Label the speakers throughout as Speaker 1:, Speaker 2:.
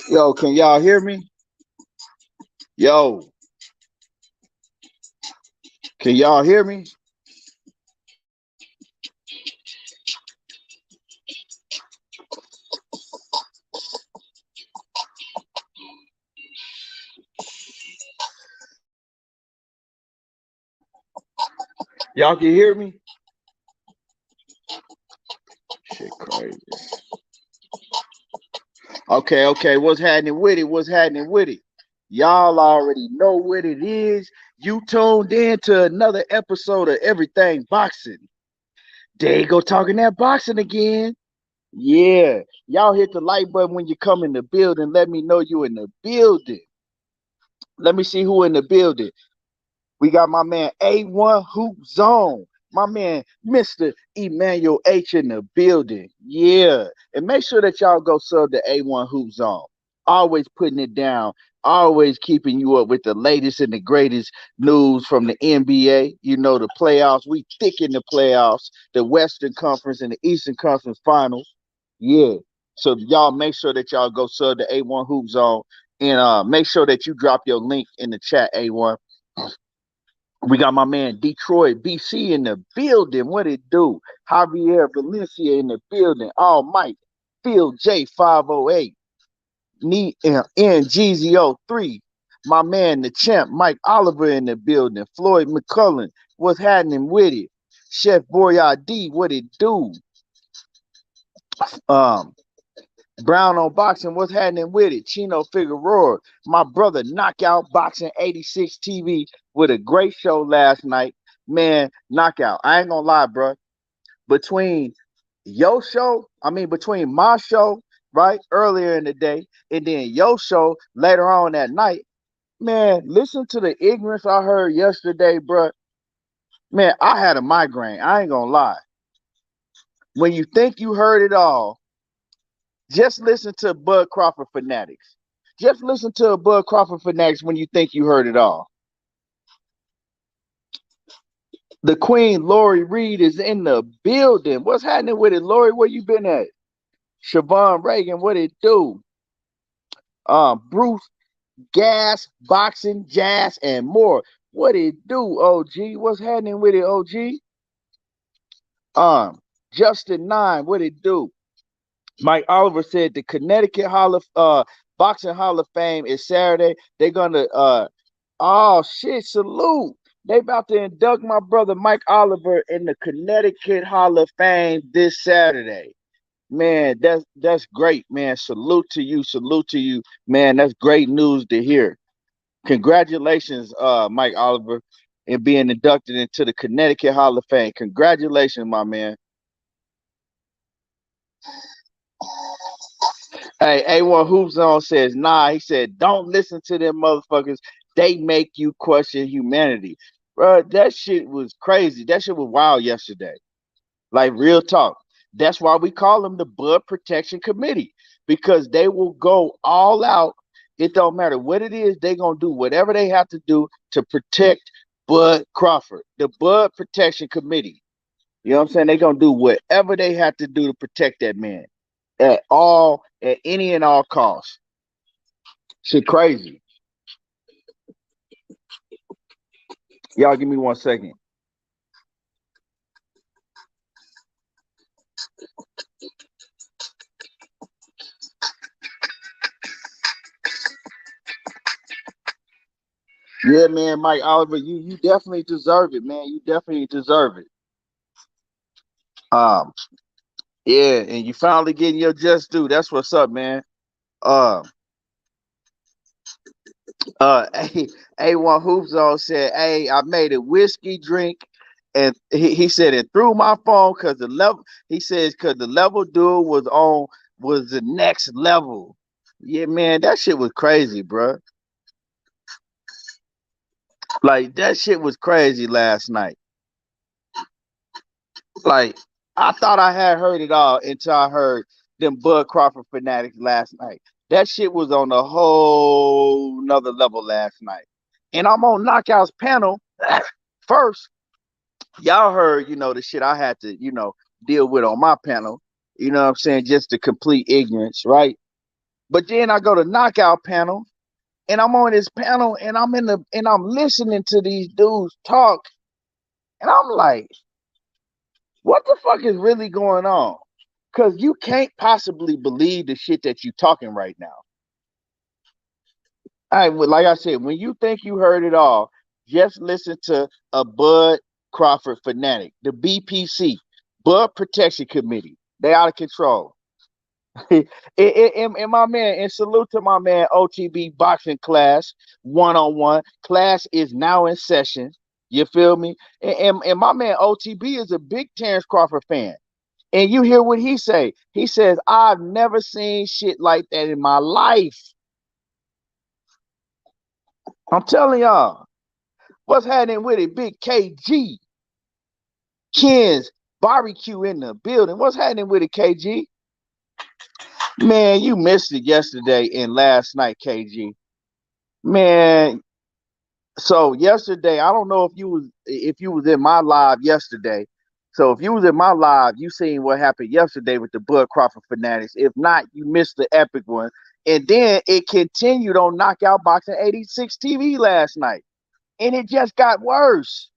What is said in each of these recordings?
Speaker 1: Yo, can y'all hear me? Yo, can y'all hear me? Y'all can hear me? Shit crazy. Okay. What's happening with it? What's happening with it? Y'all already know what it is. You tuned in to another episode of Everything Boxing. There you go talking that boxing again. Yeah. Y'all hit the like button when you come in the building. Let me know you in the building. Let me see who in the building. We got my man A1 Hoop Zone. My man, Mr. Emmanuel H in the building. Yeah. And make sure that y'all go sub the A1 Hoop Zone. Always putting it down. Always keeping you up with the latest and the greatest news from the NBA. You know, the playoffs. We thick in the playoffs. The Western Conference and the Eastern Conference Finals. Yeah. So y'all make sure that y'all go sub the A1 Hoop Zone. And make sure that you drop your link in the chat, A1. We got my man Detroit BC in the building. What it do? Javier Valencia in the building. All Mike. Phil J508. NGZO3. My man, the champ, Mike Oliver in the building. Floyd McCullen. What's happening with it? Chef Boyardee. What it do? Um, Brown on Boxing, what's happening with it? Chino Figueroa, my brother, Knockout Boxing 86 TV with a great show last night. Man, knockout. I ain't gonna lie, bro. Between between my show, right, earlier in the day, and then your show later on that night, man, listen to the ignorance I heard yesterday, bro. Man, I had a migraine. I ain't gonna lie. When you think you heard it all, just listen to Bud Crawford Fanatics. Just listen to a Bud Crawford Fanatics when you think you heard it all. The Queen, Lori Reed, is in the building. What's happening with it, Lori? Where you been at? Siobhan Reagan, what it do? Bruce, Gas, Boxing, Jazz, and more. What it do, OG? What's happening with it, OG? Justin Nine, what it do? Mike Oliver said the Connecticut Boxing Hall of Fame is Saturday. They're gonna oh shit, salute. They about to induct my brother Mike Oliver in the Connecticut Hall of Fame this Saturday. Man, that's great, man. Salute to you, man. That's great news to hear. Congratulations, Mike Oliver, in being inducted into the Connecticut Hall of Fame. Congratulations, my man. Hey, A1 Hoops On says, nah, he said, don't listen to them motherfuckers. They make you question humanity. Bro, that shit was crazy. That shit was wild yesterday. Like, real talk. That's why we call them the Blood Protection Committee, because they will go all out. It don't matter what it is. They going to do whatever they have to do to protect Bud Crawford, the Bud Protection Committee. You know what I'm saying? They're gonna do whatever they have to do to protect that man at any and all costs. Shit crazy. Y'all give me 1 second. Yeah, man, Mike Oliver, you definitely deserve it, man. You definitely deserve it. Um, yeah, and you finally getting your just due. That's what's up, man. Uh, A1 Hoop Zone said, "Hey, I made a whiskey drink, and he said it through my phone because the level. He says because the level dude was the next level. Yeah, man, that shit was crazy, bro. Like that shit was crazy last night. Like I thought I had heard it all until I heard them Bud Crawford fanatics last night. That shit was on a whole nother level last night. And I'm on Knockout's panel first. Y'all heard, the shit I had to, deal with on my panel. You know what I'm saying? Just the complete ignorance, right? But then I go to Knockout panel and I'm on this panel and I'm listening to these dudes talk and I'm like, what the fuck is really going on? Because you can't possibly believe the shit that you talking right now. Like I said, when you think you heard it all, just listen to a Bud Crawford fanatic, the BPC, Bud Protection Committee. They out of control. And my man, and salute to my man OTB boxing class 1-on-1. Class is now in session. You feel me? And my man OTB is a big Terrence Crawford fan. And you hear what he say. He says, I've never seen shit like that in my life. I'm telling y'all. What's happening with it? Big KG. Ken's barbecue in the building. What's happening with it, KG? Man, you missed it yesterday and last night, KG. Man, so yesterday, I don't know if you was in my live yesterday. So if you was in my live, you seen what happened yesterday with the Bud Crawford fanatics. If not, you missed the epic one. And then it continued on Knockout Boxing 86 TV last night. And it just got worse.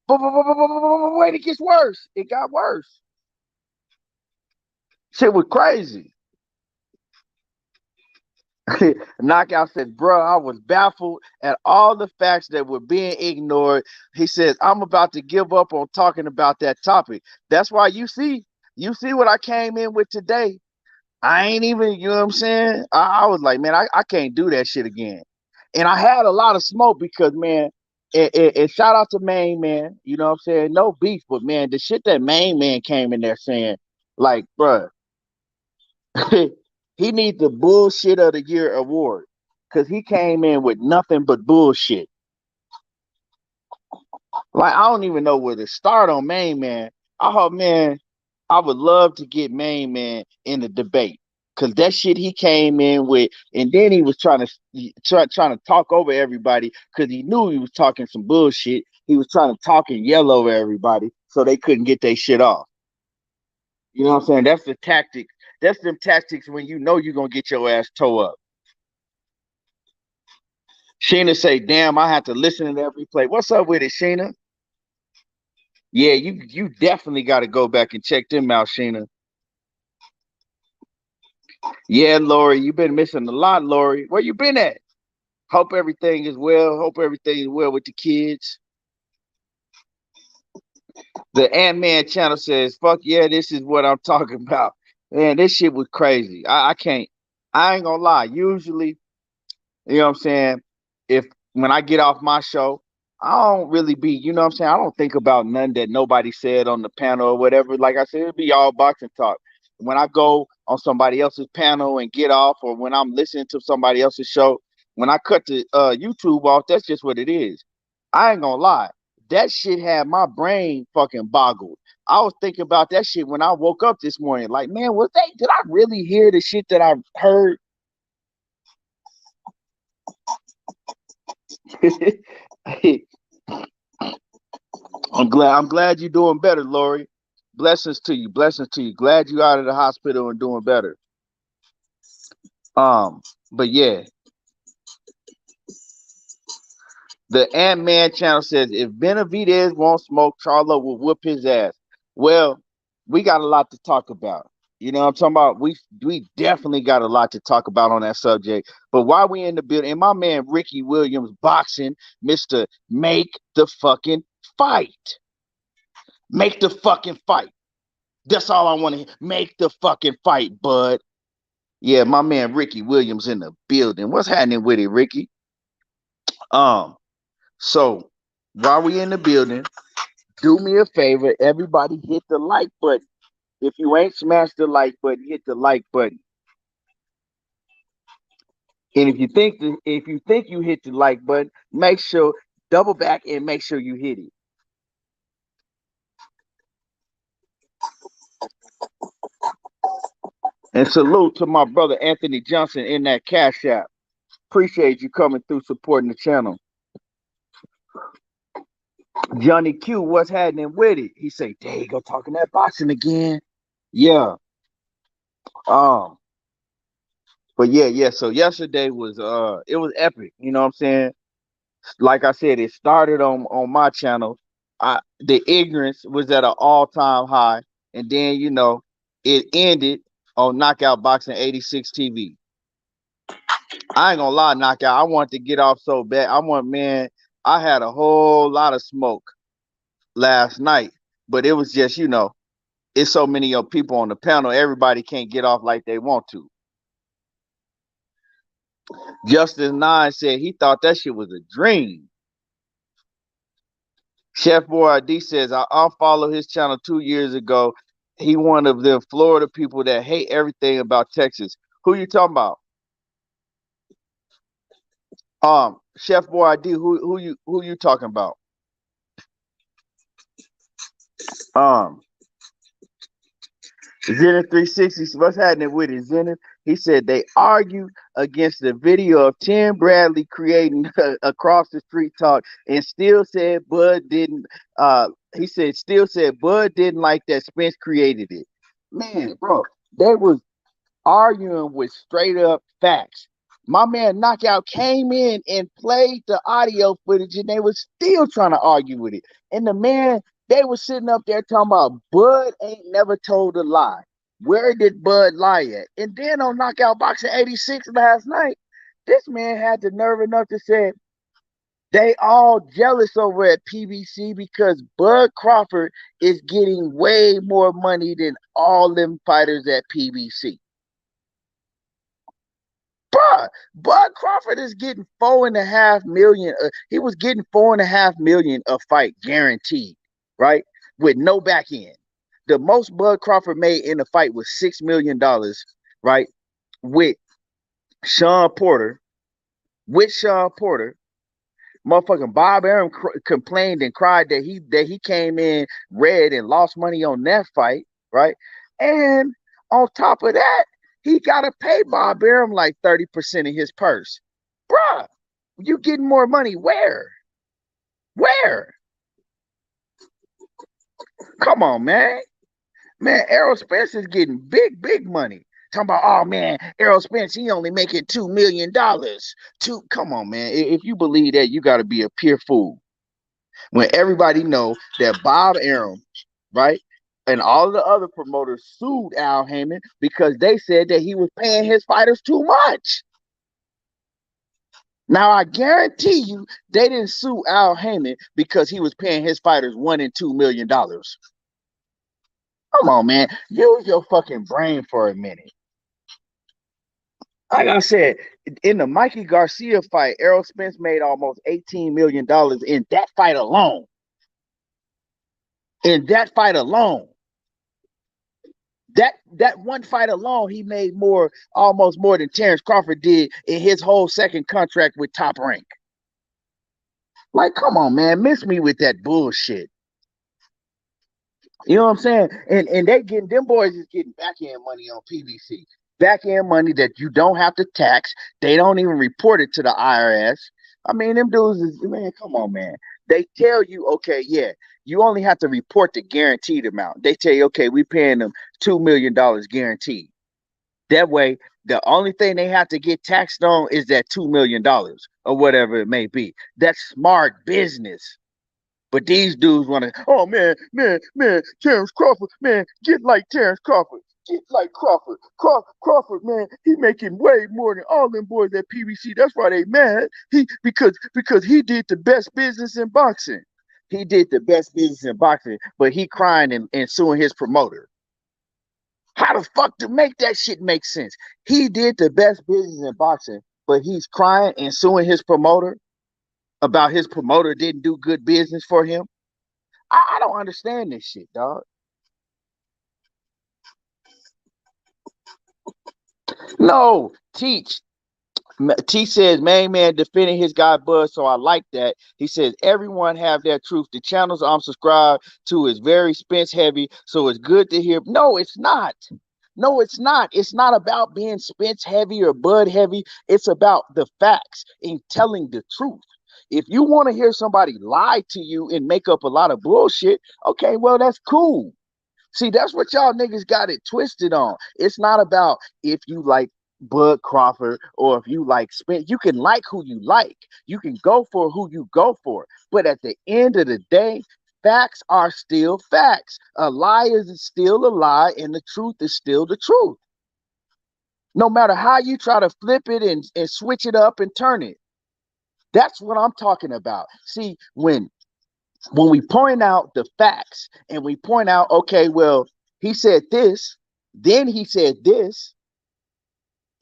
Speaker 1: But wait, it gets worse. It got worse. Shit was crazy. Knockout said, bro, I was baffled at all the facts that were being ignored. He says, I'm about to give up on talking about that topic. That's why you see what I came in with today. I ain't even, you know what I'm saying? I was like, man, I can't do that shit again. And I had a lot of smoke because, man, and shout out to Main Man, you know what I'm saying? No beef, but man, the shit that Main Man came in there saying, like, bruh, he needs the bullshit of the year award because he came in with nothing but bullshit. Like I don't even know where to start on Main Man. I hope, man, I would love to get Main Man in the debate because that shit he came in with, and then he was trying to talk over everybody because he knew he was talking some bullshit. He was trying to talk and yell over everybody so they couldn't get their shit off. You know what I'm saying? That's the tactic. That's them tactics when you know you're gonna get your ass towed up. Sheena say, damn, I have to listen to that replay. What's up with it, Sheena? Yeah, you definitely got to go back and check them out, Sheena. Yeah, Lori, you've been missing a lot, Lori. Where you been at? Hope everything is well. Hope everything is well with the kids. The Ant-Man channel says, fuck yeah, this is what I'm talking about. Man, this shit was crazy. I can't, I ain't gonna lie. Usually, you know what I'm saying? If when I get off my show, I don't really be, you know what I'm saying? I don't think about nothing that nobody said on the panel or whatever. Like I said, it'd be all boxing talk. When I go on somebody else's panel and get off, or when I'm listening to somebody else's show, when I cut the YouTube off, that's just what it is. I ain't gonna lie. That shit had my brain fucking boggled. I was thinking about that shit when I woke up this morning. Like, man, did I really hear the shit that I heard? I'm glad you're doing better, Lori. Blessings to you. Blessings to you. Glad you out of the hospital and doing better. But yeah, the Ant-Man channel says if Benavidez won't smoke, Charlo will whoop his ass. Well, we got a lot to talk about. You know what I'm talking about? We definitely got a lot to talk about on that subject. But while we in the building, and my man Ricky Williams boxing, Mr. Make the fucking fight. Make the fucking fight. That's all I want to hear. Make the fucking fight, bud. Yeah, my man Ricky Williams in the building. What's happening with it, Ricky? So while we in the building, do me a favor, everybody hit the like button. If you ain't smashed the like button, hit the like button. And if you think you hit the like button, make sure double back and make sure you hit it. And salute to my brother Anthony Johnson in that Cash App. Appreciate you coming through supporting the channel. Johnny Q, what's happening with it? He say, there you go, talking that boxing again. Yeah. But yeah. So yesterday was it was epic. You know what I'm saying? Like I said, it started on my channel. The ignorance was at an all-time high, and then it ended on Knockout Boxing 86 TV. I ain't gonna lie, Knockout. I wanted to get off so bad. I had a whole lot of smoke last night, but it was just, it's so many people on the panel, everybody can't get off like they want to. Justice Nine said he thought that shit was a dream. Chef Boyardee says I unfollowed his channel 2 years ago. He one of the Florida people that hate everything about Texas. Who you talking about? Chef Boyardee, who you talking about? Zenith 360, what's happening with it, Zenith? He said they argue against the video of Tim Bradley creating across the street talk and still said Bud didn't still said Bud didn't like that Spence created it. Man, bro, they was arguing with straight up facts. My man Knockout came in and played the audio footage and they was still trying to argue with it. And the man, they was sitting up there talking about Bud ain't never told a lie. Where did Bud lie at? And then on Knockout Boxing 86 last night, this man had the nerve enough to say they all jealous over at PBC because Bud Crawford is getting way more money than all them fighters at PBC. Bruh, Bud Crawford is getting $4.5 million. He was getting $4.5 million a fight guaranteed, right? With no back end. The most Bud Crawford made in the fight was $6 million, right? With Sean Porter. Motherfucking Bob Arum complained and cried that he came in red and lost money on that fight, right? And on top of that, he got to pay Bob Arum like 30% of his purse. Bruh, you getting more money where? Where? Come on, man. Man, Errol Spence is getting big money. Talking about, oh man, Errol Spence, he only making $2 million. Come on, man. If you believe that, you got to be a pure fool. When everybody know that Bob Arum, right, and all the other promoters sued Al Heyman because they said that he was paying his fighters too much. Now, I guarantee you they didn't sue Al Heyman because he was paying his fighters $1 and $2 million. Come on, man. Use your fucking brain for a minute. Like I said, in the Mikey Garcia fight, Errol Spence made almost $18 million in that fight alone. That one fight alone, he made almost more than Terrence Crawford did in his whole second contract with Top Rank. Like, come on, man. Miss me with that bullshit. You know what I'm saying? And them boys is getting back end money on PBC. Back end money that you don't have to tax. They don't even report it to the IRS. I mean, them dudes is, man, come on, man. They tell you, okay, yeah, You only have to report the guaranteed amount. They tell you, okay, we paying them $2 million guaranteed. That way, the only thing they have to get taxed on is that $2 million or whatever it may be. That's smart business. But these dudes want to, oh man, Terrence Crawford, man, get like Terrence Crawford. Get like Crawford. Crawford, man, he making way more than all them boys at PBC. That's why they mad. Because he did the best business in boxing. He did the best business in boxing, but he crying and suing his promoter. How the fuck to make that shit make sense? He did the best business in boxing, but he's crying and suing his promoter about his promoter didn't do good business for him. I don't understand this shit, dog. No, Teach. T says main man defending his guy Buzz, so I like that. He says everyone have their truth. The channels I'm subscribed to is very Spence heavy, so it's good to hear. No, it's not. No, it's not. It's not about being Spence heavy or Bud heavy. It's about the facts and telling the truth. If you want to hear somebody lie to you and make up a lot of bullshit, okay, well, that's cool. See, that's what y'all niggas got it twisted on. It's not about if you like Bud Crawford or if you like Spence. You can like who you like. You can go for who you go for. But at the end of the day, facts are still facts. A lie is still a lie, and the truth is still the truth. No matter how you try to flip it and switch it up and turn it. That's what I'm talking about. See, when we point out the facts and we point out, okay, well, he said this, then he said this,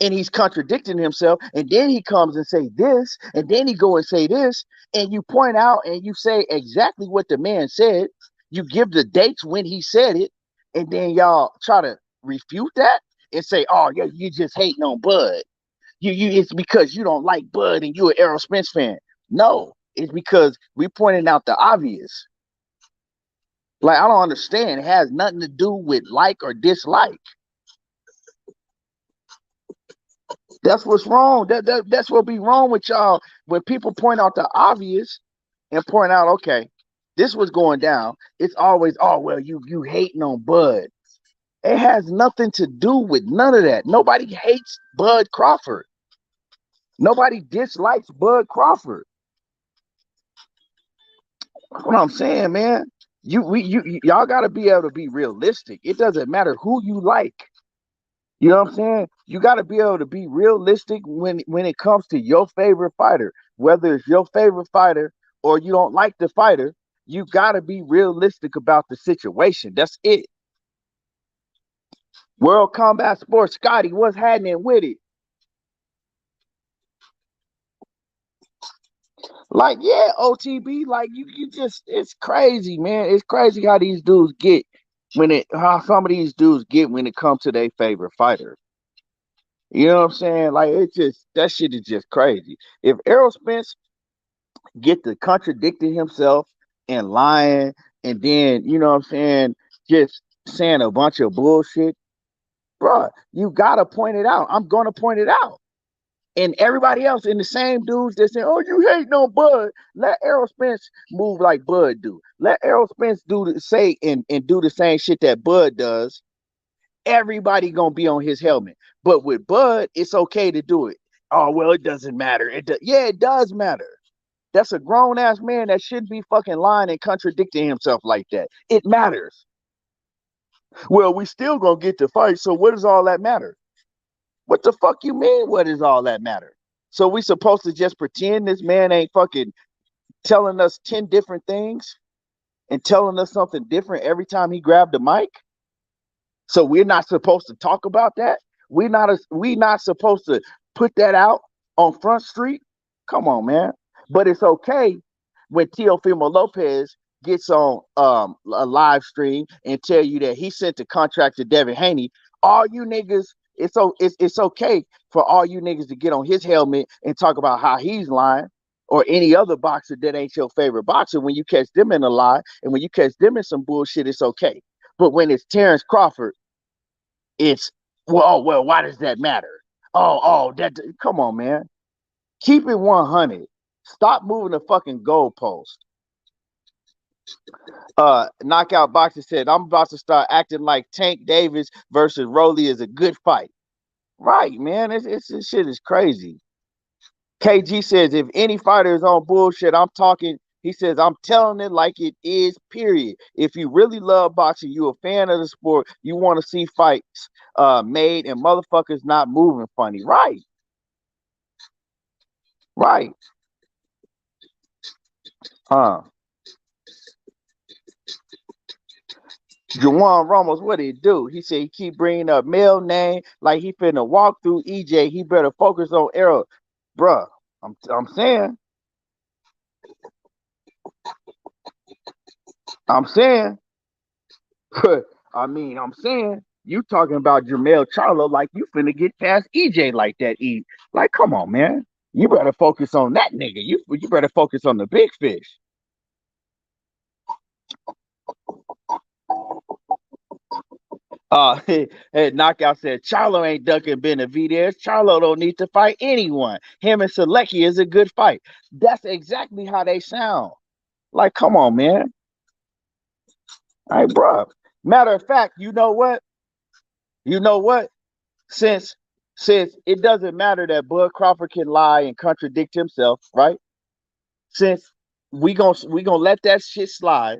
Speaker 1: and he's contradicting himself, and then he comes and say this, and then he go and say this, and you point out and you say exactly what the man said, you give the dates when he said it, and then y'all try to refute that and say, oh, yeah, you just hating on Bud. It's because you don't like Bud and you're an Errol Spence fan. No, it's because we pointed out the obvious. Like, I don't understand. It has nothing to do with like or dislike. That's what's wrong. That's what be wrong with y'all. When people point out the obvious and point out, okay, this was going down, it's always, oh, well, you hating on Bud. It has nothing to do with none of that. Nobody hates Bud Crawford. Nobody dislikes Bud Crawford. That's what I'm saying, man. Y'all got to be able to be realistic. It doesn't matter who you like. You know what I'm saying? You got to be able to be realistic when it comes to your favorite fighter. Whether it's your favorite fighter or you don't like the fighter, you got to be realistic about the situation. That's it. World Combat Sports, Scotty, what's happening with it? Like, yeah, OTB, like you just, it's crazy, man. It's crazy how these dudes get how some of these dudes get when it comes to their favorite fighter. You know what I'm saying? Like, it's just, that shit is just crazy. If Errol Spence get to contradicting himself and lying and then, you know what I'm saying, just saying a bunch of bullshit, bro, you gotta point it out. I'm gonna point it out. And everybody else in the same dudes that say, oh, you hate no Bud. Let Errol Spence move like Bud do. Let Errol Spence do the same shit that Bud does. Everybody gonna be on his helmet. But with Bud, it's okay to do it. Oh, well, it doesn't matter. Yeah, it does matter. That's a grown-ass man that shouldn't be fucking lying and contradicting himself like that. It matters. Well, we still gonna get to fight, so what does all that matter? What the fuck you mean, what does all that matter? So we supposed to just pretend this man ain't fucking telling us 10 different things and telling us something different every time he grabbed the mic? So we're not supposed to talk about that? We not supposed to put that out on Front Street? Come on, man. But it's okay when Teofimo Lopez gets on a live stream and tell you that he sent the contract to Devin Haney. All you niggas, it's okay for all you niggas to get on his helmet and talk about how he's lying, or any other boxer that ain't your favorite boxer. When you catch them in a lie and when you catch them in some bullshit, it's okay. But when it's Terrence Crawford, it's, well, why does that matter? Come on, man. Keep it 100. Stop moving the fucking goalpost. Knockout Boxer said, I'm about to start acting like Tank Davis versus Rolly is a good fight. Right, man. This shit is crazy. KG says, if any fighter is on bullshit, I'm talking. He says, I'm telling it like it is, period. If you really love boxing, you a fan of the sport, you want to see fights made and motherfuckers not moving funny. Right. Right. Huh. Juwan Ramos, what did he do? He said he keep bringing up male name like he finna walk through EJ. He better focus on Errol. Bruh, I'm saying. I'm saying. I'm saying. You talking about Jermall Charlo like you finna get past EJ like that. Like, come on, man. You better focus on that nigga. You better focus on the big fish. Hey, Knockout said Charlo ain't ducking Benavidez. Charlo don't need to fight anyone. Him and Selecki is a good fight. That's exactly how they sound. Like, come on, man. All right, bro. Matter of fact, you know what? You know what? Since it doesn't matter that Bud Crawford can lie and contradict himself, right? Since we gonna let that shit slide.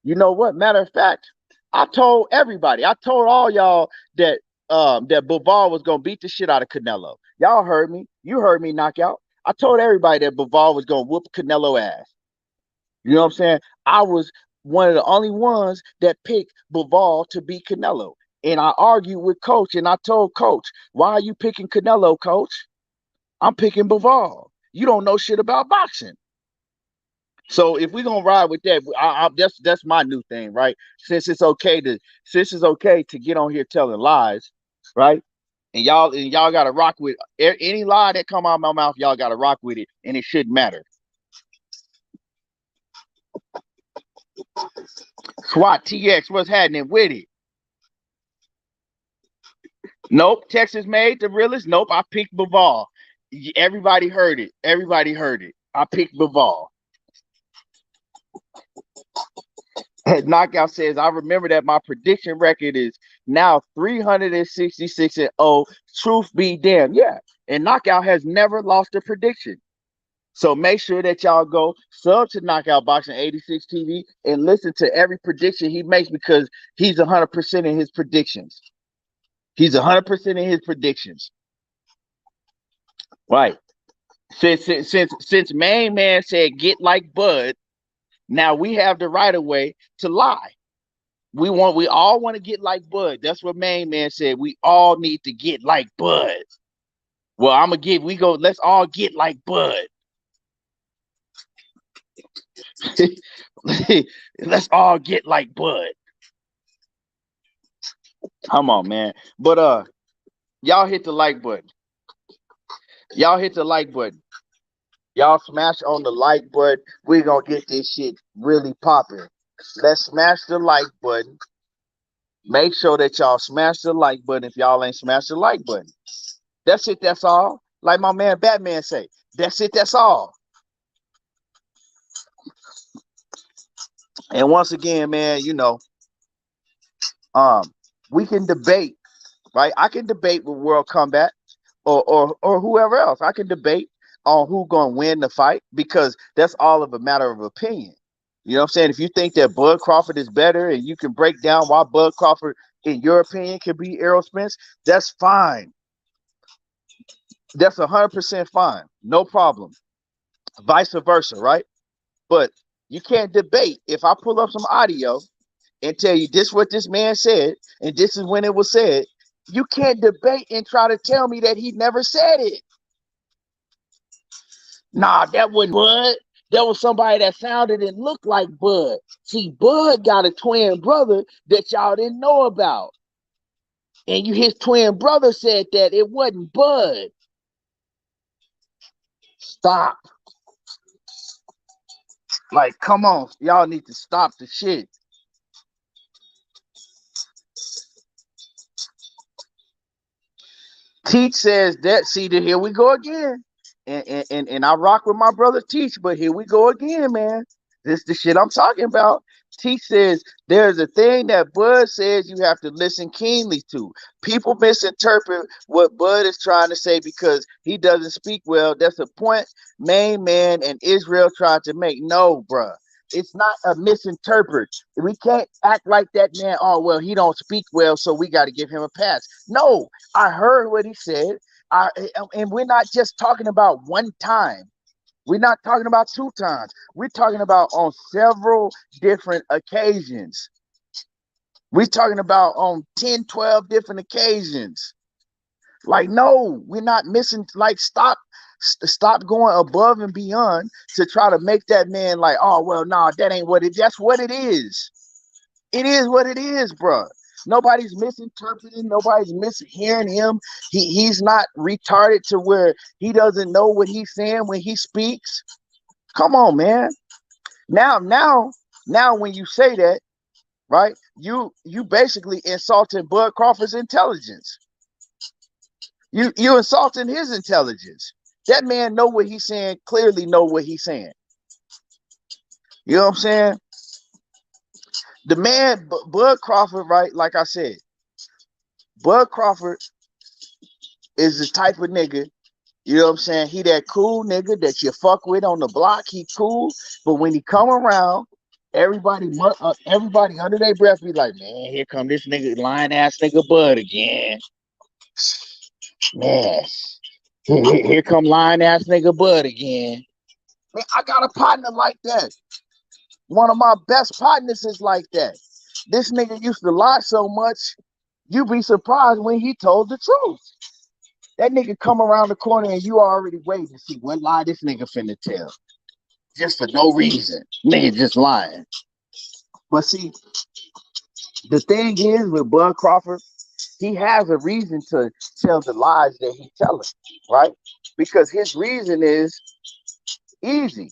Speaker 1: You know what? Matter of fact, I told everybody, I told all y'all that that Bivol was gonna beat the shit out of Canelo. Y'all heard me. You heard me knock out. I told everybody that Bivol was gonna whoop Canelo ass. You know what I'm saying? I was one of the only ones that picked Bivol to beat Canelo. And I argued with Coach and I told Coach, why are you picking Canelo, Coach? I'm picking Bivol. You don't know shit about boxing. So if we're gonna ride with that, that's my new thing, right? Since it's okay to get on here telling lies, right? And y'all gotta rock with any lie that come out of my mouth. Y'all gotta rock with it, and it shouldn't matter. SWAT TX, what's happening with it? Nope, Texas made the realest. Nope, I picked Bivol. Everybody heard it. Everybody heard it. I picked Bivol. Knockout says, I remember that my prediction record is now 366-0. Truth be damned. Yeah. And Knockout has never lost a prediction. So make sure that y'all go sub to Knockout Boxing 86 TV and listen to every prediction he makes because he's 100% in his predictions. He's 100% in his predictions. Right. Since Main Man said get like Bud, now we have the right of way to lie. We all want to get like Bud. That's what Main Man said. We all need to get like Bud. Well, let's all get like Bud. Let's all get like Bud. Come on, man. But y'all hit the like button. Y'all hit the like button. Y'all smash on the like button. We're gonna get this shit really popping. Let's smash the like button. Make sure that y'all smash the like button if y'all ain't smashed the like button. That's it, that's all. Like my man Batman say, that's it, that's all. And once again, man, we can debate, right? I can debate with World Combat or whoever else. I can debate on who gonna win the fight because that's all of a matter of opinion. You know what I'm saying? If you think that Bud Crawford is better and you can break down why Bud Crawford, in your opinion, can beat Errol Spence, that's fine. That's 100% fine. No problem. Vice versa, right? But you can't debate if I pull up some audio and tell you this what this man said and this is when it was said. You can't debate and try to tell me that he never said it. Nah, that wasn't Bud. That was somebody that sounded and looked like Bud. See, Bud got a twin brother that y'all didn't know about. And his twin brother said that it wasn't Bud. Stop. Like, come on. Y'all need to stop the shit. Teach says that. See, here we go again. And I rock with my brother Teach, but here we go again, man. This the shit I'm talking about. T says there's a thing that Bud says you have to listen keenly to. People misinterpret what Bud is trying to say because he doesn't speak well. That's a point main man and Israel tried to make. No, bruh. It's not a misinterpret. We can't act like that man. Oh, well, he don't speak well, so we got to give him a pass. No, I heard what he said. And we're not just talking about one time. We're not talking about 2 times. We're talking about on several different occasions. We're talking about on 10, 12 different occasions. Like, no, we're not missing. Like, stop going above and beyond to try to make that man like, oh, well, nah, that ain't what it, that's what it is. It is what it is, bro. Nobody's misinterpreting. Nobody's mishearing him. He's not retarded to where he doesn't know what he's saying when he speaks. Come on, man. Now, when you say that, right, you basically insulting Bud Crawford's intelligence. You insulting his intelligence. That man know what he's saying, clearly know what he's saying. You know what I'm saying? The man, Bud Crawford, right? Like I said, Bud Crawford is the type of nigga, you know what I'm saying? He that cool nigga that you fuck with on the block. He cool, but when he come around, everybody under their breath be like, man, here come this nigga, lying ass nigga Bud again. Man, here come lying ass nigga Bud again. Man, I got a partner like that. One of my best partners is like that. This nigga used to lie so much, you be surprised when he told the truth. That nigga come around the corner and you already waiting to see what lie this nigga finna tell. Just for no reason. Nigga just lying. But see, the thing is with Bud Crawford, he has a reason to tell the lies that he's telling, right? Because his reason is easy.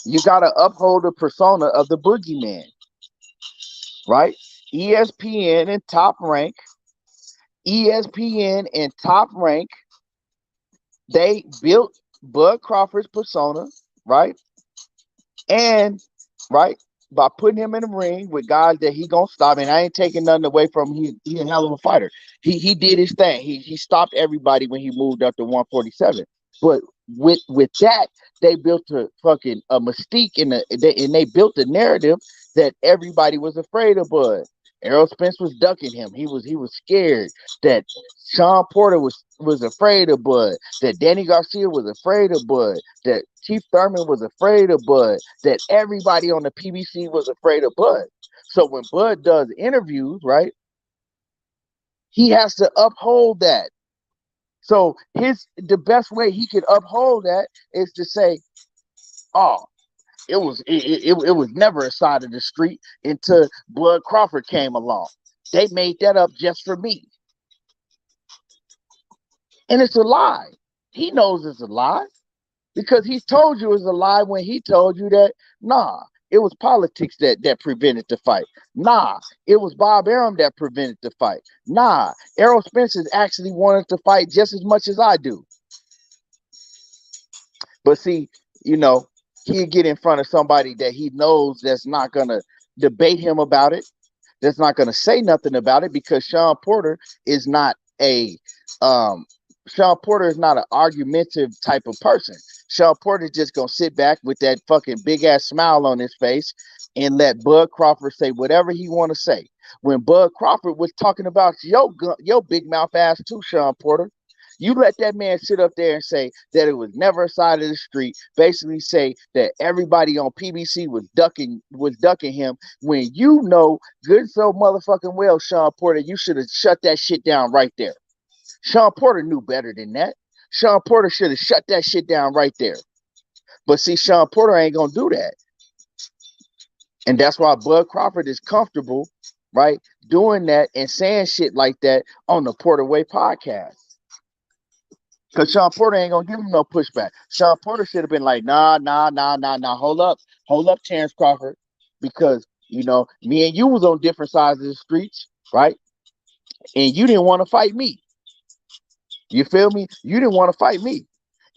Speaker 1: You got to uphold the persona of the boogeyman, right? ESPN and Top Rank, they built Bud Crawford's persona, right? And, right, by putting him in the ring with guys that he gonna stop, and I ain't taking nothing away from him. He a hell of a fighter. He did his thing. He stopped everybody when he moved up to 147. But with that, they built a mystique and they built a narrative that everybody was afraid of Bud. Errol Spence was ducking him. He was scared. That Sean Porter was afraid of Bud. That Danny Garcia was afraid of Bud. That Chief Thurman was afraid of Bud. That everybody on the PBC was afraid of Bud. So when Bud does interviews, right, he has to uphold that. So the best way he could uphold that is to say, oh, it was never a side of the street until Bud Crawford came along. They made that up just for me. And it's a lie. He knows it's a lie because he told you it's a lie when he told you that, nah, it was politics that prevented the fight. Nah, it was Bob Arum that prevented the fight. Nah, Errol Spence actually wanted to fight just as much as I do. But see, you know, he'll get in front of somebody that he knows that's not going to debate him about it, that's not going to say nothing about it, because Sean Porter is not an argumentative type of person. Sean Porter just going to sit back with that fucking big ass smile on his face and let Bud Crawford say whatever he want to say. When Bud Crawford was talking about your big mouth ass too, Sean Porter, you let that man sit up there and say that it was never a side of the street, basically say that everybody on PBC was ducking him, when you know good so motherfucking well, Sean Porter, you should have shut that shit down right there. Sean Porter knew better than that. Sean Porter should have shut that shit down right there. But see, Sean Porter ain't gonna do that. And that's why Bud Crawford is comfortable, right, doing that and saying shit like that on the Porter Way podcast. Because Sean Porter ain't gonna give him no pushback. Sean Porter should have been like, nah. Hold up, Terrence Crawford, because you know me and you was on different sides of the streets, right? And you didn't want to fight me. You feel me? You didn't want to fight me,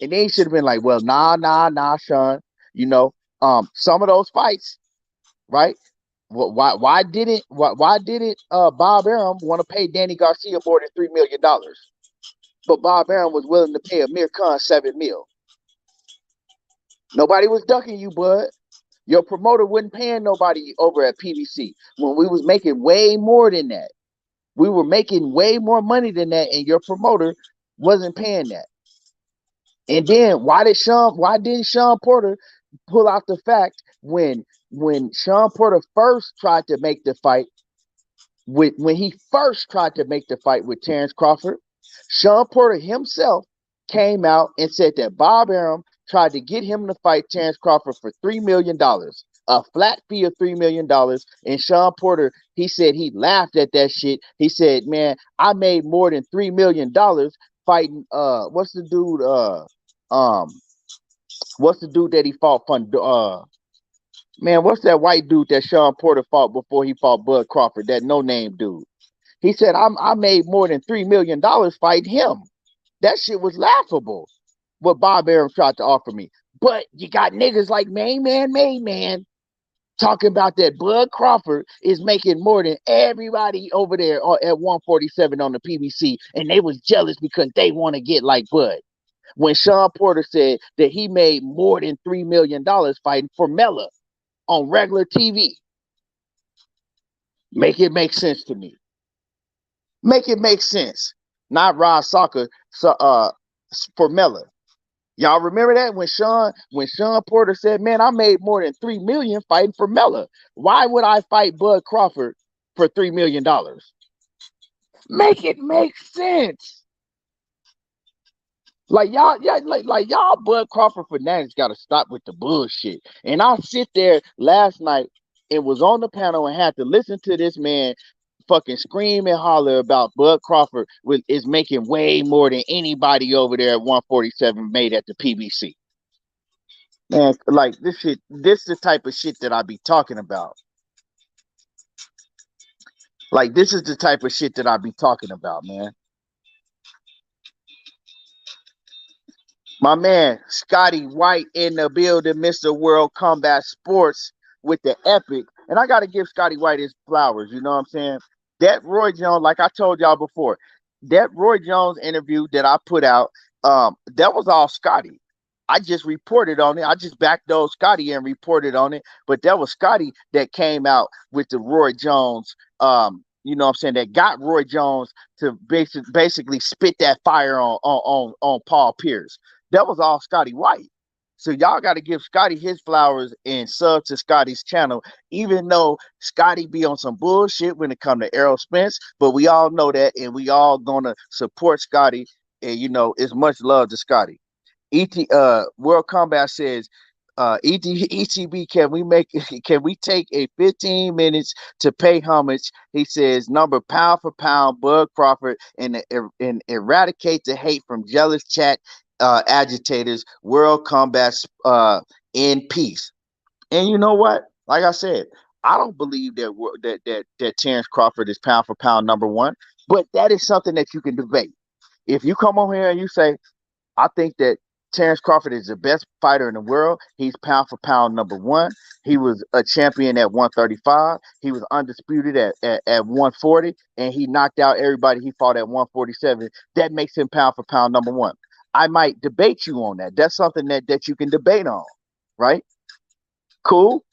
Speaker 1: and then he should have been like, well, nah, Sean. You know, Some of those fights, right? Why didn't Bob Arum want to pay Danny Garcia more than $3 million? But Bob Arum was willing to pay Amir Khan $7 million. Nobody was ducking you, bud. Your promoter wasn't paying nobody over at PBC when we was making way more than that. We were making way more money than that, and your promoter wasn't paying that. And then why didn't Sean Porter pull out the fact when Sean Porter first tried to make the fight when he first tried to make the fight with Terrence Crawford, Sean Porter himself came out and said that Bob Arum tried to get him to fight Terrence Crawford for $3 million, a flat fee of $3 million. And Sean Porter, he said he laughed at that shit. He said, man, I made more than $3 million fighting, what's the dude that he fought from, man, what's that white dude that Sean Porter fought before he fought Bud Crawford, that no-name dude? He said, I made more than $3 million fighting him. That shit was laughable, what Bob Arum tried to offer me. But you got niggas like Main Man talking about that Bud Crawford is making more than everybody over there at 147 on the PBC, and they was jealous because they want to get like Bud. When Sean Porter said that he made more than $3 million fighting for Mella on regular TV. Make it make sense to me. Make it make sense. Not Rod Soccer for Mella. Y'all remember that when Sean Porter said, man, I made more than $3 million fighting for Mella. Why would I fight Bud Crawford for $3 million? Make it make sense. Like y'all, yeah, like y'all Bud Crawford fanatics gotta stop with the bullshit. And I sit there last night and was on the panel and had to listen to this man fucking scream and holler about Bud Crawford is making way more than anybody over there at 147 made at the PBC. Man, like this is the type of shit that I be talking about. Like this is the type of shit that I be talking about, man. My man, Scotty White in the building, Mr. World Combat Sports with the epic. And I got to give Scotty White his flowers, you know what I'm saying? That Roy Jones, like I told y'all before, that Roy Jones interview that I put out, that was all Scotty. I just reported on it. I just backdoored Scotty and reported on it. But that was Scotty that came out with the Roy Jones, you know what I'm saying, that got Roy Jones to basically spit that fire on Paul Pierce. That was all Scotty White. So y'all got to give Scotty his flowers and sub to Scotty's channel, even though Scotty be on some bullshit when it come to Errol Spence. But we all know that, and we all gonna support Scotty. And you know, it's much love to Scotty. World Combat says, ETB, can we take a 15 minutes to pay homage? He says, number pound for pound, Bud Crawford, and eradicate the hate from jealous chat agitators. World Combat in peace. And you know what? Like I said, I don't believe that Terrence Crawford is pound for pound number one, but that is something that you can debate. If you come on here and you say, I think that Terrence Crawford is the best fighter in the world. He's pound for pound number one. He was a champion at 135. He was undisputed at 140, and he knocked out everybody he fought at 147. That makes him pound for pound number one. I might debate you on that. That's something that you can debate on, right? Cool.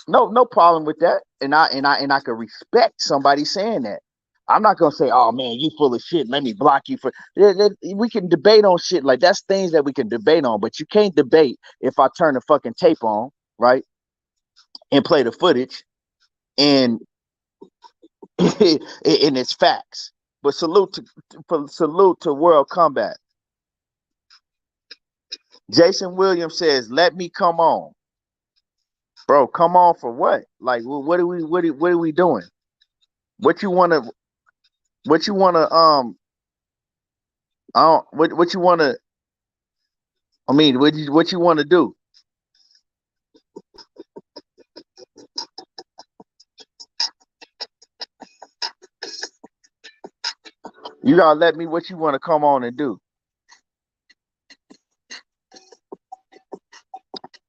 Speaker 1: No problem with that. And I can respect somebody saying that. I'm not gonna say, oh man, you full of shit. Let me block you for. We can debate on shit, like that's things that we can debate on, but you can't debate if I turn the fucking tape on, right, and play the footage, and and it's facts. But salute to World Combat. Jason Williams says, "Let me come on, bro. Come on for what? Like, what are we doing? What you wanna? What you wanna? I don't. What you wanna? I mean, what you want to do? You gotta let me what you want to come on and do.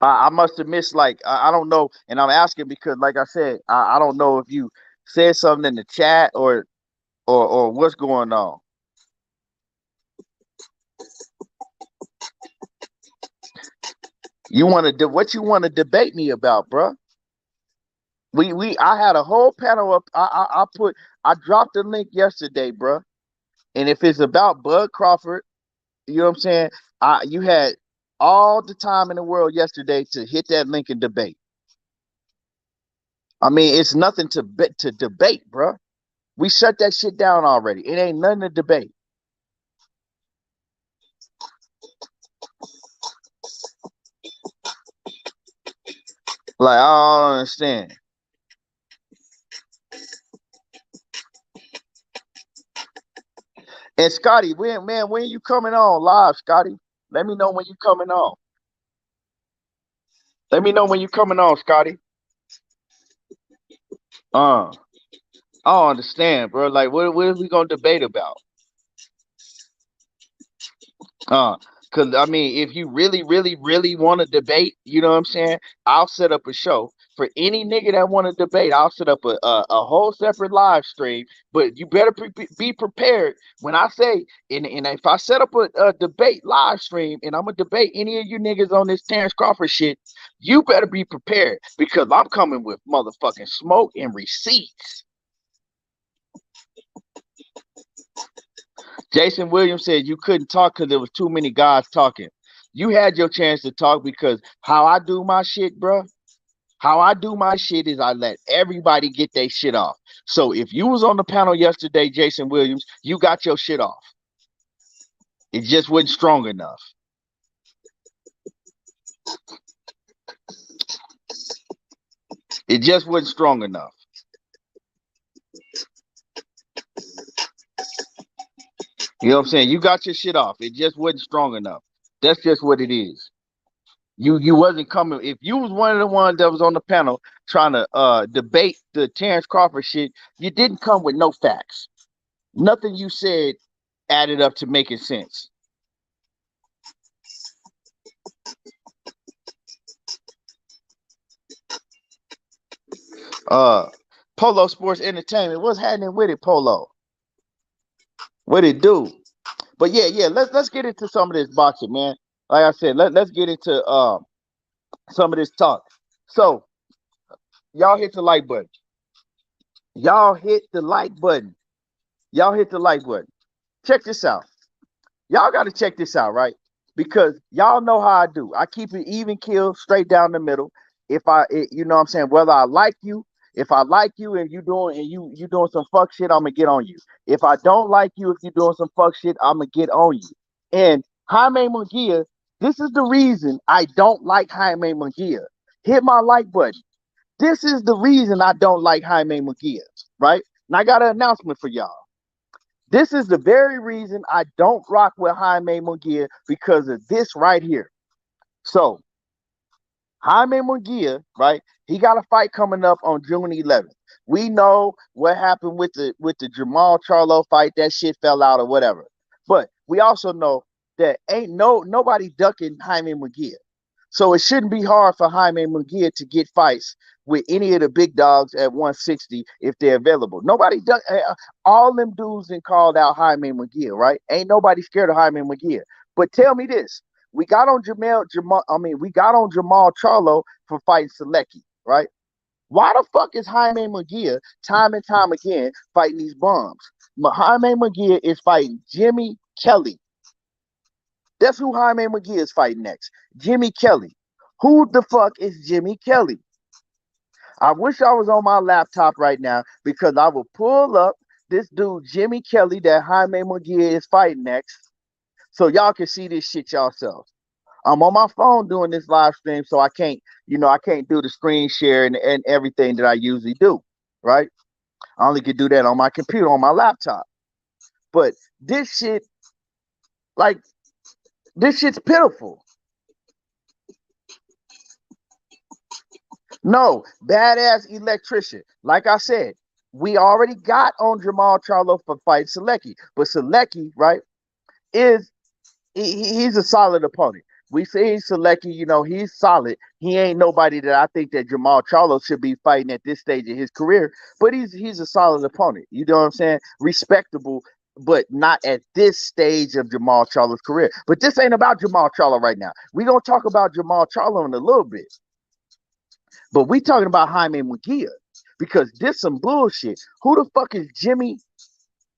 Speaker 1: I must have missed, like, I don't know, and I'm asking because, like I said, I don't know if you said something in the chat or what's going on. You want to what you want to debate me about, bruh? I had a whole panel up. I dropped the link yesterday, bruh. And if it's about Bud Crawford, you know what I'm saying? You had all the time in the world yesterday to hit that link and debate. I mean, it's nothing to debate, bruh. We shut that shit down already. It ain't nothing to debate. Like, I don't understand. And Scotty, when you coming on live, Scotty? Let me know when you coming on. Let me know when you coming on, Scotty. I don't understand, bro. Like, what are we gonna debate about? Cause I mean, if you really, really, really want to debate, you know what I'm saying? I'll set up a show for any nigga that want to debate. I'll set up a whole separate live stream. But you better be prepared when I say, and if I set up a debate live stream and I'm gonna debate any of you niggas on this Terrence Crawford shit, you better be prepared because I'm coming with motherfucking smoke and receipts. Jason Williams said you couldn't talk because there was too many guys talking. You had your chance to talk because how I do my shit, bro. How I do my shit is I let everybody get their shit off. So if you was on the panel yesterday, Jason Williams, you got your shit off. It just wasn't strong enough. It just wasn't strong enough. You know what I'm saying? You got your shit off. It just wasn't strong enough. That's just what it is. You wasn't coming. If you was one of the ones that was on the panel trying to debate the Terrence Crawford shit, you didn't come with no facts. Nothing you said added up to making sense. Polo Sports Entertainment. What's happening with it, Polo? What it do? But yeah. Let's get into some of this boxing, man. Like I said, let's get into some of this talk. So y'all hit the like button. Y'all hit the like button. Y'all hit the like button. Check this out. Y'all got to check this out, right? Because y'all know how I do. I keep it even kill, straight down the middle. You know what I'm saying, whether I like you, if I like you and you doing some fuck shit, I'm gonna get on you. If I don't like you, if you doing some fuck shit, I'm gonna get on you. And Jaime Munguia, this is the reason I don't like Jaime Munguia. Hit my like button. This is the reason I don't like Jaime Munguia, right? And I got an announcement for y'all. This is the very reason I don't rock with Jaime Munguia because of this right here. So, Jaime Munguia, right? He got a fight coming up on June 11th. We know what happened with the Jermall Charlo fight. That shit fell out or whatever. But we also know that ain't nobody ducking Jaime Munguia. So it shouldn't be hard for Jaime Munguia to get fights with any of the big dogs at 160 if they're available. Nobody duck. All them dudes and called out Jaime Munguia, right? Ain't nobody scared of Jaime Munguia. But tell me this: we got on we got on Jermall Charlo for fighting Selecki, right? Why the fuck is Jaime Munguia time and time again fighting these bums? Jaime Munguia is fighting Jimmy Kelly. That's who Jaime Munguia is fighting next. Jimmy Kelly. Who the fuck is Jimmy Kelly? I wish I was on my laptop right now because I would pull up this dude, Jimmy Kelly, that Jaime Munguia is fighting next, so y'all can see this shit yourselves. I'm on my phone doing this live stream, so I can't do the screen share and everything that I usually do, right? I only can do that on my computer, on my laptop. But this shit, like, this shit's pitiful. No, badass electrician. Like I said, we already got on Jermall Charlo for fight Selecki, but Selecki, right, he's a solid opponent. We say he's selected, he's solid. He ain't nobody that I think that Jermall Charlo should be fighting at this stage of his career, but he's a solid opponent. You know what I'm saying? Respectable, but not at this stage of Jermall Charlo's career. But this ain't about Jermall Charlo right now. We're going to talk about Jermall Charlo in a little bit. But we talking about Jaime Munguia because this some bullshit. Who the fuck is Jimmy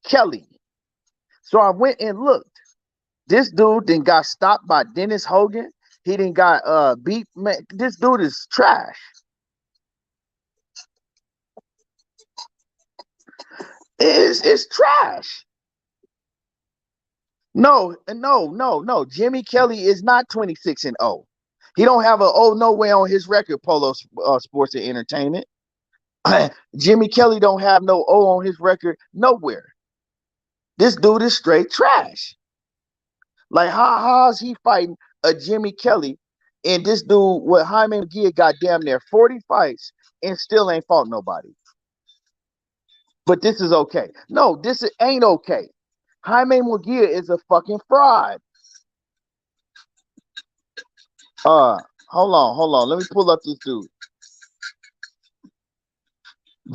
Speaker 1: Kelly? So I went and looked. This dude then got stopped by Dennis Hogan. He didn't got beat. Man, this dude is trash. It's trash. No. Jimmy Kelly is not 26-0. He don't have an nowhere on his record. Polo Sports and Entertainment. Jimmy Kelly don't have no on his record nowhere. This dude is straight trash. Like how is he fighting a Jimmy Kelly and this dude with Jaime Munguia got damn near 40 fights and still ain't fought nobody. But this is okay. No, this ain't okay. Jaime Munguia is a fucking fraud. Hold on. Let me pull up this dude.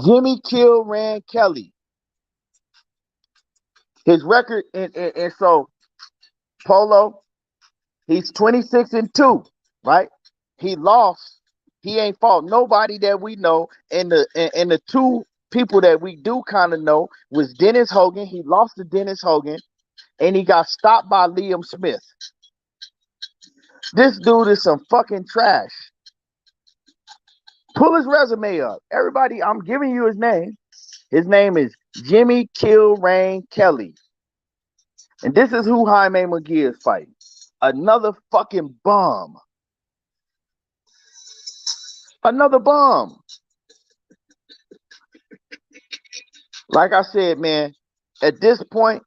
Speaker 1: Jimmy Kill Ran Kelly. His record, and so Polo, he's 26-2, right? He lost. He ain't fought nobody that we know. And the two people that we do kind of know was Dennis Hogan. He lost to Dennis Hogan, and he got stopped by Liam Smith. This dude is some fucking trash. Pull his resume up. Everybody, I'm giving you his name. His name is Jimmy Kill Rain Kelly. And this is who Jaime Munguia is fighting. Another fucking bum. Another bum. Like I said, man, at this point,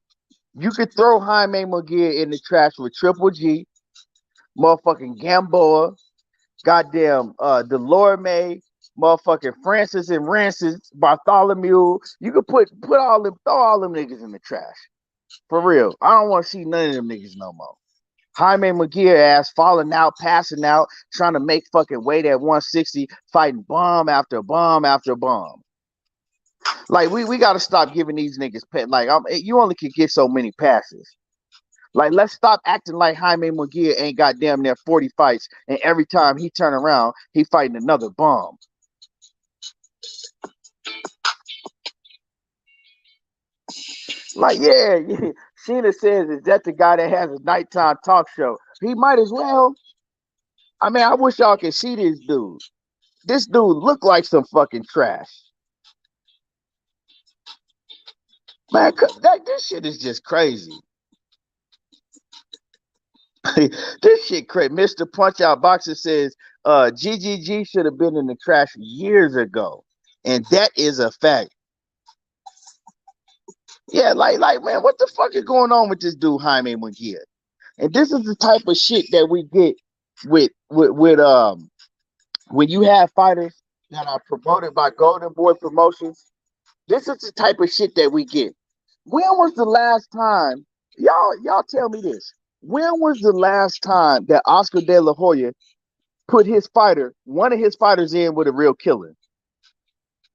Speaker 1: you could throw Jaime Munguia in the trash with Triple G, motherfucking Gamboa, goddamn Delorme, motherfucking Francis and Rancis, Bartholomew. You could throw all them niggas in the trash. For real. I don't want to see none of them niggas no more. Jaime Munguia ass falling out, passing out, trying to make fucking weight at 160, fighting bomb after bomb after bomb. Like we gotta stop giving these niggas like you only can get so many passes. Like let's stop acting like Jaime Munguia ain't got damn near 40 fights, and every time he turn around, he fighting another bomb. Like yeah. Sheena says, is that the guy that has a nighttime talk show? He might as well. I mean, I wish y'all could see this dude. This dude look like some fucking trash. Man, this shit is just crazy. This shit crazy. Mr. Punch Out Boxer says, GGG should have been in the trash years ago. And that is a fact. Yeah, like, man, what the fuck is going on with this dude, Jaime Munguia? And this is the type of shit that we get with when you have fighters that are promoted by Golden Boy Promotions. This is the type of shit that we get. When was the last time, y'all tell me this, when was the last time that Oscar De La Hoya put one of his fighters in with a real killer?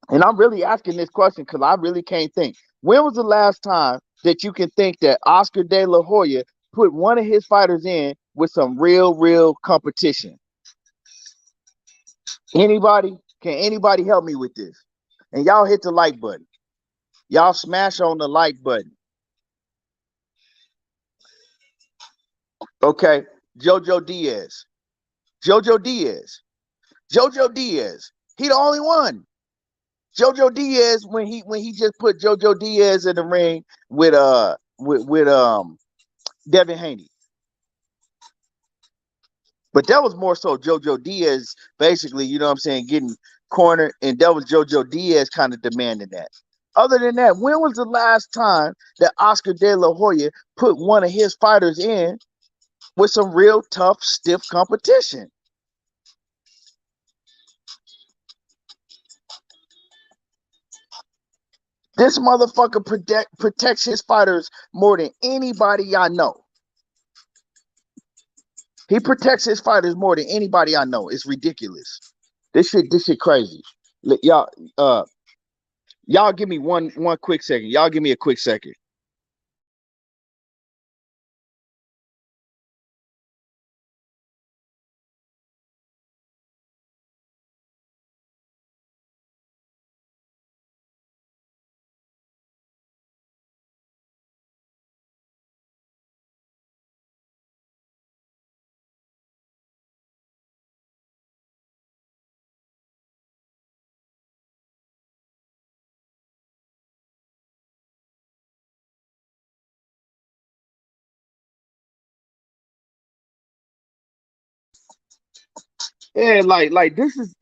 Speaker 1: And I'm really asking this question because I really can't think. When was the last time that you can think that Oscar De La Hoya put one of his fighters in with some real competition? Anybody? Can anybody help me with this? And y'all hit the like button. Y'all smash on the like button. Okay. Jojo Diaz. He the only one. Jojo Diaz, when he just put Jojo Diaz in the ring with Devin Haney. But that was more so Jojo Diaz, basically, you know what I'm saying, getting cornered, and that was Jojo Diaz kind of demanding that. Other than that, when was the last time that Oscar De La Hoya put one of his fighters in with some real tough, stiff competition? This motherfucker protects his fighters more than anybody I know. He protects his fighters more than anybody I know. It's ridiculous. This shit crazy. Y'all, y'all give me one quick second. Y'all give me a quick second. Yeah, like this is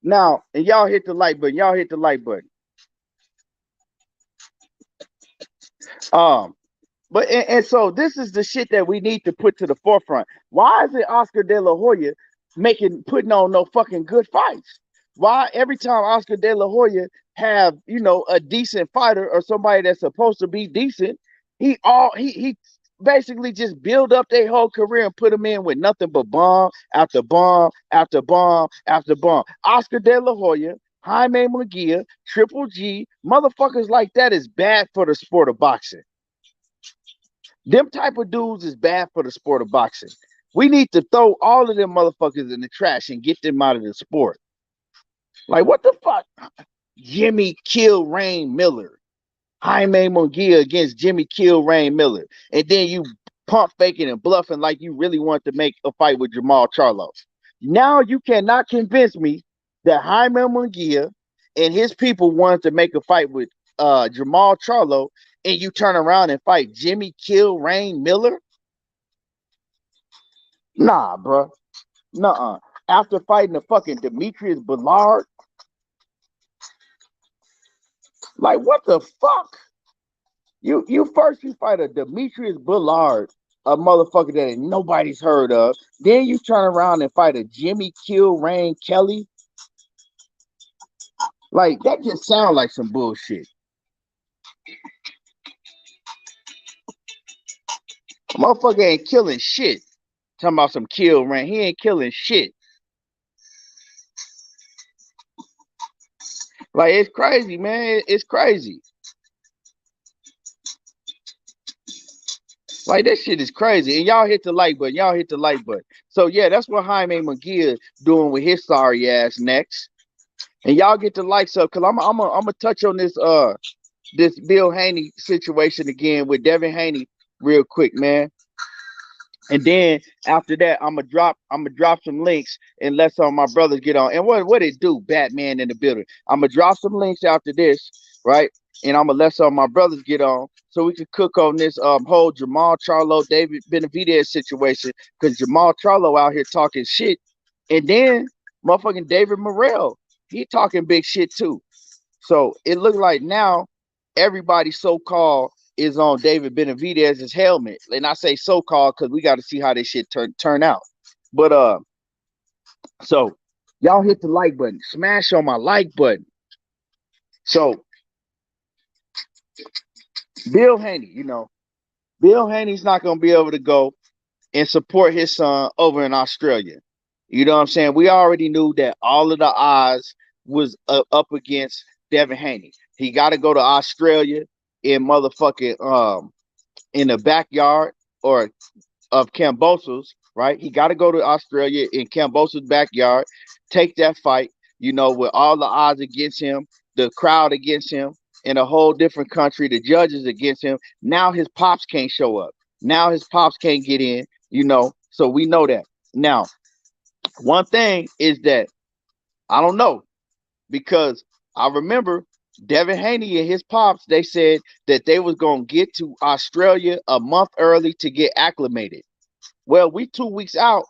Speaker 1: now, and y'all hit the like button. Y'all hit the like button. Um, but and so this is the shit that we need to put to the forefront. Why is it Oscar De La Hoya putting on no fucking good fights? Why every time Oscar De La Hoya have a decent fighter or somebody that's supposed to be decent, he basically just build up their whole career and put them in with nothing but bomb after bomb after bomb after bomb. Oscar De La Hoya, Jaime Munguia, Triple G, motherfuckers like that is bad for the sport of boxing. Them type of dudes is bad for the sport of boxing. We need to throw all of them motherfuckers in the trash and get them out of the sport. Like, what the fuck? Jimmy Kill Rain Miller. Jaime Munguia against Jimmy Kill Rain Miller. And then you pump faking and bluffing like you really want to make a fight with Jermall Charlo. Now you cannot convince me that Jaime Munguia and his people wanted to make a fight with Jermall Charlo, and you turn around and fight Jimmy Kill Rain Miller? Nah, bro. Nuh-uh. After fighting the fucking Demetrius Ballard? Like, what the fuck? You fight a Demetrius Ballard, a motherfucker that ain't nobody's heard of. Then you turn around and fight a Jimmy Kill Rain Kelly. Like, that just sounds like some bullshit. Motherfucker ain't killing shit. Talking about some kill rain. He ain't killing shit. Like, it's crazy, man. It's crazy. Like, that shit is crazy. And y'all hit the like button. Y'all hit the like button. So, yeah, that's what Jaime Munguia doing with his sorry ass next. And y'all get the likes up, because I'm gonna touch on this Bill Haney situation again with Devin Haney real quick, man. And then after that, I'm gonna drop some links and let some of my brothers get on. And what it do, Batman in the building. I'm gonna drop some links after this, right? And I'm gonna let some of my brothers get on so we can cook on this whole Jermall Charlo, David Benavidez situation. Because Jermall Charlo out here talking shit, and then motherfucking David Morrell, he talking big shit too. So it looked like now everybody so-called is on David Benavidez's helmet. And I say so-called because we got to see how this shit turn out. But so y'all hit the like button. Smash on my like button. So Bill Haney, Bill Haney's not going to be able to go and support his son over in Australia. You know what I'm saying? We already knew that all of the odds was up against Devin Haney. He got to go to Australia in motherfucking in the backyard or of Kambosos, right? He got to go to Australia in Kambosos' backyard, take that fight, with all the odds against him, the crowd against him, in a whole different country, the judges against him. Now his pops can't show up. Now his pops can't get in, so we know that. Now, one thing is that I don't know, because I remember Devin Haney and his pops, they said that they was going to get to Australia a month early to get acclimated. Well, we 2 weeks out,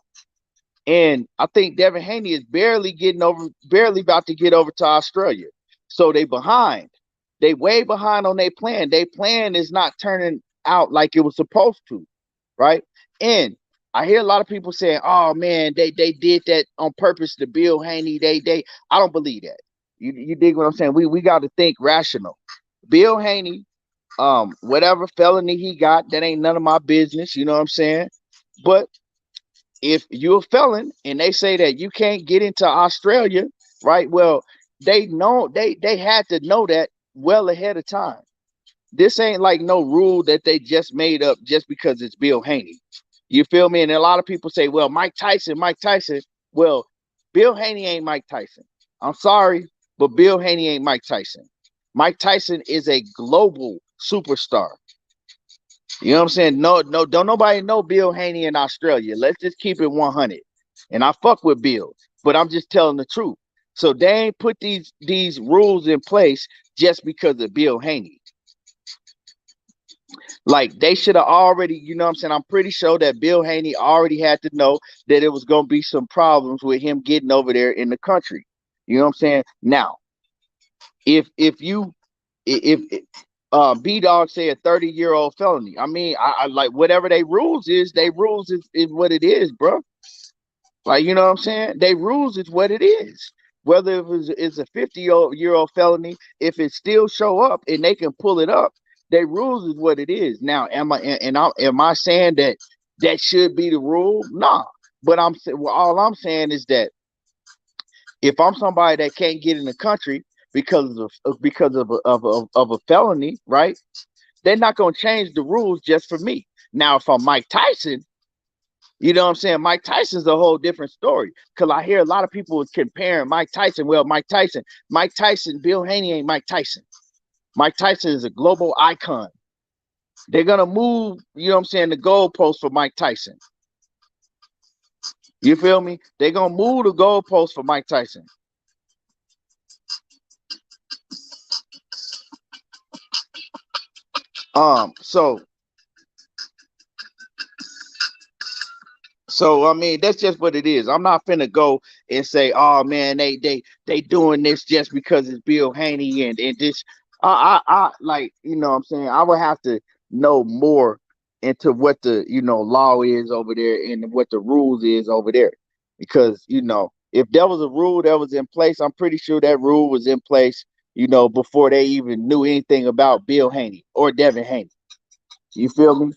Speaker 1: and I think Devin Haney is barely about to get over to Australia. So they behind. They way behind on their plan. Their plan is not turning out like it was supposed to, right? And I hear a lot of people saying, "Oh man, they did that on purpose to Bill Haney." I don't believe that. You dig what I'm saying? We got to think rational. Bill Haney, whatever felony he got, that ain't none of my business. You know what I'm saying? But if you're a felon and they say that you can't get into Australia, right? Well, they know they had to know that well ahead of time. This ain't like no rule that they just made up just because it's Bill Haney. You feel me? And a lot of people say, well, Mike Tyson, Mike Tyson. Well, Bill Haney ain't Mike Tyson. I'm sorry, but Bill Haney ain't Mike Tyson. Mike Tyson is a global superstar. You know what I'm saying? No, don't nobody know Bill Haney in Australia. Let's just keep it 100. And I fuck with Bill, but I'm just telling the truth. So they ain't put these rules in place just because of Bill Haney. Like they should have already, you know what I'm saying? I'm pretty sure that Bill Haney already had to know that it was going to be some problems with him getting over there in the country. You know what I'm saying? Now, if B Dog say a 30-year-old felony, I mean, I like whatever they rules is what it is, bro. Like, you know what I'm saying? They rules is what it is. Whether it's a 50-year-old felony, if it still show up and they can pull it up, they rules is what it is. Now, am I saying that should be the rule? Nah. But all I'm saying is that if I'm somebody that can't get in the country because of a felony, right? They're not gonna change the rules just for me. Now, if I'm Mike Tyson, you know what I'm saying? Mike Tyson's a whole different story. Because I hear a lot of people comparing Mike Tyson. Well, Mike Tyson, Bill Haney ain't Mike Tyson. Mike Tyson is a global icon. They're going to move, you know what I'm saying, the goalpost for Mike Tyson. You feel me? They're going to move the goalpost for Mike Tyson. So I mean, that's just what it is. I'm not finna go and say, oh man, they doing this just because it's Bill Haney and this. I like, you know what I'm saying? I would have to know more into what the, you know, law is over there and what the rules is over there. Because, you know, if there was a rule that was in place, I'm pretty sure that rule was in place, you know, before they even knew anything about Bill Haney or Devin Haney. You feel me?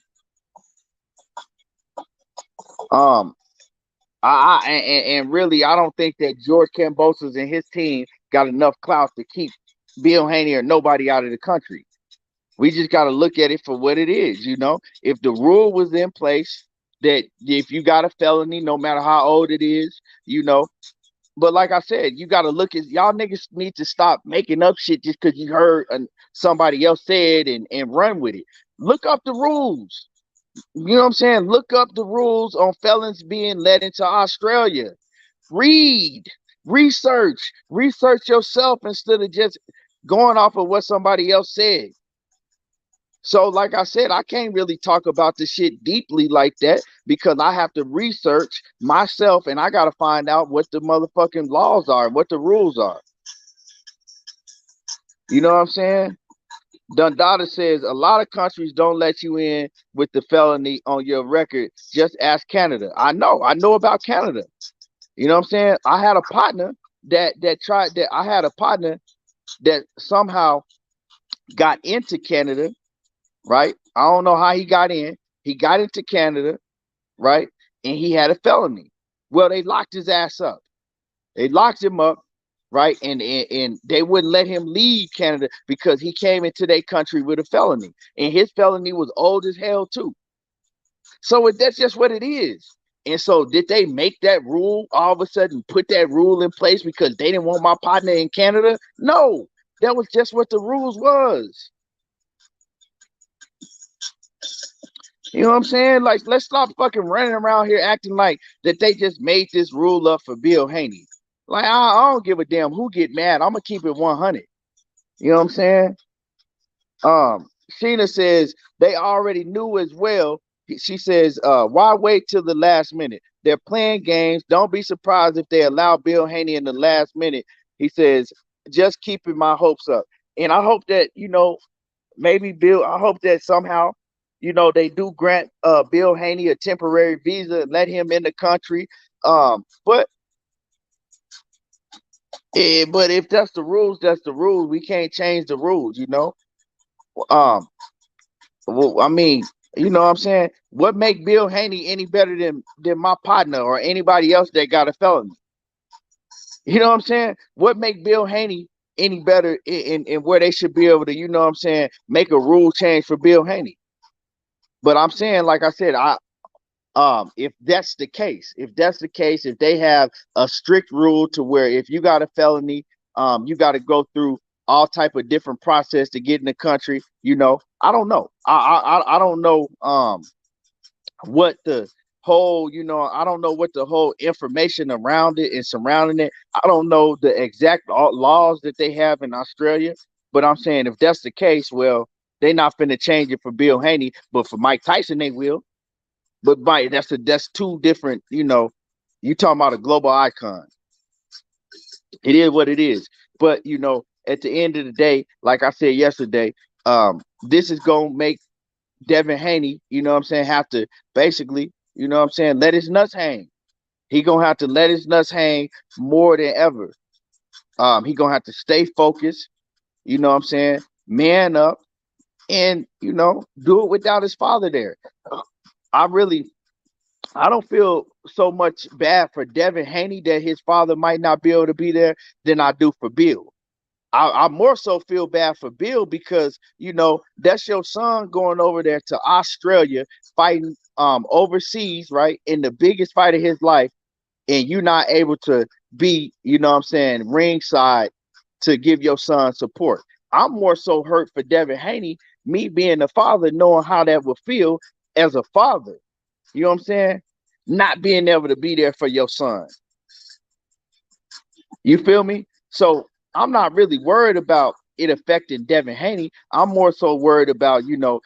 Speaker 1: Um, and really, I don't think that George Kambosos and his team got enough clout to keep Bill Haney or nobody out of the country. We just got to look at it for what it is, you know. If the rule was in place that if you got a felony, no matter how old it is, you know. But like I said, you got to look at y'all niggas need to stop making up shit just because you heard somebody else said and run with it. Look up the rules. You know what I'm saying? Look up the rules on felons being led into Australia. Read, research yourself instead of just going off of what somebody else said. So, like I said, I can't really talk about this shit deeply like that because I have to research myself and I got to find out what the motherfucking laws are, what the rules are. You know what I'm saying? Dundada says a lot of countries don't let you in with the felony on your record. Just ask Canada. I know about Canada. You know what I'm saying? I had a partner I had a partner that somehow got into Canada, right? I don't know how he got in. He got into Canada, right? And he had a felony. Well, they locked his ass up. They locked him up, right? And they wouldn't let him leave Canada because he came into their country with a felony. And his felony was old as hell too. So that's just what it is. And so did they make that rule all of a sudden, put that rule in place because they didn't want my partner in Canada? No, that was just what the rules was. You know what I'm saying? Like, let's stop fucking running around here acting like that they just made this rule up for Bill Haney. Like, I don't give a damn who get mad. I'm gonna keep it 100. You know what I'm saying? Sheena says they already knew as well. She says, why wait till the last minute? They're playing games. Don't be surprised if they allow Bill Haney in the last minute. He says, just keeping my hopes up. And I hope that, you know, maybe I hope that somehow, you know, they do grant Bill Haney a temporary visa and let him in the country. But if that's the rules, that's the rules. We can't change the rules, you know. Well, I mean, You know what I'm saying? What make Bill Haney any better than my partner or anybody else that got a felony? You know what I'm saying? What make Bill Haney any better in where they should be able to, you know what I'm saying, make a rule change for Bill Haney? But I'm saying, like I said, if that's the case, if they have a strict rule to where if you got a felony, you got to go through all type of different process to get in the country. You know, I don't know. I don't know what the whole, you know, I don't know what the whole information around it and surrounding it. I don't know the exact laws that they have in Australia. But I'm saying if that's the case, well, they're not finna change it for Bill Haney, but for Mike Tyson they will. But Mike, that's two different, you know, you talking about a global icon. It is what it is. But you know, at the end of the day, like I said yesterday, this is gonna make Devin Haney, you know what I'm saying, have to basically, you know what I'm saying, let his nuts hang. He gonna have to let his nuts hang more than ever. He gonna have to stay focused, you know what I'm saying, man up, and you know, do it without his father there. I really I don't feel so much bad for Devin Haney that his father might not be able to be there than I do for Bill. I more so feel bad for Bill because you know that's your son going over there to Australia fighting overseas, right, in the biggest fight of his life, and you're not able to be, you know what I'm saying, ringside to give your son support. I'm more so hurt for Devin Haney, me being a father, knowing how that would feel as a father. You know what I'm saying? Not being able to be there for your son. You feel me? So I'm not really worried about it affecting Devin Haney. I'm more so worried about, you know,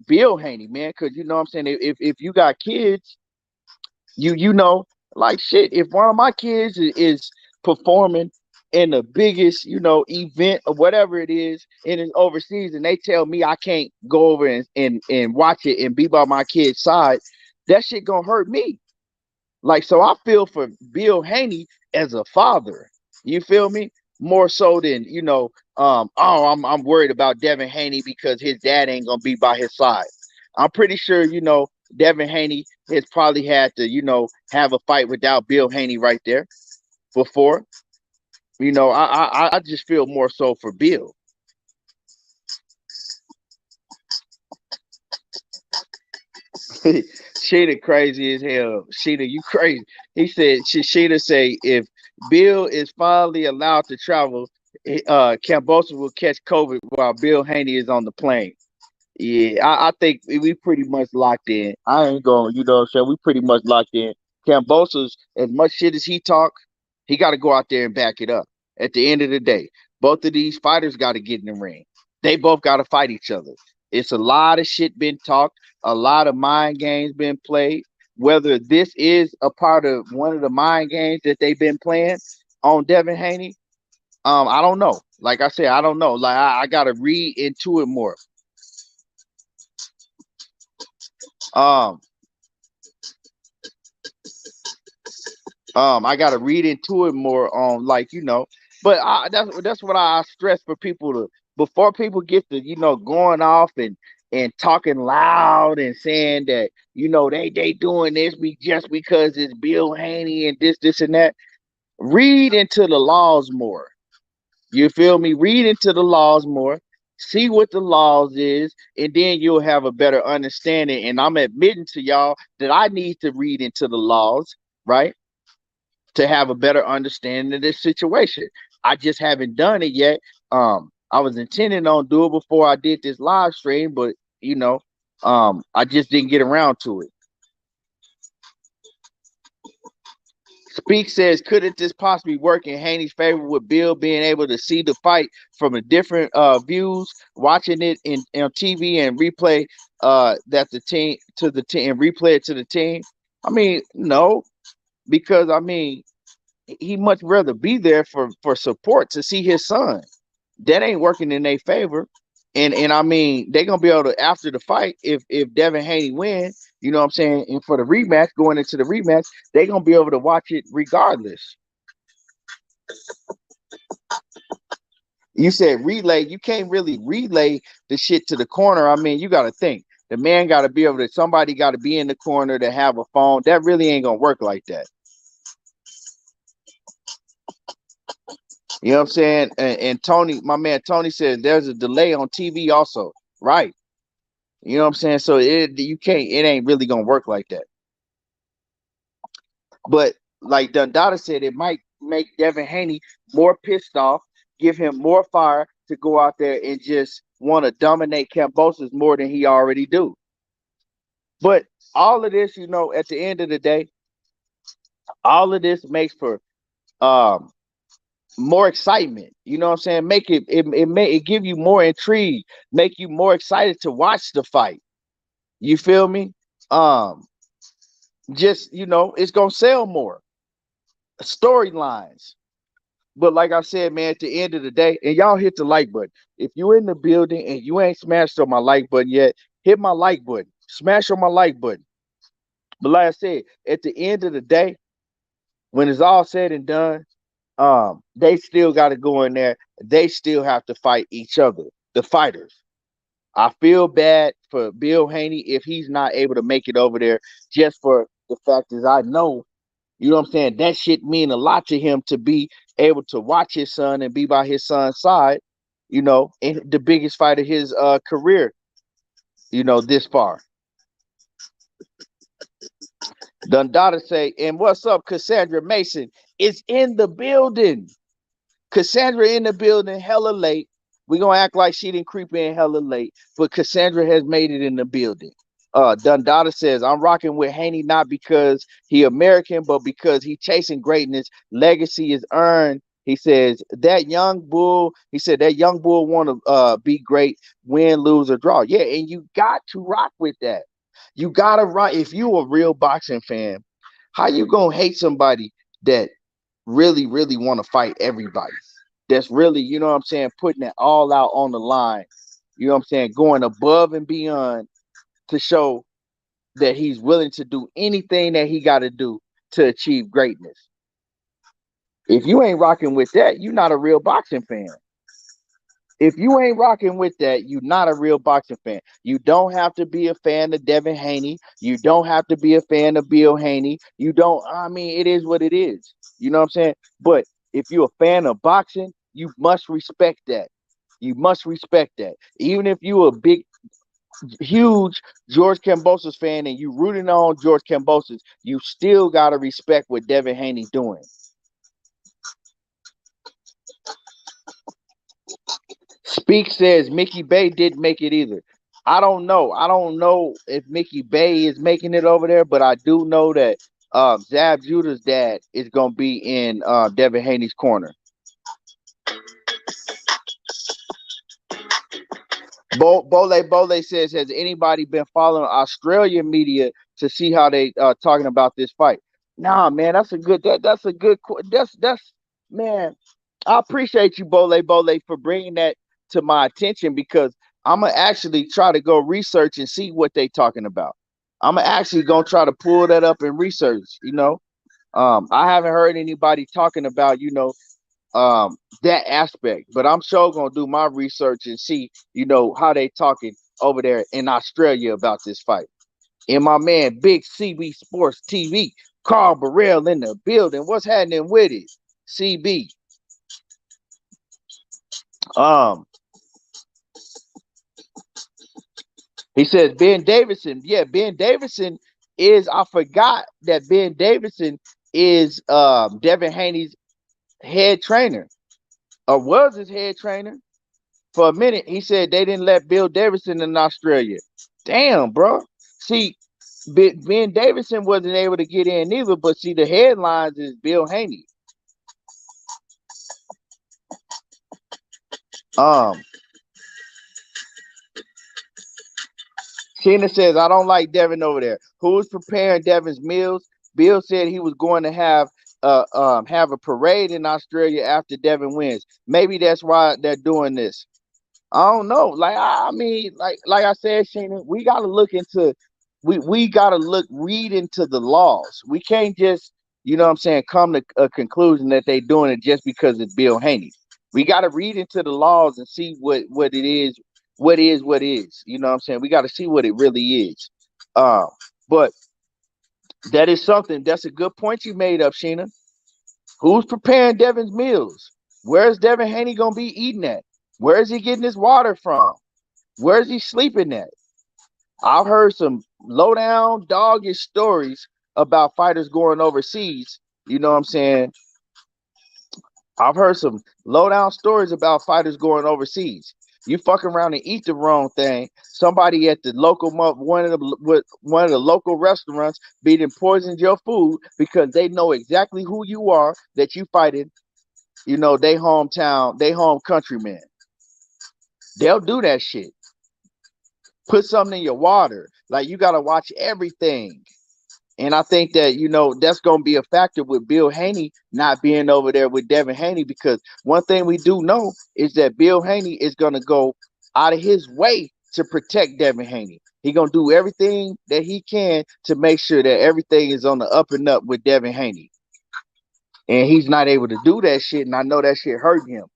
Speaker 1: Bill Haney, man, because you know what I'm saying. If you got kids, you know, like shit. If one of my kids is performing in the biggest, you know, event or whatever it is, and it's overseas, and they tell me I can't go over and watch it and be by my kid's side, that shit gonna hurt me. Like, so I feel for Bill Haney as a father. You feel me? More so than, you know, I'm worried about Devin Haney because his dad ain't gonna be by his side. I'm pretty sure, you know, Devin Haney has probably had to, you know, have a fight without Bill Haney right there before. You know, I just feel more so for Bill. Sheeta crazy as hell. Sheeta, you crazy. He said, Sheeta say, if Bill is finally allowed to travel, Kambosos will catch COVID while Bill Haney is on the plane. Yeah, I think we pretty much locked in. I ain't going, you know what I'm saying? We pretty much locked in. Kambosos, as much shit as he talk, he got to go out there and back it up. At the end of the day, both of these fighters got to get in the ring. They both got to fight each other. It's a lot of shit been talked, a lot of mind games been played. Whether this is a part of one of the mind games that they've been playing on Devin Haney, I don't know. Like I said, I don't know. Like I got to read into it more. Um, I got to read into it more on, like, you know, but that's what I stress for people to, before people get to, you know, going off and talking loud and saying that, you know, they doing this just because it's Bill Haney and this and that. Read into the laws more. You feel me? Read into the laws more. See what the laws is, and then you'll have a better understanding. And I'm admitting to y'all that I need to read into the laws, right? To have a better understanding of this situation. I just haven't done it yet. I was intending on doing it before I did this live stream, but you know, I just didn't get around to it. Speak says, couldn't this possibly work in Haney's favor with Bill being able to see the fight from a different views, watching it in on TV and replay that the team to the team and replay it to the team? I mean, no, because I mean he much rather be there for support to see his son. That ain't working in their favor. And I mean, they're gonna be able to, after the fight, if Devin Haney wins, you know what I'm saying, and for the rematch, going into the rematch, they're gonna be able to watch it regardless. You said relay, you can't really relay the shit to the corner. I mean, you gotta think. The man got to be able to. Somebody got to be in the corner to have a phone. That really ain't gonna work like that. You know what I'm saying? And Tony, my man Tony says there's a delay on TV also, right? You know what I'm saying? So you can't. It ain't really gonna work like that. But like Dundada said, it might make Devin Haney more pissed off, give him more fire to go out there and just want to dominate Kambosos more than he already do. But all of this, at the end of the day, all of this makes for more excitement. You know what I'm saying? Make it give you more intrigue, make you more excited to watch the fight. You feel me? Just it's gonna sell more storylines. But like I said, man, at the end of the day, and y'all hit the like button. If you in the building and you ain't smashed on my like button yet, hit my like button. Smash on my like button. But like I said, at the end of the day, when it's all said and done, they still got to go in there. They still have to fight each other, the fighters. I feel bad for Bill Haney if he's not able to make it over there, just for the fact is I know, you know what I'm saying, that shit mean a lot to him to be able to watch his son and be by his son's side, in the biggest fight of his career, this far. Dundada say, and what's up, Cassandra Mason is in the building. Cassandra in the building, hella late. We're going to act like she didn't creep in hella late, but Cassandra has made it in the building. Dundada says, I'm rocking with Haney not because he American, but because he chasing greatness. Legacy is earned. He says, that young bull want to be great, win, lose, or draw. Yeah, and you got to rock with that. You got to rock. If you a real boxing fan, how you going to hate somebody that really, really want to fight everybody? That's really, you know what I'm saying, putting it all out on the line. You know what I'm saying, going above and beyond to show that he's willing to do anything that he got to do to achieve greatness. If you ain't rocking with that, you're not a real boxing fan. If you ain't rocking with that, you're not a real boxing fan. You don't have to be a fan of Devin Haney. You don't have to be a fan of Bill Haney. It is what it is. You know what I'm saying? But if you're a fan of boxing, you must respect that. You must respect that. Even if you're a big, huge George Kambosos fan and you rooting on George Kambosos, you still got to respect what Devin Haney's doing. Speak says Mickey Bay didn't make it either. I don't know. I don't know if Mickey Bay is making it over there, but I do know that Zab Judah's dad is going to be in Devin Haney's corner. Bole says, has anybody been following Australian media to see how they talking about this fight? Nah, man, that's a good man. I appreciate you, Bole, for bringing that to my attention, because I'm gonna actually try to go research and see what they talking about. I'm actually gonna try to pull that up and research. I haven't heard anybody talking about that aspect, but I'm sure gonna do my research and see how they talking over there in Australia about this fight. And my man, Big CB Sports TV, Carl Morrell in the building. What's happening with it, CB? He says Ben Davidson. Yeah, Ben Davidson is. I forgot that Ben Davidson is Devin Haney's head trainer, or was his head trainer for a minute. He said they didn't let Bill Davidson in Australia. Damn, bro. See, Ben Davidson wasn't able to get in either. But see, the headlines is Bill Haney. Sheena says, I don't like Devin over there. Who's preparing Devin's meals? Bill said he was going to have a parade in Australia after Devin wins. Maybe that's why they're doing this. I don't know. Like I said, Sheena, we gotta look into read into the laws. We can't just, come to a conclusion that they're doing it just because it's Bill Haney. We gotta read into the laws and see what it is, what is what is. You know what I'm saying? We got to see what it really is. But that is something. That's a good point you made up, Sheena. Who's preparing Devin's meals? Where's Devin Haney gonna be eating at? Where is he getting his water from? Where is he sleeping at? I've heard some low down doggish stories about fighters going overseas. You know what I'm saying? I've heard some low down stories about fighters going overseas. You fuck around and eat the wrong thing. Somebody at the local one of the local restaurants beating poisoned your food because they know exactly who you are that you fighting. You know, they hometown, they home countrymen. They'll do that shit. Put something in your water. Like, you gotta watch everything. And I think that, you know, that's going to be a factor with Bill Haney not being over there with Devin Haney, because one thing we do know is that Bill Haney is going to go out of his way to protect Devin Haney. He's going to do everything that he can to make sure that everything is on the up and up with Devin Haney. And he's not able to do that shit, and I know that shit hurt him.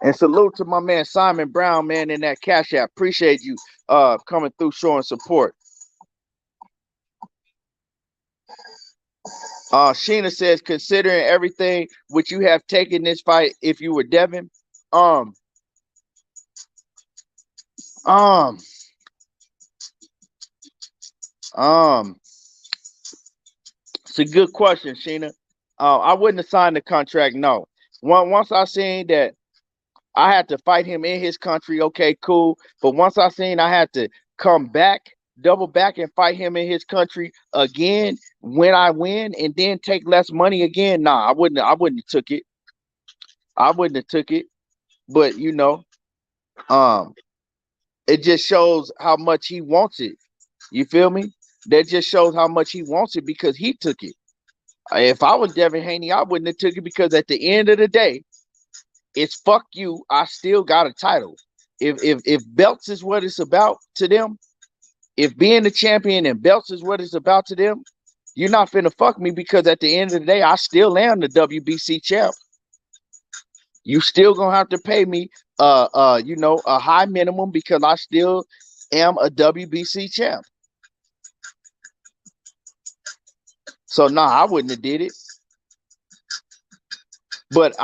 Speaker 1: And salute to my man Simon Brown, man, in that Cash App. Appreciate you coming through, showing support. Sheena says, considering everything which you have taken this fight, if you were Devin, it's a good question, Sheena. I wouldn't have signed the contract, no. Once I seen that I had to fight him in his country, okay, cool. But once I seen I had to come back, double back and fight him in his country again when I win, and then take less money again, nah, I wouldn't have took it. I wouldn't have took it. But you know, it just shows how much he wants it. You feel me? That just shows how much he wants it because he took it. If I was Devin Haney, I wouldn't have took it, because at the end of the day, it's fuck you. I still got a title. If belts is what it's about to them, if being the champion and belts is what it's about to them, you're not finna fuck me, because at the end of the day, I still am the WBC champ. You still gonna have to pay me you know, a high minimum, because I still am a WBC champ. So nah, I wouldn't have did it. But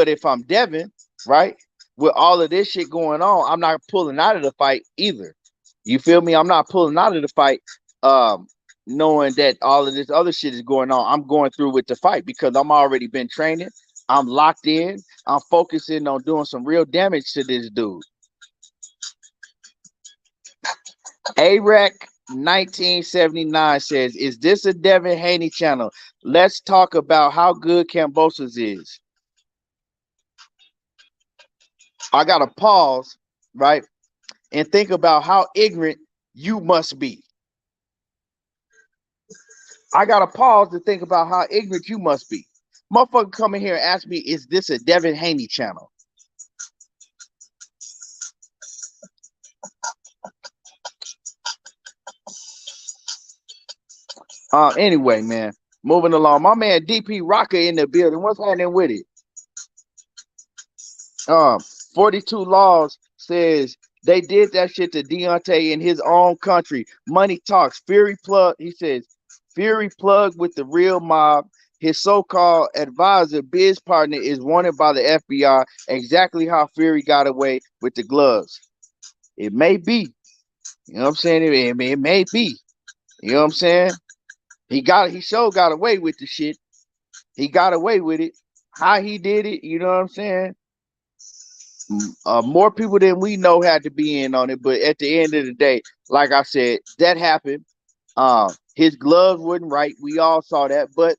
Speaker 1: if I'm Devin, right, with all of this shit going on, I'm not pulling out of the fight either. You feel me? I'm not pulling out of the fight knowing that all of this other shit is going on. I'm going through with the fight because I'm already been training. I'm locked in. I'm focusing on doing some real damage to this dude. AREC 1979 says, is this a Devin Haney channel? Let's talk about how good Kambosos is. I got to pause, right, and think about how ignorant you must be. I got to pause to think about how ignorant you must be. Motherfucker come in here and ask me, is this a Devin Haney channel? Anyway, man, moving along. My man DP Rocker in the building. What's happening with it? 42 Laws says they did that shit to Deontay in his own country. Money talks. Fury plug. He says Fury plug with the real mob. His so-called advisor, biz partner, is wanted by the FBI. Exactly how Fury got away with the gloves. It may be. You know what I'm saying? It may be. You know what I'm saying? He sure got away with the shit. He got away with it. How he did it, you know what I'm saying? More people than we know had to be in on it, but at the end of the day, like I said, that happened. His gloves wasn't right. We all saw that, but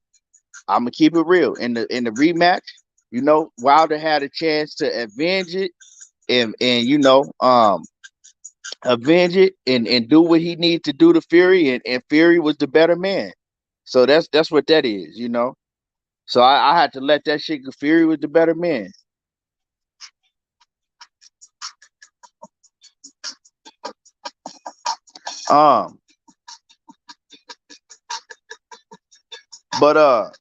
Speaker 1: I'm gonna keep it real. In the rematch, you know, Wilder had a chance to avenge it and you know, avenge it and do what he needed to do to Fury, and Fury was the better man. So that's what that is, you know. So I had to let that shit go. Fury was the better man. But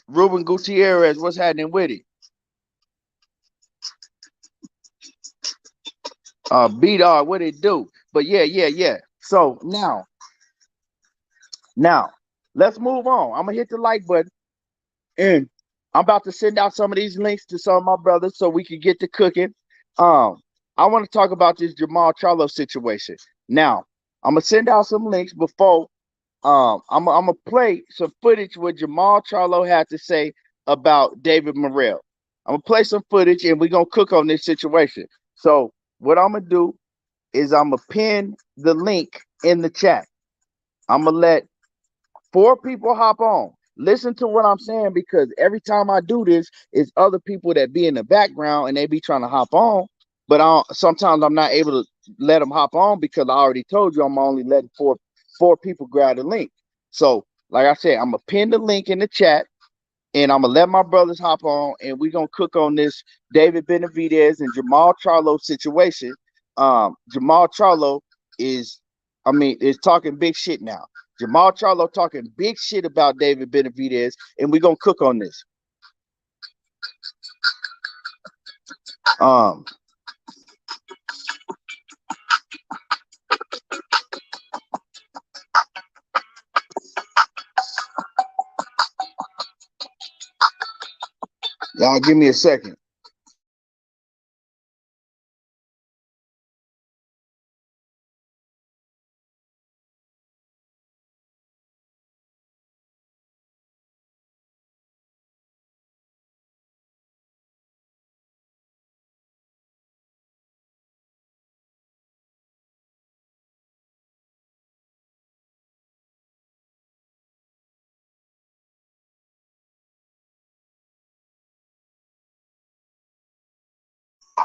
Speaker 1: Ruben Gutierrez, what's happening with it? B-Dog, what it do? But yeah. So now, let's move on. I'm gonna hit the like button, and I'm about to send out some of these links to some of my brothers so we can get to cooking. I want to talk about this Jermall Charlo situation. Now, I'm gonna send out some links before. I'm gonna play some footage what Jermall Charlo had to say about David Morrell. I'm gonna play some footage, and we're gonna cook on this situation. So what I'm gonna do is I'm gonna pin the link in the chat. I'm gonna let 4 people hop on. Listen to what I'm saying, because every time I do this, it's other people that be in the background and they be trying to hop on, but sometimes I'm not able to let them hop on because I already told you I'm only letting four people grab the link. So, like I said, I'm gonna pin the link in the chat, and I'm gonna let my brothers hop on, and we're gonna cook on this David Benavidez and Jermall Charlo situation. Jermall Charlo is talking big shit now. Jermall Charlo talking big shit about David Benavidez, and we're gonna cook on this. Y'all give me a second.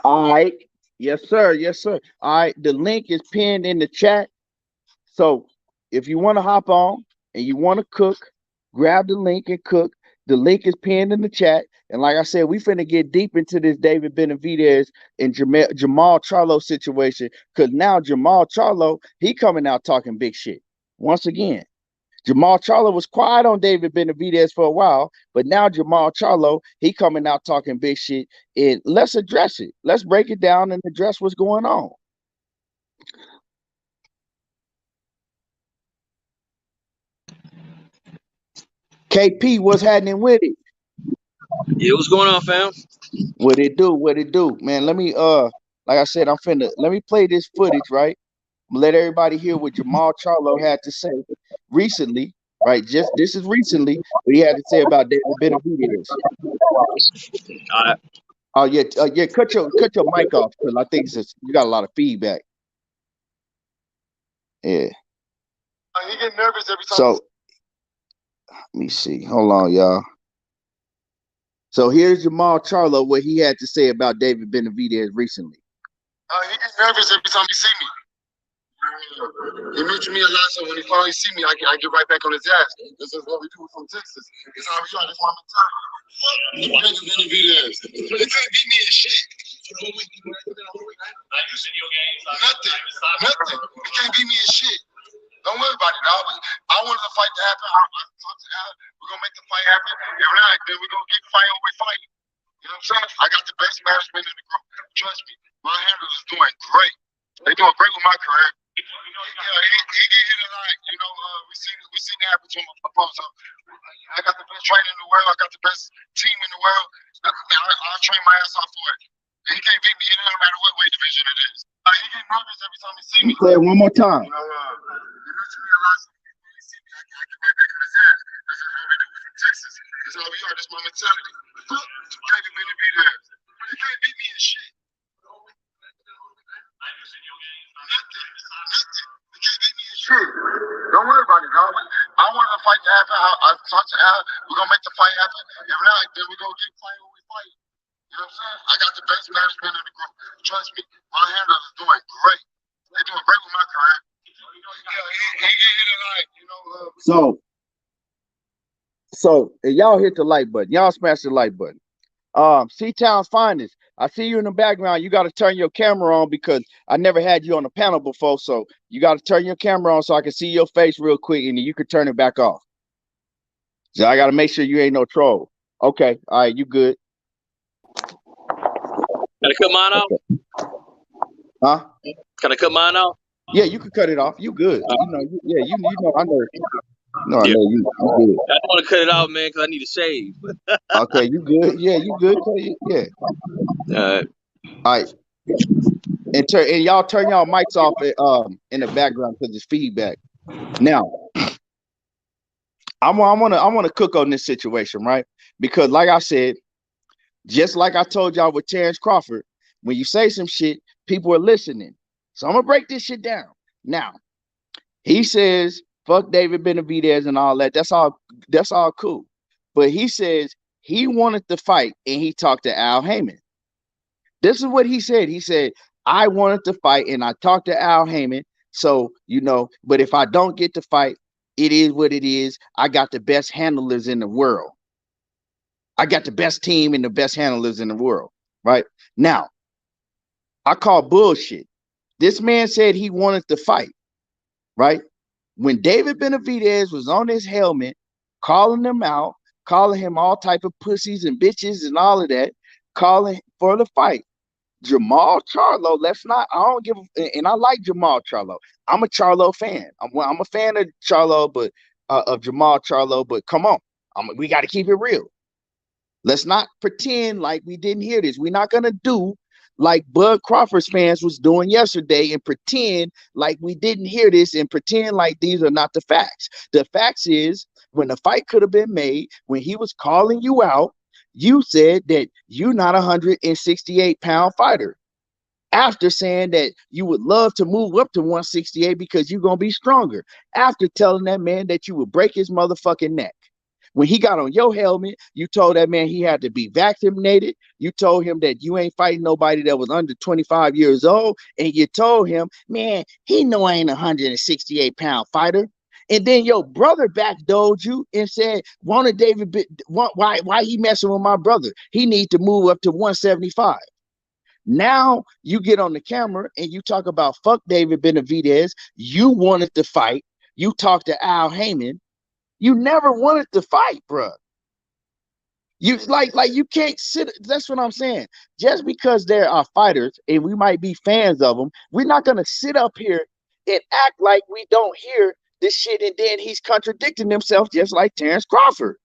Speaker 1: All right. Yes, sir. Yes, sir. All right. The link is pinned in the chat. So if you want to hop on and you want to cook, grab the link and cook. The link is pinned in the chat. And like I said, we finna get deep into this David Benavidez and Jermall Charlo situation, because now Jermall Charlo, he coming out talking big shit. Once again, Jermall Charlo was quiet on David Benavidez for a while, but now Jermall Charlo, he coming out talking big shit. And let's address it. Let's break it down and address what's going on. KP, what's happening with it?
Speaker 2: Yeah, what's going on, fam?
Speaker 1: What it do? What it do? Man, let me like I said, let me play this footage, right? Let everybody hear what Jermall Charlo had to say recently, right? Just this is recently what he had to say about David Benavidez. Oh yeah, cut your mic off, because I think you got a lot of feedback. Yeah.
Speaker 3: He get nervous every time.
Speaker 1: So let me see. Hold on, y'all. So here's Jermall Charlo, what he had to say about David Benavidez recently.
Speaker 3: He gets nervous every time he see me. He mentioned me a lot, so when he finally see me, I get right back on his ass. This is what we do from Texas. It's how we are. That's why I'm telling you. David Benavidez. They can't beat me in shit. Nothing. They can't beat me in shit. Don't worry about it, dog. I wanted the fight to happen. We're gonna make the fight happen. If not, then we're gonna keep fighting over fighting. You know what I'm saying? I got the best management in the group. Trust me, my handler is doing great. They doing great with my career. Yeah, he get hit a lot. You know, we seen that happen to him before. So I got the best trainer in the world. I got the best team in the world. I'll train my ass off for it. He can't beat me. It doesn't matter what weight division it is. He get nervous every time he see me.
Speaker 1: Play it one more time.
Speaker 3: You know, he mentioned me a lot. So when he see me, I get right back on his ass. This is what we do from Texas. This is how we are. This is my mentality. David Benavidez. He can't beat me in shit. Nothing. You can't beat me in shit. Don't worry about it, dog. I wanted the fight to happen. I talked to Al. We're gonna make the fight happen. If not, then we're gonna keep fighting when we fight. You know what I'm saying? I got the best management in the group. Trust me, my handler is doing great. They're doing great with my career. Yeah, he get hit a lot, you know.
Speaker 1: So y'all hit the like button. Y'all smash the like button. C-Town's Finest. I see you in the background. You got to turn your camera on, because I never had you on the panel before. So you got to turn your camera on so I can see your face real quick, and then you can turn it back off. So I got to make sure you ain't no troll. Okay. All right. You good.
Speaker 2: Gotta cut mine off.
Speaker 1: Huh?
Speaker 2: Can I cut mine off?
Speaker 1: Yeah, you can cut it off. You good. You know, you know, I know. No, I
Speaker 2: Yeah.
Speaker 1: know you good.
Speaker 2: I don't want to cut it off, man, because I need to shave.
Speaker 1: Okay, you good. Yeah, you good. Yeah.
Speaker 2: Uh,
Speaker 1: All right. And y'all turn y'all mics off in the background because it's feedback. Now, I want to cook on this situation, right? Because like I said, just like I told y'all with Terrence Crawford, when you say some shit, people are listening. So I'm gonna break this shit down. Now, he says, fuck David Benavidez and all that. That's all cool. But he says he wanted to fight and he talked to Al Heyman. This is what he said. He said, I wanted to fight and I talked to Al Heyman. So, you know, but if I don't get to fight, it is what it is. I got the best handlers in the world. I got the best team and the best handlers in the world. Right now, I call bullshit. This man said he wanted to fight. Right when David Benavidez was on his helmet, calling them out, calling him all type of pussies and bitches and all of that, calling for the fight. Jermall Charlo, I don't give and I like Jermall Charlo. I'm a Charlo fan. I'm a fan of Charlo, but of Jermall Charlo, but come on. We got to keep it real. Let's not pretend like we didn't hear this. We're not gonna do like Bud Crawford's fans was doing yesterday and pretend like we didn't hear this and pretend like these are not the facts. The facts is when the fight could have been made, when he was calling you out, you said that you're not a 168-pound fighter. After saying that you would love to move up to 168 because you're going to be stronger. After telling that man that you would break his motherfucking neck. When he got on your helmet, you told that man he had to be vaccinated. You told him that you ain't fighting nobody that was under 25 years old. And you told him, man, he know I ain't a 168-pound fighter. And then your brother backdoored you and said, why he messing with my brother? He need to move up to 175. Now you get on the camera and you talk about fuck David Benavidez. You wanted to fight. You talked to Al Heyman. You never wanted to fight, bro. You like you can't sit. That's what I'm saying. Just because there are fighters and we might be fans of them, we're not gonna sit up here and act like we don't hear this shit. And then he's contradicting himself, just like Terrence Crawford.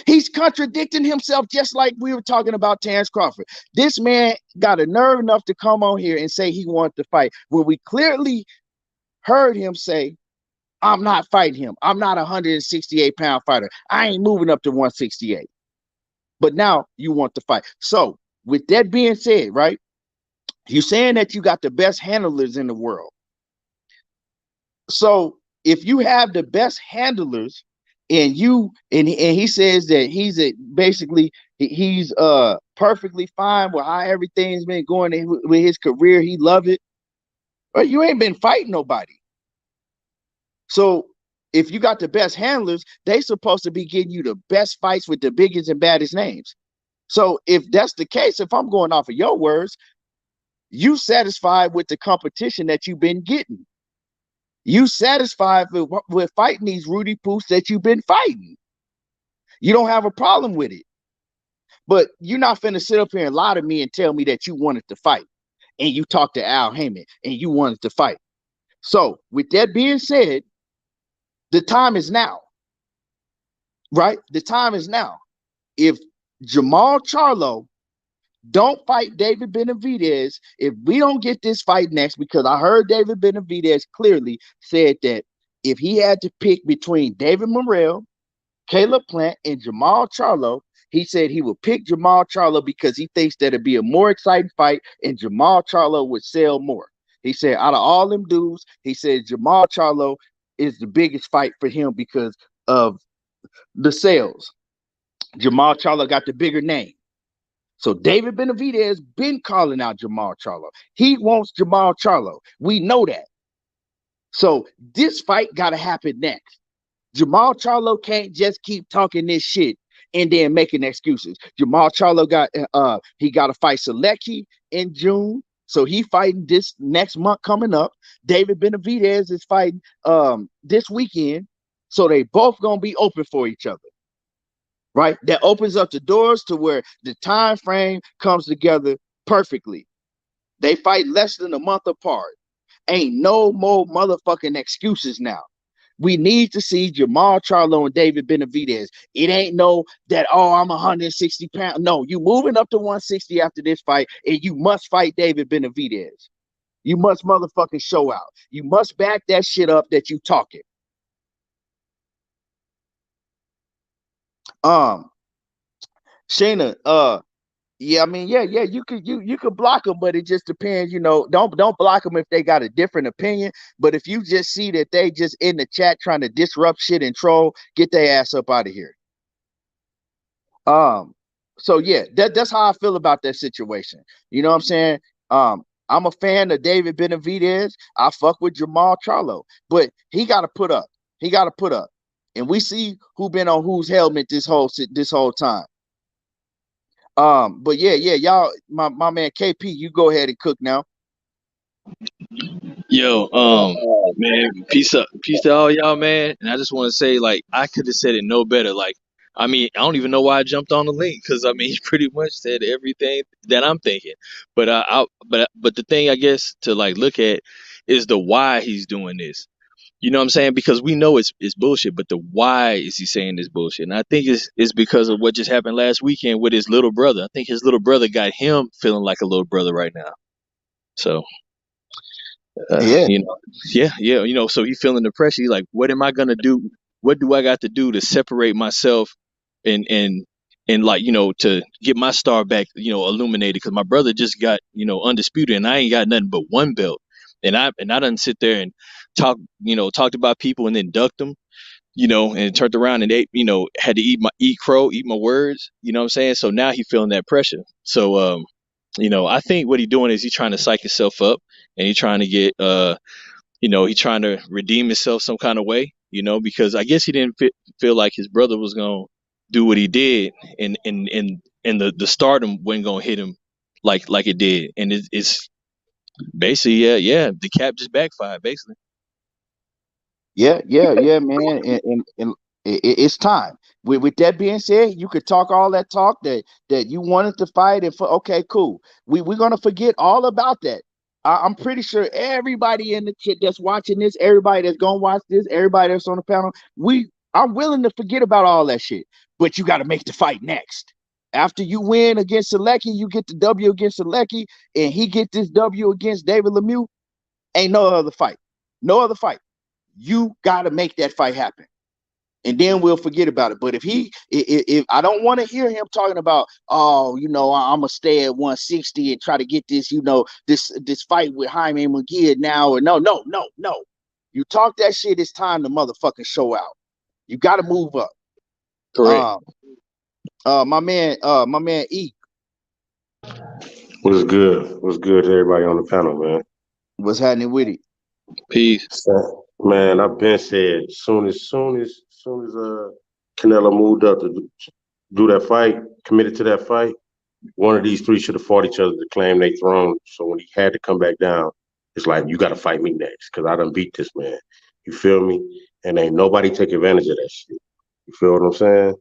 Speaker 1: He's contradicting himself, just like we were talking about Terrence Crawford. This man got a nerve enough to come on here and say he wanted to fight when we clearly heard him say, I'm not fighting him. I'm not a 168-pound fighter. I ain't moving up to 168. But now you want to fight. So with that being said, right, you're saying that you got the best handlers in the world. So if you have the best handlers and he says that he's perfectly fine with how everything's been going with his career, he love it, but you ain't been fighting nobody. So if you got the best handlers, they supposed to be getting you the best fights with the biggest and baddest names. So if that's the case, if I'm going off of your words, you satisfied with the competition that you've been getting. You satisfied with fighting these Rudy Poofs that you've been fighting. You don't have a problem with it. But you're not finna sit up here and lie to me and tell me that you wanted to fight. And you talked to Al Heyman and you wanted to fight. So with that being said, the time is now. Right? The time is now. If Jermall Charlo don't fight David Benavidez, if we don't get this fight next, because I heard David Benavidez clearly said that if he had to pick between David Morrell, Caleb Plant, and Jermall Charlo, he said he would pick Jermall Charlo because he thinks that it'd be a more exciting fight and Jermall Charlo would sell more. He said out of all them dudes, he said Jermall Charlo is the biggest fight for him because of the sales. Jermall Charlo got the bigger name. So David Benavidez been calling out Jermall Charlo. He wants Jermall Charlo. We know that. So this fight got to happen next. Jermall Charlo can't just keep talking this shit and then making excuses. Jermall Charlo got to fight Selecki in June. So he fighting this next month coming up. David Benavidez is fighting this weekend. So they both gonna be open for each other. Right? That opens up the doors to where the time frame comes together perfectly. They fight less than a month apart. Ain't no more motherfucking excuses now. We need to see Jermall Charlo and David Benavidez. It ain't no that, oh, I'm 160 pounds. No, you moving up to 160 after this fight, and you must fight David Benavidez. You must motherfucking show out. You must back that shit up that you talking. Shayna, yeah, I mean, yeah, you could block them, but it just depends, don't block them if they got a different opinion. But if you just see that they just in the chat trying to disrupt shit and troll, get their ass up out of here. So yeah, that's how I feel about that situation. You know what I'm saying? I'm a fan of David Benavidez. I fuck with Jermall Charlo, but he got to put up. He got to put up, and we see who been on whose helmet this whole time. But yeah, y'all, my man KP, you go ahead and cook now.
Speaker 2: Yo, man, peace to all y'all, man. And I just want to say, like, I could have said it no better. Like, I mean, I don't even know why I jumped on the link, because I mean, he pretty much said everything that I'm thinking. But but the thing I guess to like look at is the why he's doing this. You know what I'm saying? Because we know it's bullshit, but the why is he saying this bullshit? And I think it's because of what just happened last weekend with his little brother. I think his little brother got him feeling like a little brother right now. So.
Speaker 1: Yeah.
Speaker 2: So he feeling the pressure. He's like, what am I gonna do? What do I got to do to separate myself and like, to get my star back, illuminated? Because my brother just got, undisputed, and I ain't got nothing but one belt. And I done sit there and talked about people and then ducked them, and turned around and they, had to eat my words. You know what I'm saying? So now he feeling that pressure. So I think what he's doing is he's trying to psych himself up, and he's trying to get, he's trying to redeem himself some kind of way, because I guess he didn't feel like his brother was going to do what he did, and the stardom wasn't going to hit him like it did. And it's basically, the cap just backfired, basically.
Speaker 1: Yeah, man. And it's time. With that being said, you could talk all that talk that you wanted to fight, and okay, cool. We're gonna forget all about that. I'm pretty sure everybody in the chat that's watching this, everybody that's gonna watch this, everybody that's on the panel, I'm willing to forget about all that shit. But you got to make the fight next. After you win against Selecki, you get the W against Selecki, and he get this W against David Lemieux. Ain't no other fight. No other fight. You got to make that fight happen, and then we'll forget about it. But if I don't want to hear him talking about, I'm gonna stay at 160 and try to get this, this fight with Jaime Munguia now, or no. You talk that shit, it's time to motherfucking show out. You got to move up.
Speaker 2: Correct.
Speaker 1: My man E.
Speaker 4: What's good? What's good to everybody on the panel, man?
Speaker 1: What's happening with it?
Speaker 2: Peace.
Speaker 4: Man, I've been said soon as Canelo moved up to do that fight, committed to that fight, one of these three should have fought each other to claim their throne. So when he had to come back down, it's like, you got to fight me next, because I done beat this man. You feel me? And ain't nobody take advantage of that shit. You feel what I'm saying?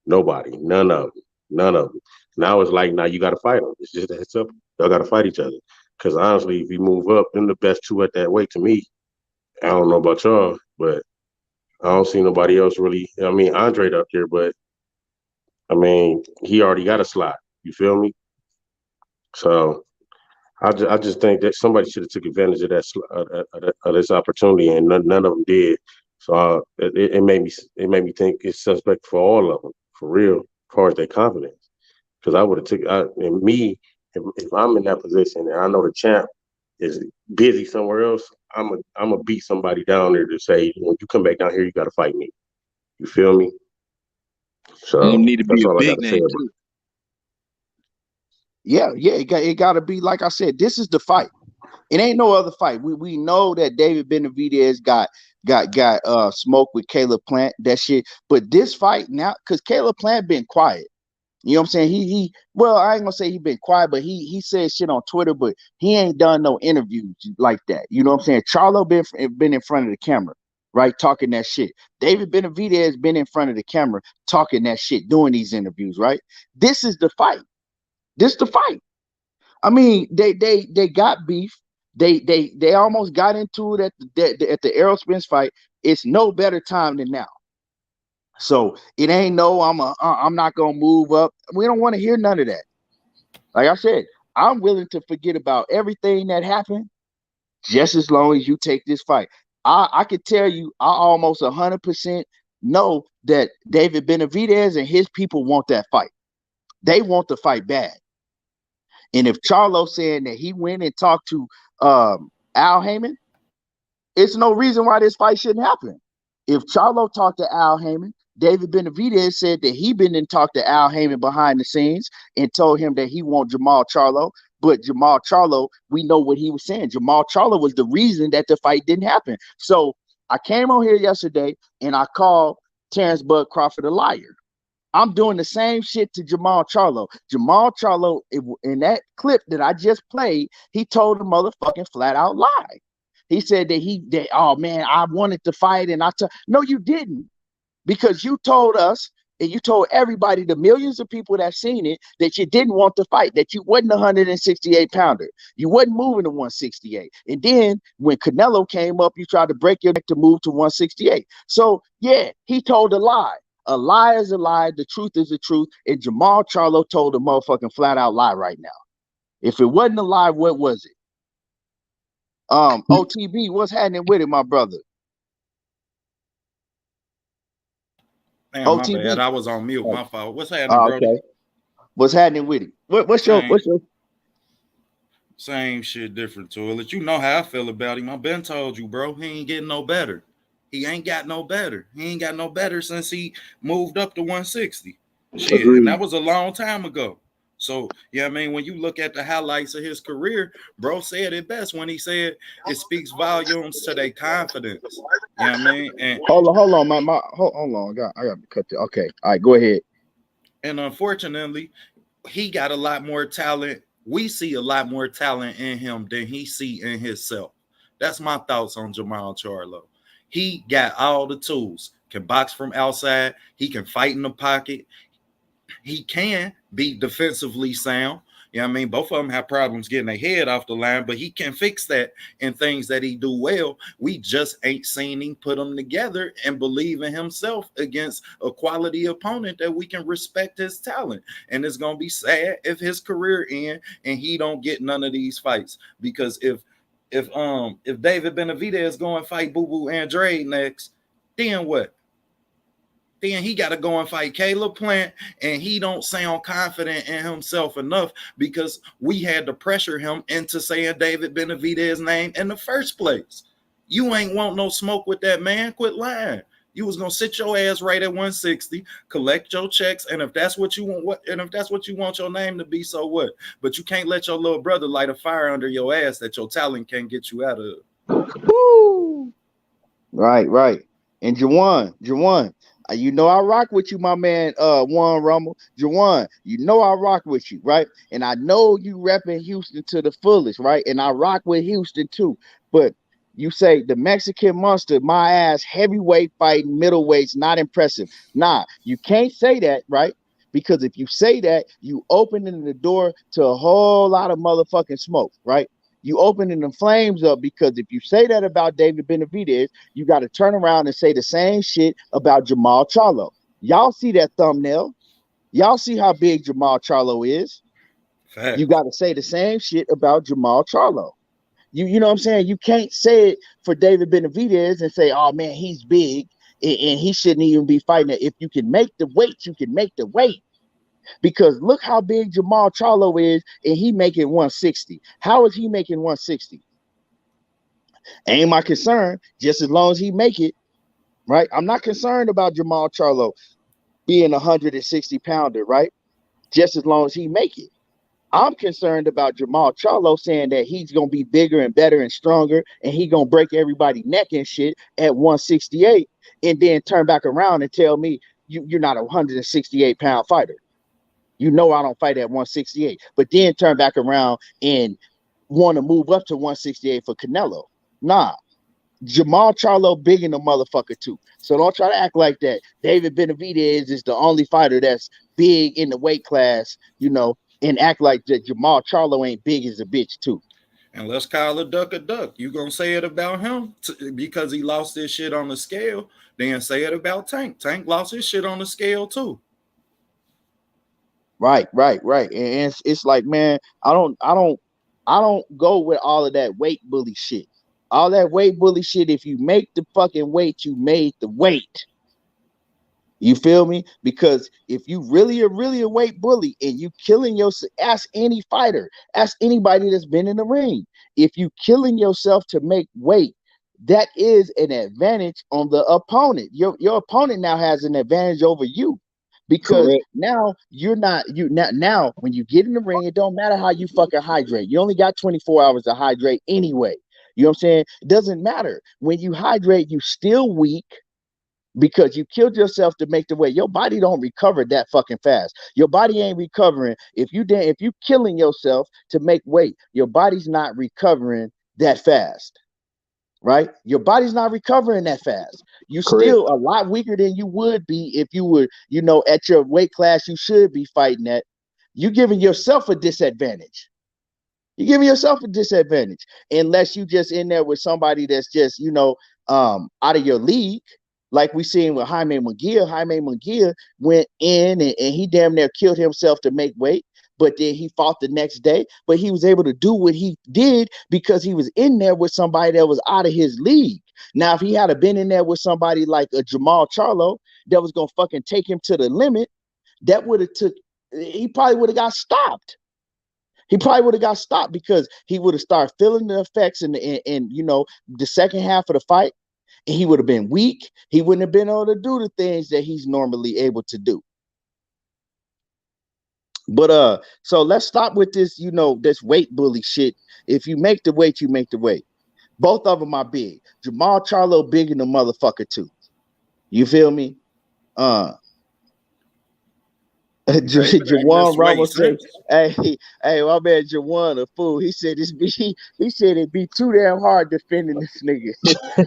Speaker 4: Nobody. None of them. Now it's like, now you got to fight them. It's just that simple. Y'all got to fight each other. Because honestly, if you move up, then the best two at that weight to me. I don't know about y'all, but I don't see nobody else really. I mean, Andre up there, but I mean, he already got a slot. You feel me? So I just think that somebody should have took advantage of that of this opportunity, and none of them did. So it made me think it's suspect for all of them, for real, as far as their confidence. Because I would have if I'm in that position and I know the champ is busy somewhere else, I'm a beat somebody down there to say, when you come back down here, you got to fight me. You feel me? So
Speaker 2: You need to be
Speaker 4: that's
Speaker 2: a
Speaker 4: all I got
Speaker 2: big
Speaker 4: to say
Speaker 2: name
Speaker 4: about
Speaker 2: too.
Speaker 1: Yeah, it got to be, like I said, this is the fight. It ain't no other fight. We know that David Benavidez got smoked with Caleb Plant, that shit. But this fight now, because Caleb Plant been quiet. You know what I'm saying? Well, I ain't gonna say he been quiet, but he said shit on Twitter, but he ain't done no interviews like that. You know what I'm saying? Charlo been in front of the camera, right, talking that shit. David Benavidez been in front of the camera talking that shit, doing these interviews, right? This is the fight. This the fight. I mean, they got beef. They almost got into it at the Errol Spence fight. It's no better time than now. So it ain't no I'm not gonna move up. We don't want to hear none of that. Like I said, I'm willing to forget about everything that happened just as long as you take this fight. I could tell you, I almost 100% know that David Benavidez and his people want that fight. They want the fight bad. And if Charlo saying that he went and talked to Al Heyman, it's no reason why this fight shouldn't happen. If Charlo talked to Al Heyman, David Benavidez said that he been and talked to Al Heyman behind the scenes and told him that he want Jermall Charlo. But Jermall Charlo, we know what he was saying. Jermall Charlo was the reason that the fight didn't happen. So I came on here yesterday and I called Terrence Bud Crawford a liar. I'm doing the same shit to Jermall Charlo. Jermall Charlo, in that clip that I just played, he told a motherfucking flat out lie. He said that oh man, I wanted to fight and no, you didn't, because you told us and you told everybody, the millions of people that seen it, that you didn't want to fight, that you wasn't a 168 pounder, you wasn't moving to 168. And then when Canelo came up, you tried to break your neck to move to 168. So yeah, he told a lie. A lie is a lie. The truth is the truth. And Jermall Charlo told a motherfucking flat out lie right now. If it wasn't a lie, what was it? OTB, what's happening with it, my brother?
Speaker 5: Damn, OTB. My bad. I was on mute. My fault. What's happening, brother? Okay.
Speaker 1: What's happening with it? What's your
Speaker 5: same shit, different toilet? You know how I feel about him. I've been told you, bro. He ain't getting no better. He ain't got no better. He ain't got no better since he moved up to 160. Shit, and that was a long time ago. So, yeah, I mean, when you look at the highlights of his career, bro said it best when he said it speaks volumes to their confidence. You know what I mean? And
Speaker 1: hold on, hold on. I got to cut it. Okay, all right, go ahead.
Speaker 5: And unfortunately, he got a lot more talent. We see a lot more talent in him than he see in himself. That's my thoughts on Jermall Charlo. He got all the tools, can box from outside. He can fight in the pocket. He can be defensively sound. You know what I mean? Both of them have problems getting their head off the line, but he can fix that in things that he do well. We just ain't seen him put them together and believe in himself against a quality opponent that we can respect his talent. And it's going to be sad if his career ends and he don't get none of these fights, because if David Benavidez go and fight Boo Boo Andrade next, then what? Then he got to go and fight Caleb Plant, and he don't sound confident in himself enough because we had to pressure him into saying David Benavidez's name in the first place. You ain't want no smoke with that man. Quit lying. You was gonna sit your ass right at 160, collect your checks, and if that's what you want, your name to be, so what? But you can't let your little brother light a fire under your ass that your talent can't get you out of.
Speaker 1: Woo. Right. And Jawan, you know I rock with you, my man, Juan Rummel. Jawan, you know I rock with you, right? And I know you repping Houston to the fullest, right? And I rock with Houston too. But you say the Mexican monster, my ass, heavyweight fighting, middleweight's not impressive. Nah, you can't say that, right? Because if you say that, you opening the door to a whole lot of motherfucking smoke, right? You opening the flames up, because if you say that about David Benavidez, you got to turn around and say the same shit about Jermall Charlo. Y'all see that thumbnail? Y'all see how big Jermall Charlo is? Fact. You got to say the same shit about Jermall Charlo. You know what I'm saying? You can't say it for David Benavidez and say, oh man, he's big and he shouldn't even be fighting it. If you can make the weight, you can make the weight. Because look how big Jermall Charlo is, and he making 160. How is he making 160? Ain't my concern, just as long as he make it, right? I'm not concerned about Jermall Charlo being a 160 pounder, right? Just as long as he make it. I'm concerned about Jermall Charlo saying that he's going to be bigger and better and stronger, and he going to break everybody's neck and shit at 168, and then turn back around and tell me you're not a 168 pound fighter. You know I don't fight at 168, but then turn back around and want to move up to 168 for Canelo. Nah, Jermall Charlo big in the motherfucker too. So don't try to act like that. David Benavidez is the only fighter that's big in the weight class, you know. and act like that Jermall Charlo ain't big as a bitch too.
Speaker 5: And let's call a duck. You gonna say it about him because he lost his shit on the scale? Then say it about Tank. Tank lost his shit on the scale too.
Speaker 1: Right. And it's like, man, I don't go with all of that weight bully shit. All that weight bully shit. If you make the fucking weight, you made the weight. You feel me? Because if you really a weight bully and you killing yourself, ask any fighter, ask anybody that's been in the ring. If you killing yourself to make weight, that is an advantage on the opponent. Your opponent now has an advantage over you. Because
Speaker 2: Correct.
Speaker 1: now now when you get in the ring, it don't matter how you fucking hydrate. You only got 24 hours to hydrate anyway. You know what I'm saying? It doesn't matter. When you hydrate, you still weak because you killed yourself to make the weight. Your body don't recover that fucking fast. Your body ain't recovering. If you killing yourself to make weight, your body's not recovering that fast. Right? Your body's not recovering that fast. You're still a lot weaker than you would be if you were, at your weight class you should be fighting at. You're giving yourself a disadvantage. You're giving yourself a disadvantage unless you just in there with somebody that's just, out of your league. Like we seen with Jaime Munguia. Jaime Munguia went in and he damn near killed himself to make weight. But then he fought the next day. But he was able to do what he did because he was in there with somebody that was out of his league. Now, if he had been in there with somebody like a Jermall Charlo that was gonna fucking take him to the limit, he probably would have got stopped. He probably would have got stopped because he would have started feeling the effects in the second half of the fight, and he would have been weak. He wouldn't have been able to do the things that he's normally able to do. But so let's stop with this, this weight bully shit. If you make the weight, you make the weight. Both of them are big. Jermall Charlo big in the motherfucker too. You feel me? Jawan Ramos said, "Hey, my man Jawan a fool. He said it'd be too damn hard defending this nigga."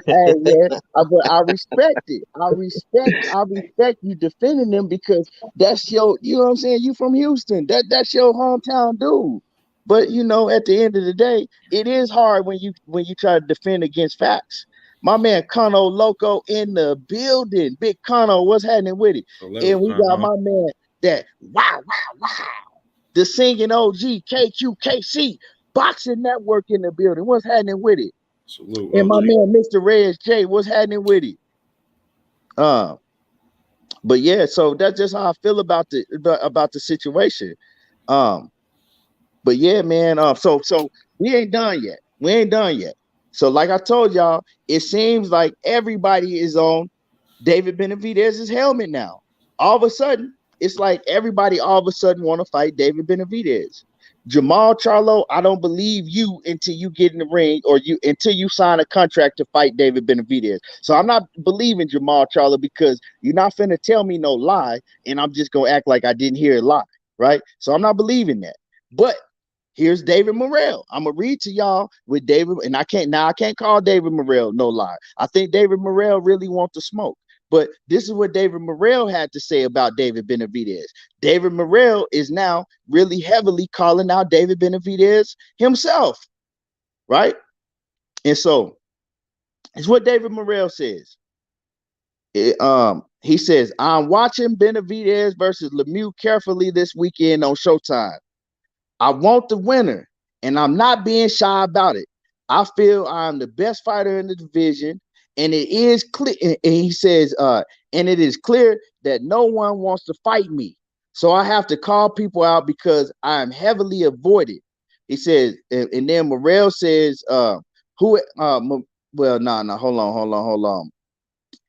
Speaker 1: Hey man, but I respect it. I respect you defending them because that's your, you know what I'm saying. You from Houston. That's your hometown dude. But at the end of the day, it is hard when you try to defend against facts. My man Kano Loco in the building. Big Kano, what's happening with it? And we got my man. That wow, the singing OG KQKC Boxing Network in the building. What's happening with it?
Speaker 5: Salute,
Speaker 1: and my man Mr. Reyes J, what's happening with it? But yeah, so that's just how I feel about the situation. But yeah, man. So we ain't done yet. So like I told y'all, it seems like everybody is on David Benavidez's helmet now. All of a sudden. It's like everybody all of a sudden want to fight David Benavidez. Jermall Charlo, I don't believe you until you get in the ring or until you sign a contract to fight David Benavidez. So I'm not believing Jermall Charlo because you're not finna tell me no lie and I'm just gonna act like I didn't hear a lie, right? So I'm not believing that. But here's David Morrell. I'm gonna read to y'all with David, and I can't call David Morrell no lie. I think David Morrell really wants to smoke. But this is what David Morrell had to say about David Benavidez. David Morrell is now really heavily calling out David Benavidez himself, right? And so it's what David Morrell says. He says, I'm watching Benavidez versus Lemieux carefully this weekend on Showtime. I want the winner, and I'm not being shy about it. I feel I'm the best fighter in the division. And it is clear, and he says, and it is clear that no one wants to fight me. So I have to call people out because I am heavily avoided. He says, and then Morrell says, hold on.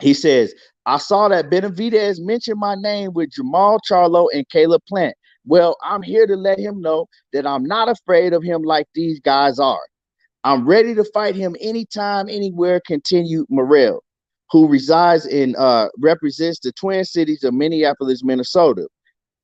Speaker 1: He says, I saw that Benavidez mentioned my name with Jermall Charlo and Caleb Plant. Well, I'm here to let him know that I'm not afraid of him like these guys are. I'm ready to fight him anytime, anywhere, continued Morrell, who resides in represents the Twin Cities of Minneapolis, Minnesota.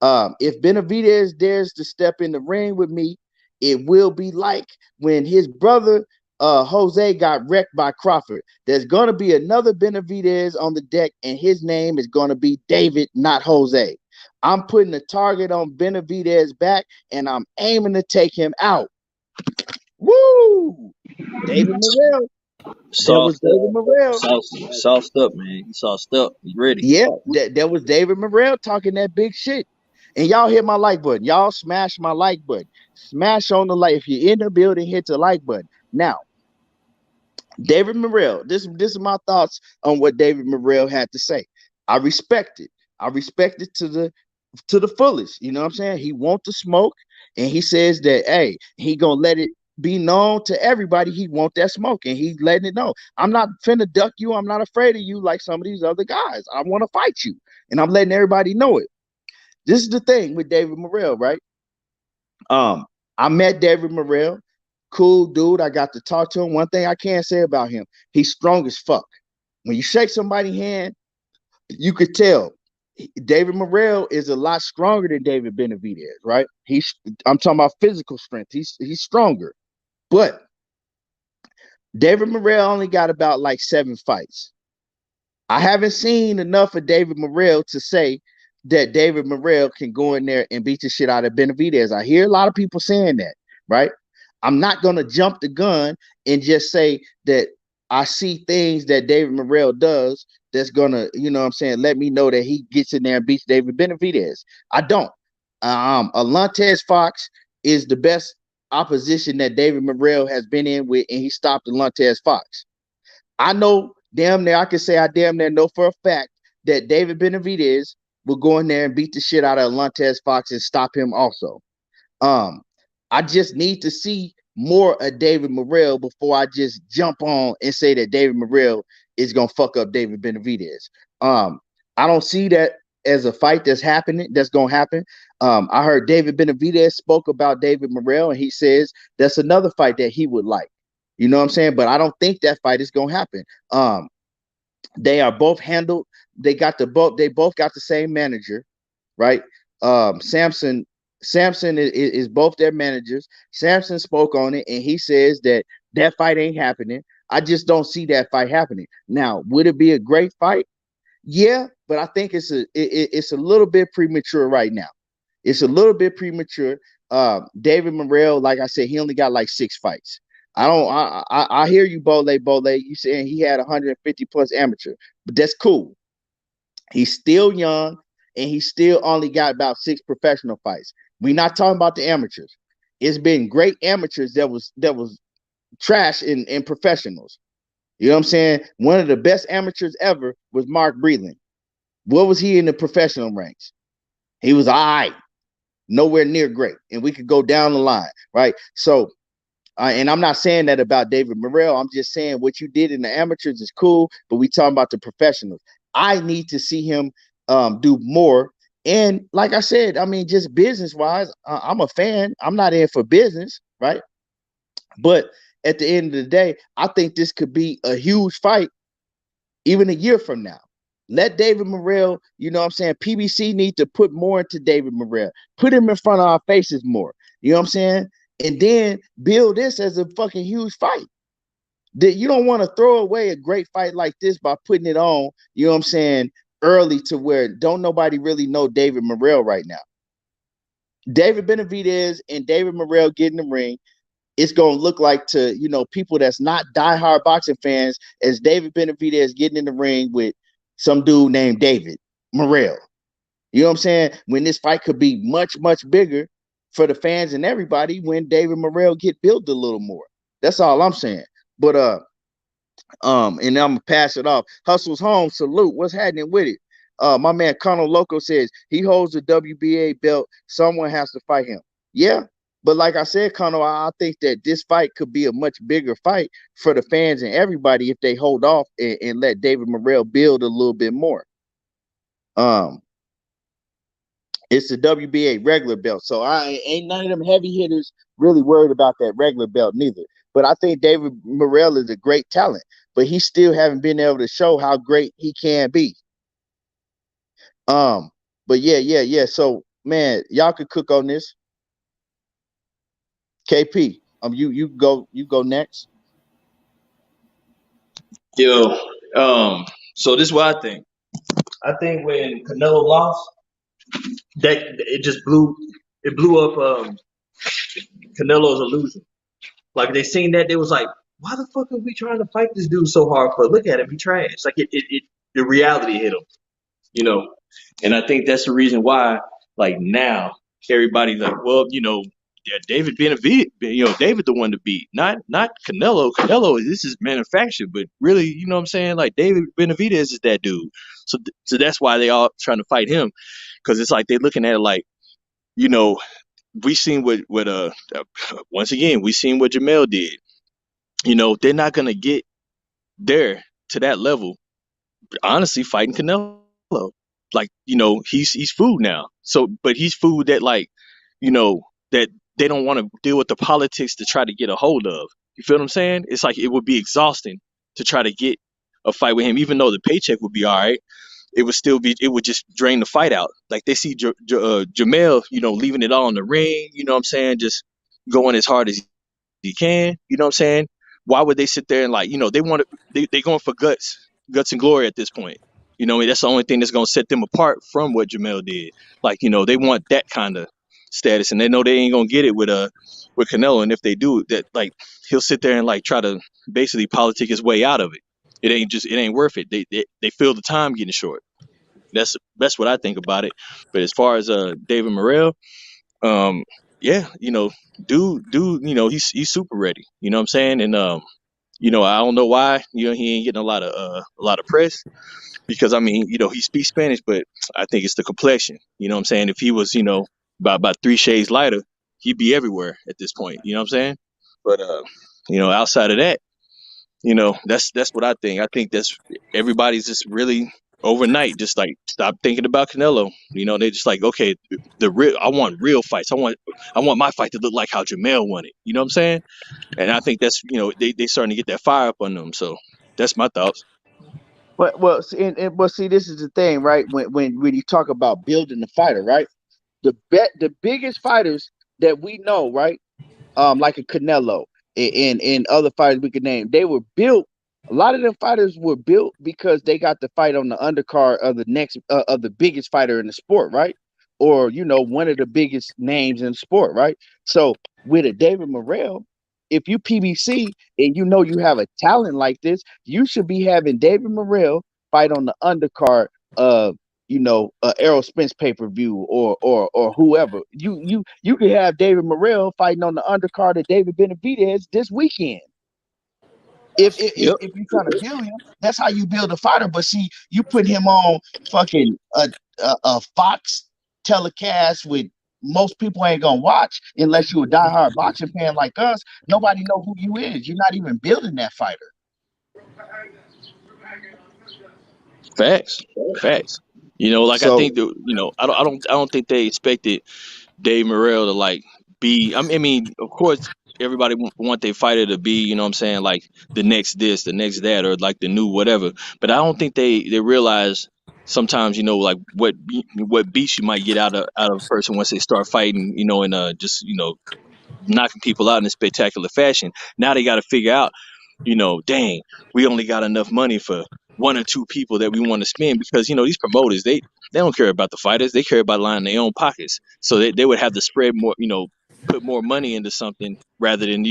Speaker 1: If Benavidez dares to step in the ring with me, it will be like when his brother Jose got wrecked by Crawford. There's going to be another Benavidez on the deck, and his name is going to be David, not Jose. I'm putting a target on Benavidez's back, and I'm aiming to take him out. Woo! David Morrell. That was
Speaker 2: Sauced up.
Speaker 1: David Morrell.
Speaker 2: Sauced up, man. He sauced up. He ready.
Speaker 1: Yeah, that was David Morrell talking that big shit. And y'all hit my like button. Y'all smash my like button. Smash on the like. If you're in the building, hit the like button. Now, David Morrell, this is my thoughts on what David Morrell had to say. I respect it. I respect it to the fullest. You know what I'm saying? He wants to smoke, and he says that, hey, he gonna let it be known to everybody he want that smoke, and he letting it know. I'm not finna duck you. I'm not afraid of you like some of these other guys. I want to fight you, and I'm letting everybody know it. This is the thing with David Morrell, right? I met David Morrell, cool dude. I got to talk to him. One thing I can say about him, he's strong as fuck. When you shake somebody's hand, you could tell David Morrell is a lot stronger than David Benavidez, right? I'm talking about physical strength. He's stronger. But David Morrell only got about like 7 fights. I haven't seen enough of David Morrell to say that David Morrell can go in there and beat the shit out of Benavidez. I hear a lot of people saying that, right? I'm not going to jump the gun and just say that I see things that David Morrell does that's going to, you know what I'm saying, let me know that he gets in there and beats David Benavidez. I don't. Alantez Fox is the best opposition that David Morrell has been in with, and he stopped Alantez Fox. I know damn near, I can say I damn near know for a fact that David Benavidez will go in there and beat the shit out of Alantez Fox and stop him also. I just need to see more of David Morrell before I just jump on and say that David Morrell is gonna fuck up David Benavidez. I don't see that as a fight that's gonna happen. I heard David Benavidez spoke about David Morrell, and he says that's another fight that he would like. You know what I'm saying? But I don't think that fight is gonna happen. They are both handled. They both got the same manager, right? Samson is both their managers. Samson spoke on it, and he says that fight ain't happening. I just don't see that fight happening. Now, would it be a great fight? Yeah, but I think it's a little bit premature right now. It's a little bit premature. David Morrell, like I said, he only got like 6 fights. I hear you, Bole. You saying he had 150 plus amateur, but that's cool. He's still young, and he still only got about 6 professional fights. We're not talking about the amateurs. It's been great amateurs that was trash in professionals. You know what I'm saying? One of the best amateurs ever was Mark Breland. What was he in the professional ranks? He was all right, nowhere near great. And we could go down the line, right? So, and I'm not saying that about David Morrell. I'm just saying what you did in the amateurs is cool, but we talking about the professionals. I need to see him do more. And like I said, I mean, just business-wise, I'm a fan. I'm not in for business, right? But at the end of the day, I think this could be a huge fight even a year from now. Let David Morrell, you know what I'm saying? PBC need to put more into David Morrell. Put him in front of our faces more. You know what I'm saying? And then build this as a fucking huge fight. That you don't want to throw away a great fight like this by putting it on, you know what I'm saying, early to where don't nobody really know David Morrell right now. David Benavidez and David Morrell get in the ring. It's going to look like to, you know, people that's not diehard boxing fans as David Benavidez getting in the ring with some dude named David Morrell. You know what I'm saying? When this fight could be much, much bigger for the fans and everybody when David Morrell get built a little more. That's all I'm saying. But and I'm gonna pass it off. Hustle's home, salute. What's happening with it? My man Colonel Loco says he holds the WBA belt. Someone has to fight him. Yeah, but like I said, Colonel, I think that this fight could be a much bigger fight for the fans and everybody if they hold off and let David Morrell build a little bit more. It's the WBA regular belt, so I ain't none of them heavy hitters really worried about that regular belt neither. But I think David Morrell is a great talent, but he still haven't been able to show how great he can be. But yeah. So man, y'all could cook on this. KP, you go next.
Speaker 2: Yo, so this is what I think. I think when Canelo lost, that it just blew up Canelo's illusion. Like they seen that, they was like, why the fuck are we trying to fight this dude so hard for? Look at him, he trash. Like the reality hit him, you know. And I think that's the reason why, like now, everybody's like, well, yeah, David Benavidez, David the one to beat, not Canelo. Canelo, this is manufactured, but really, you know what I'm saying? Like David Benavidez is that dude. So that's why they all trying to fight him, because it's like they're looking at it like, you know, we seen what once again we seen what Jermall did. They're not gonna get there to that level. Honestly, fighting Canelo, like he's food now. So, but he's food that that they don't want to deal with the politics to try to get a hold of. You feel what I'm saying? It's like it would be exhausting to try to get a fight with him, even though the paycheck would be all right. It would just drain the fight out. Like they see Jermall, leaving it all in the ring. You know what I'm saying? Just going as hard as he can. You know what I'm saying? Why would they sit there and they going for guts and glory at this point? That's the only thing that's gonna set them apart from what Jermall did. Like, they want that kind of status, and they know they ain't gonna get it with Canelo. And if they do, that he'll sit there and try to basically politic his way out of it. It ain't worth it. They feel the time getting short. That's what I think about it. But as far as David Morrell, yeah, dude, he's super ready. You know what I'm saying? And I don't know why he ain't getting a lot of press, because I mean, he speaks Spanish, but I think it's the complexion. You know what I'm saying? If he was about 3 shades lighter, he'd be everywhere at this point. You know what I'm saying? But outside of that, that's what I think. I think that's everybody's just really overnight just stop thinking about Canelo. They just okay, I want real fights. I want my fight to look like how Jermall won it. You know what I'm saying? And I think that's they starting to get that fire up on them. So that's my thoughts.
Speaker 1: Well, see, this is the thing, right? When you talk about building the fighter, right? The biggest fighters that we know, right? Like a Canelo and other fighters we could name, they were built. A lot of them fighters were built because they got to fight on the undercard of the next of the biggest fighter in the sport, right? Or one of the biggest names in sport, right? So with a David Morrell, if you PBC and you have a talent like this, you should be having David Morrell fight on the undercard of Errol Spence pay-per-view or whoever. You could have David Morrell fighting on the undercard of David Benavidez this weekend. If you're trying to build him, that's how you build a fighter. But see, you put him on fucking a Fox telecast with most people ain't gonna watch unless you a diehard boxing fan like us. Nobody know who you is. You're not even building that fighter.
Speaker 2: Facts. I think that I don't think they expected Dave Morrell to be. I mean, of course, everybody want their fighter to be, you know what I'm saying, like the next this, the next that, or like the new whatever. But I don't think they realize sometimes, what beats you might get out of a person once they start fighting, and just knocking people out in a spectacular fashion. Now they got to figure out, dang, we only got enough money for 1 or 2 people that we want to spend, because these promoters, they don't care about the fighters, they care about lining their own pockets. So they would have to spread more, put more money into something rather than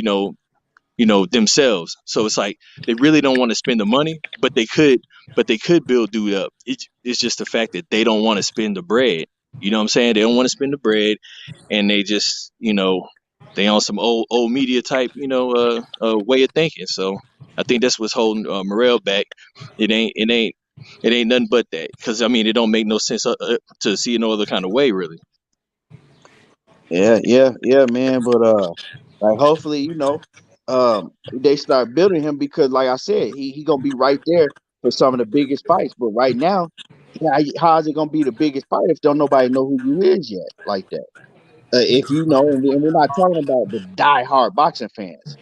Speaker 2: themselves. So it's like they really don't want to spend the money, but they could build dude up. It's just the fact that they don't want to spend the bread. You know what I'm saying? They don't want to spend the bread, and they just they on some old media type way of thinking. So I think that's what's holding Morrell back. It ain't nothing but that, because I mean it don't make no sense to see it no other kind of way, really.
Speaker 1: Yeah, man. But hopefully, they start building him, because like I said, he gonna be right there for some of the biggest fights. But right now, how is it gonna be the biggest fight if don't nobody know who you is yet like that? If and we're not talking about the die-hard boxing fans.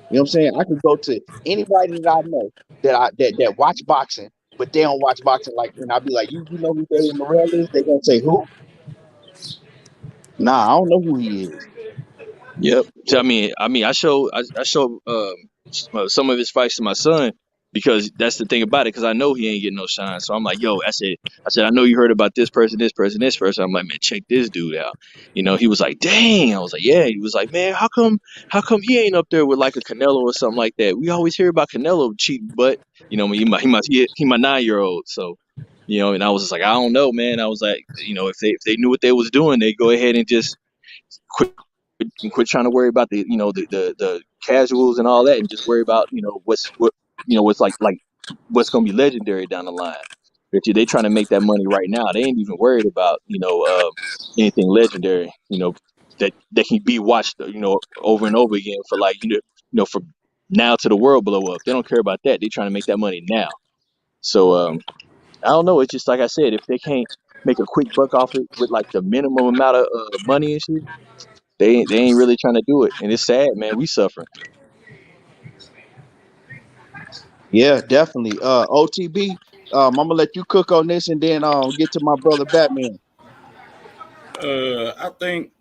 Speaker 1: You know what I'm saying? I could go to anybody that I know that watch boxing, but they don't watch boxing like me. And I'll be like, you know who David Morrell is? They're gonna say who? Nah, I don't know who he is.
Speaker 2: Yep. So I mean, I show some of his fights to my son, because that's the thing about it. Because I know he ain't getting no shine. So I'm like, yo, I said, I know you heard about this person, this person, this person. I'm like, man, check this dude out. You know, he was like, dang. I was like, yeah. He was like, man, how come he ain't up there with like a Canelo or something like that? We always hear about Canelo cheating, but you know, he my 9-year-old. So, you know, and I was just like, I don't know, man. I was like, you know, if they knew what they was doing, they go ahead and just quit trying to worry about the, you know, the casuals and all that, and just worry about, you know, what's like what's gonna be legendary down the line. But they trying to make that money right now. They ain't even worried about, you know, anything legendary, you know, that can be watched, you know, over and over again for like, you know, for now to the world blow up. They don't care about that. They trying to make that money now. So I don't know. It's just like I said, if they can't make a quick buck off it with like the minimum amount of money and shit, they ain't really trying to do it. And it's sad, man. We suffering.
Speaker 1: Yeah, definitely. OTB, I'm gonna let you cook on this and then get to my brother Batman.
Speaker 5: I think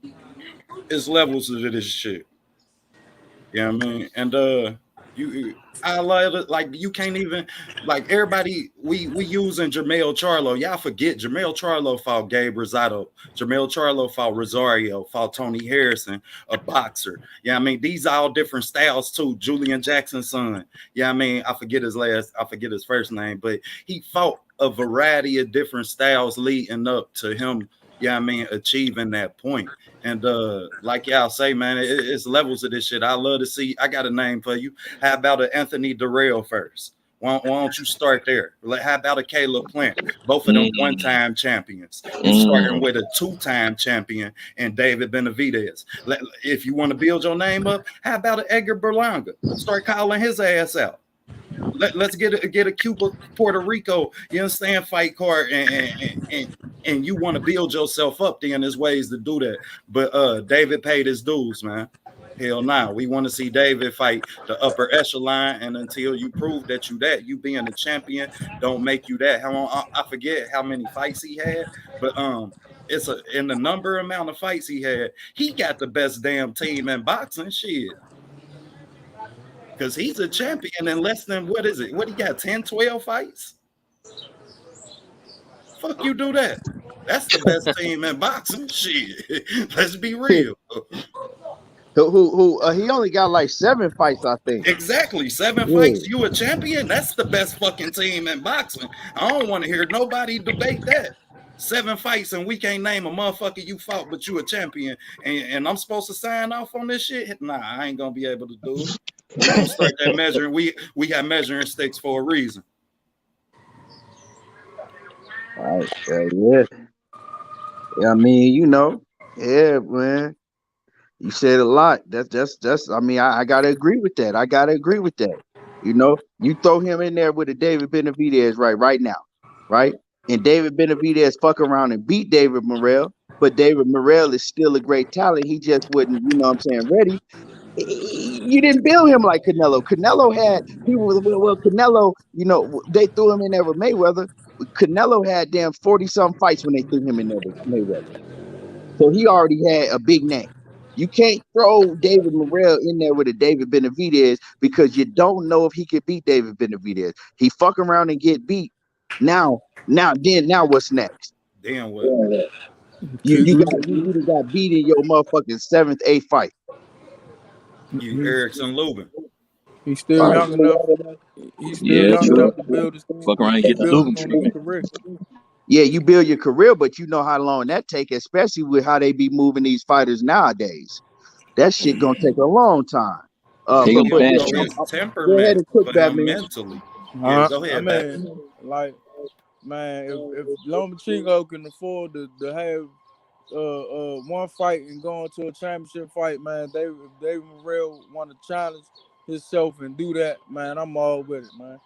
Speaker 5: it's levels to this shit. Yeah, you know I mean, and I love it. Like you can't even like everybody. We using Jermall Charlo. Y'all forget Jermall Charlo fought Gabe Rosado. Jermall Charlo fought Rosario. Fought Tony Harrison, a boxer. Yeah, I mean these are all different styles too. Julian Jackson's son. Yeah, I mean I forget his first name, but he fought a variety of different styles leading up to him. Yeah, I mean achieving that point. And like y'all say, man, it's levels of this shit. I love to see. I got a name for you. How about an Anthony Durrell first? Why don't you start there? How about a Caleb Plant? Both of them one-time champions. And starting with a two-time champion and David Benavidez. If you want to build your name up, how about an Edgar Berlanga? Start calling his ass out. Let's get a Cuba, Puerto Rico, you understand, fight card, and you want to build yourself up. Then there's ways to do that. But David paid his dues, man. Hell nah. We want to see David fight the upper echelon, and until you prove that you being a champion don't make you that. How long, I forget how many fights he had, but it's in the amount of fights he had, he got the best damn team in boxing. Shit. Because he's a champion in less than, what is it? What he got, 10, 12 fights? Fuck you do that. That's the best team in boxing. Shit. Let's be real.
Speaker 1: He only got like 7 fights, I think.
Speaker 5: Exactly. 7 fights. You a champion? That's the best fucking team in boxing. I don't want to hear nobody debate that. 7 fights and we can't name a motherfucker you fought, but you a champion. And I'm supposed to sign off on this shit? Nah, I ain't gonna be able to do it. We're gonna start that measuring. We got measuring sticks for a reason.
Speaker 1: All right, yeah. I mean, you know, yeah, man. You said a lot. That's. I mean, I gotta agree with that. You know, you throw him in there with a David Benavidez right now, right? And David Benavidez fuck around and beat David Morrell, but David Morrell is still a great talent. He just wasn't, you know what I'm saying, ready. You didn't build him like Canelo. Canelo had people. Well, Canelo, you know, they threw him in there with Mayweather. Canelo had damn 40-some fights when they threw him in there with Mayweather. So he already had a big name. You can't throw David Morrell in there with a David Benavidez because you don't know if he could beat David Benavidez. He fuck around and get beat. Now what's next?
Speaker 5: Damn what?
Speaker 1: You got beat in your motherfucking 7th, 8th fight.
Speaker 5: You Erickson Lubin.
Speaker 6: He's still young enough. He's still young enough to build his
Speaker 2: fuck around and get the Lubin treatment.
Speaker 6: Career.
Speaker 1: Yeah, you build your career, but you know how long that take, especially with how they be moving these fighters nowadays. That shit gonna take a long time.
Speaker 5: His temperament for him mentally. Yeah, go ahead,
Speaker 6: man. Like, man, if Lomachenko can afford to have one fight and go into a championship fight, man, David Morrell want to challenge himself and do that, man, I'm all with it, man.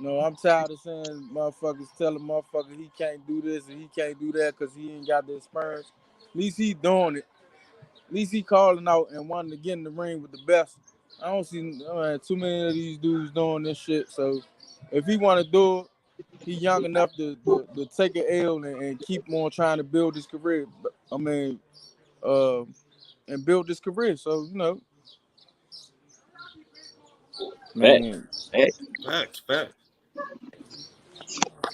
Speaker 6: No, I'm tired of saying motherfuckers telling motherfucker he can't do this and he can't do that because he ain't got the experience. At least he doing it. At least he calling out and wanting to get in the ring with the best. I don't see too many of these dudes doing this shit. So if he want to do it, he young enough to take an L and keep on trying to build his career. I mean, and build his career. So, you know. Man,
Speaker 5: Facts, facts.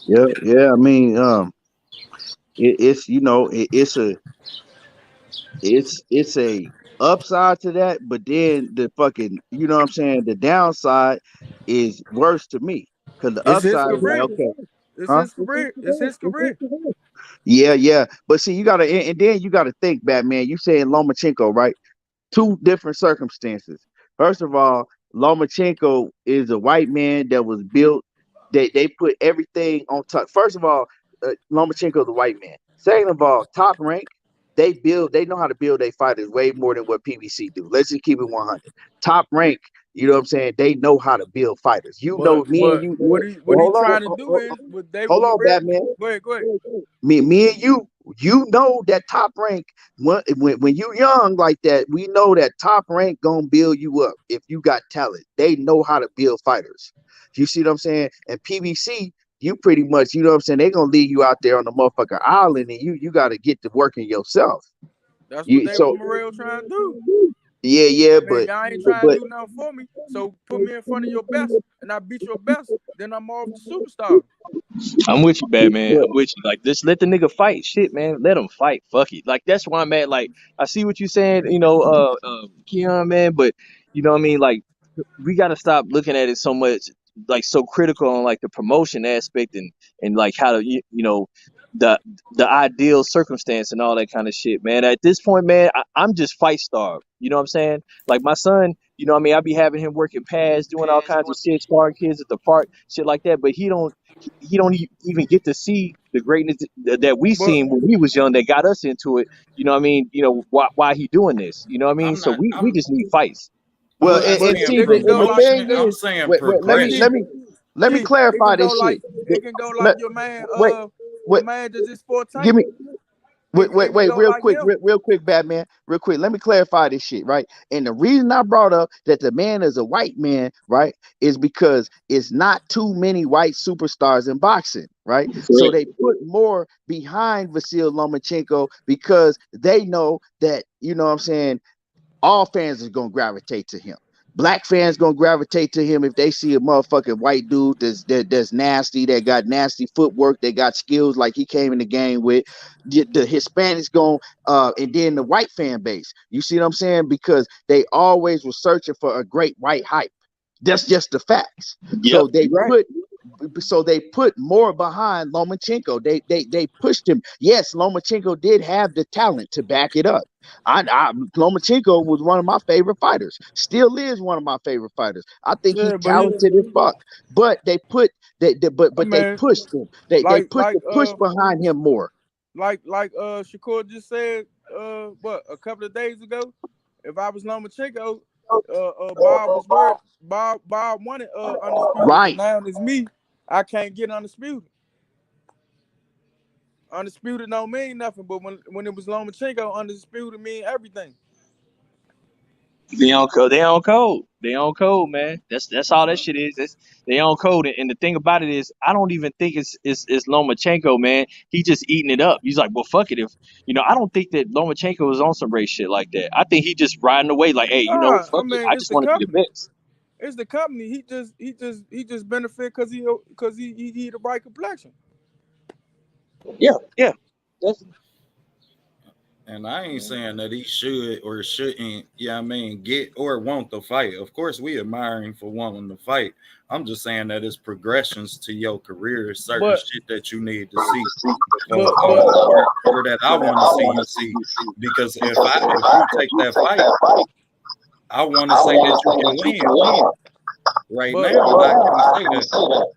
Speaker 1: Yeah. I mean, it's it's a upside to that, but then the fucking you know what I'm saying, the downside is worse to me because the
Speaker 6: it's his
Speaker 1: upside is like
Speaker 6: career.
Speaker 1: okay,
Speaker 6: It's
Speaker 1: huh?
Speaker 6: his career. It's his career.
Speaker 1: Yeah, but see, you gotta and then you gotta think, Batman. You saying Lomachenko, right? Two different circumstances. First of all, Lomachenko is a white man that was built. They put everything on top. First of all, Lomachenko is a white man. Second of all, Top Rank, they know how to build their fighters way more than what PBC do. Let's just keep it 100. Top Rank, you know what I'm saying? They know how to build fighters. You know, me and
Speaker 6: But
Speaker 1: you.
Speaker 6: what he
Speaker 1: Hold
Speaker 6: trying to
Speaker 1: on,
Speaker 6: do is with David
Speaker 1: hold on,
Speaker 6: Morrell.
Speaker 1: Batman.
Speaker 6: Go ahead.
Speaker 1: Me and you know that Top Rank when you young like that, we know that Top Rank gonna build you up if you got talent. They know how to build fighters. You see what I'm saying? And PBC, you pretty much, you know what I'm saying, they gonna leave you out there on the motherfucking island and you gotta get to working yourself.
Speaker 6: That's what
Speaker 1: You
Speaker 6: David
Speaker 1: so
Speaker 6: Morrell trying to do.
Speaker 1: yeah,
Speaker 6: Man, y'all ain't trying to do nothing for me. So put me in front of your best, and I beat your best. Then I'm off the superstar.
Speaker 2: I'm with you, Batman.
Speaker 1: but
Speaker 2: I'm with you. Like, just let the nigga fight. Shit, man. Let him fight. Fuck it. Like, that's why I'm at. Like, I see what you're saying, Keon, man. But, you know what I mean? Like, we got to stop looking at it so much, like, so critical on, like, the promotion aspect and like, how to, the the ideal circumstance and all that kind of shit, man. At this point, man, I'm just fight starved. You know what I'm saying? Like, my son, you know what I mean? I be having him working pads, doing all kinds of shit, sparring kids at the park, shit like that. But he don't even get to see the greatness that we
Speaker 6: But
Speaker 2: seen when we was young that got us into it. You know what I mean? Why he doing this? You know what I mean?
Speaker 5: I'm
Speaker 2: So
Speaker 5: not.
Speaker 2: we
Speaker 5: I'm
Speaker 2: just need fights.
Speaker 5: I'm
Speaker 1: well
Speaker 5: not
Speaker 1: and
Speaker 6: but
Speaker 5: saying
Speaker 1: see
Speaker 6: it can go
Speaker 1: the
Speaker 6: like
Speaker 1: thing
Speaker 5: promotion. I'm
Speaker 1: is
Speaker 5: saying
Speaker 1: wait, let me let
Speaker 5: progression.
Speaker 1: me let me
Speaker 6: Key, it
Speaker 1: clarify
Speaker 6: can go
Speaker 1: this shit.
Speaker 6: like
Speaker 1: Let,
Speaker 6: your man
Speaker 1: wait,
Speaker 6: your
Speaker 1: wait,
Speaker 6: man that just fought
Speaker 1: give
Speaker 6: Tank.
Speaker 1: me
Speaker 6: It can go
Speaker 1: real
Speaker 6: like
Speaker 1: quick,
Speaker 6: him.
Speaker 1: real quick, Batman, real quick. Let me clarify this shit, right? And the reason I brought up that the man is a white man, right, is because it's not too many white superstars in boxing, right? So
Speaker 2: Correct.
Speaker 1: they put more behind Vasil Lomachenko because they know that, you know what I'm saying, all fans is gonna gravitate to him. Black fans gonna gravitate to him if they see a motherfucking white dude that's nasty, that got nasty footwork, that got skills like he came in the game with. The Hispanics going and then the white fan base. You see what I'm saying? Because they always were searching for a great white hype. That's just the facts.
Speaker 2: Yep,
Speaker 1: So they
Speaker 2: you're right.
Speaker 1: put more behind Lomachenko. They pushed him. Yes, Lomachenko did have the talent to back it up. Lomachenko was one of my favorite fighters. Still is one of my favorite fighters. I think he's
Speaker 6: Yeah, but he
Speaker 1: talented as fuck. But they put but they
Speaker 6: man,
Speaker 1: pushed him. They
Speaker 6: like
Speaker 1: put the push behind him more.
Speaker 6: Shakur just said what a couple of days ago. If I was Lomachenko, Bob was worried. Bob wanted undisputed, but
Speaker 1: Right.
Speaker 6: now it's me. I can't get undisputed. Undisputed don't mean nothing, but when it was Lomachenko, undisputed mean everything.
Speaker 2: They on code. They on code. They on code, man. That's all that shit is. They on code. And the thing about it is, I don't even think it's Lomachenko, man. He just eating it up. He's like, well, fuck it. If I don't think that Lomachenko was on some race shit like that. I think he just riding away, like, hey,
Speaker 6: Nah, I
Speaker 2: fuck it.
Speaker 6: mean
Speaker 2: I
Speaker 6: it's
Speaker 2: just
Speaker 6: the
Speaker 2: want to be the
Speaker 6: company.
Speaker 2: best.
Speaker 6: It's the company. He just benefit because he the right complexion.
Speaker 2: Yeah. That's
Speaker 5: And I ain't saying that he should or shouldn't, yeah, I mean, get or want the fight. Of course, we admire him for wanting to fight. I'm just saying that it's progressions to your career, certain
Speaker 6: But
Speaker 5: shit that you need to see before,
Speaker 6: but
Speaker 5: or that I want to see you see. Because if you take that fight, I want to say that you can win. Right
Speaker 6: but
Speaker 5: now, I can't say that.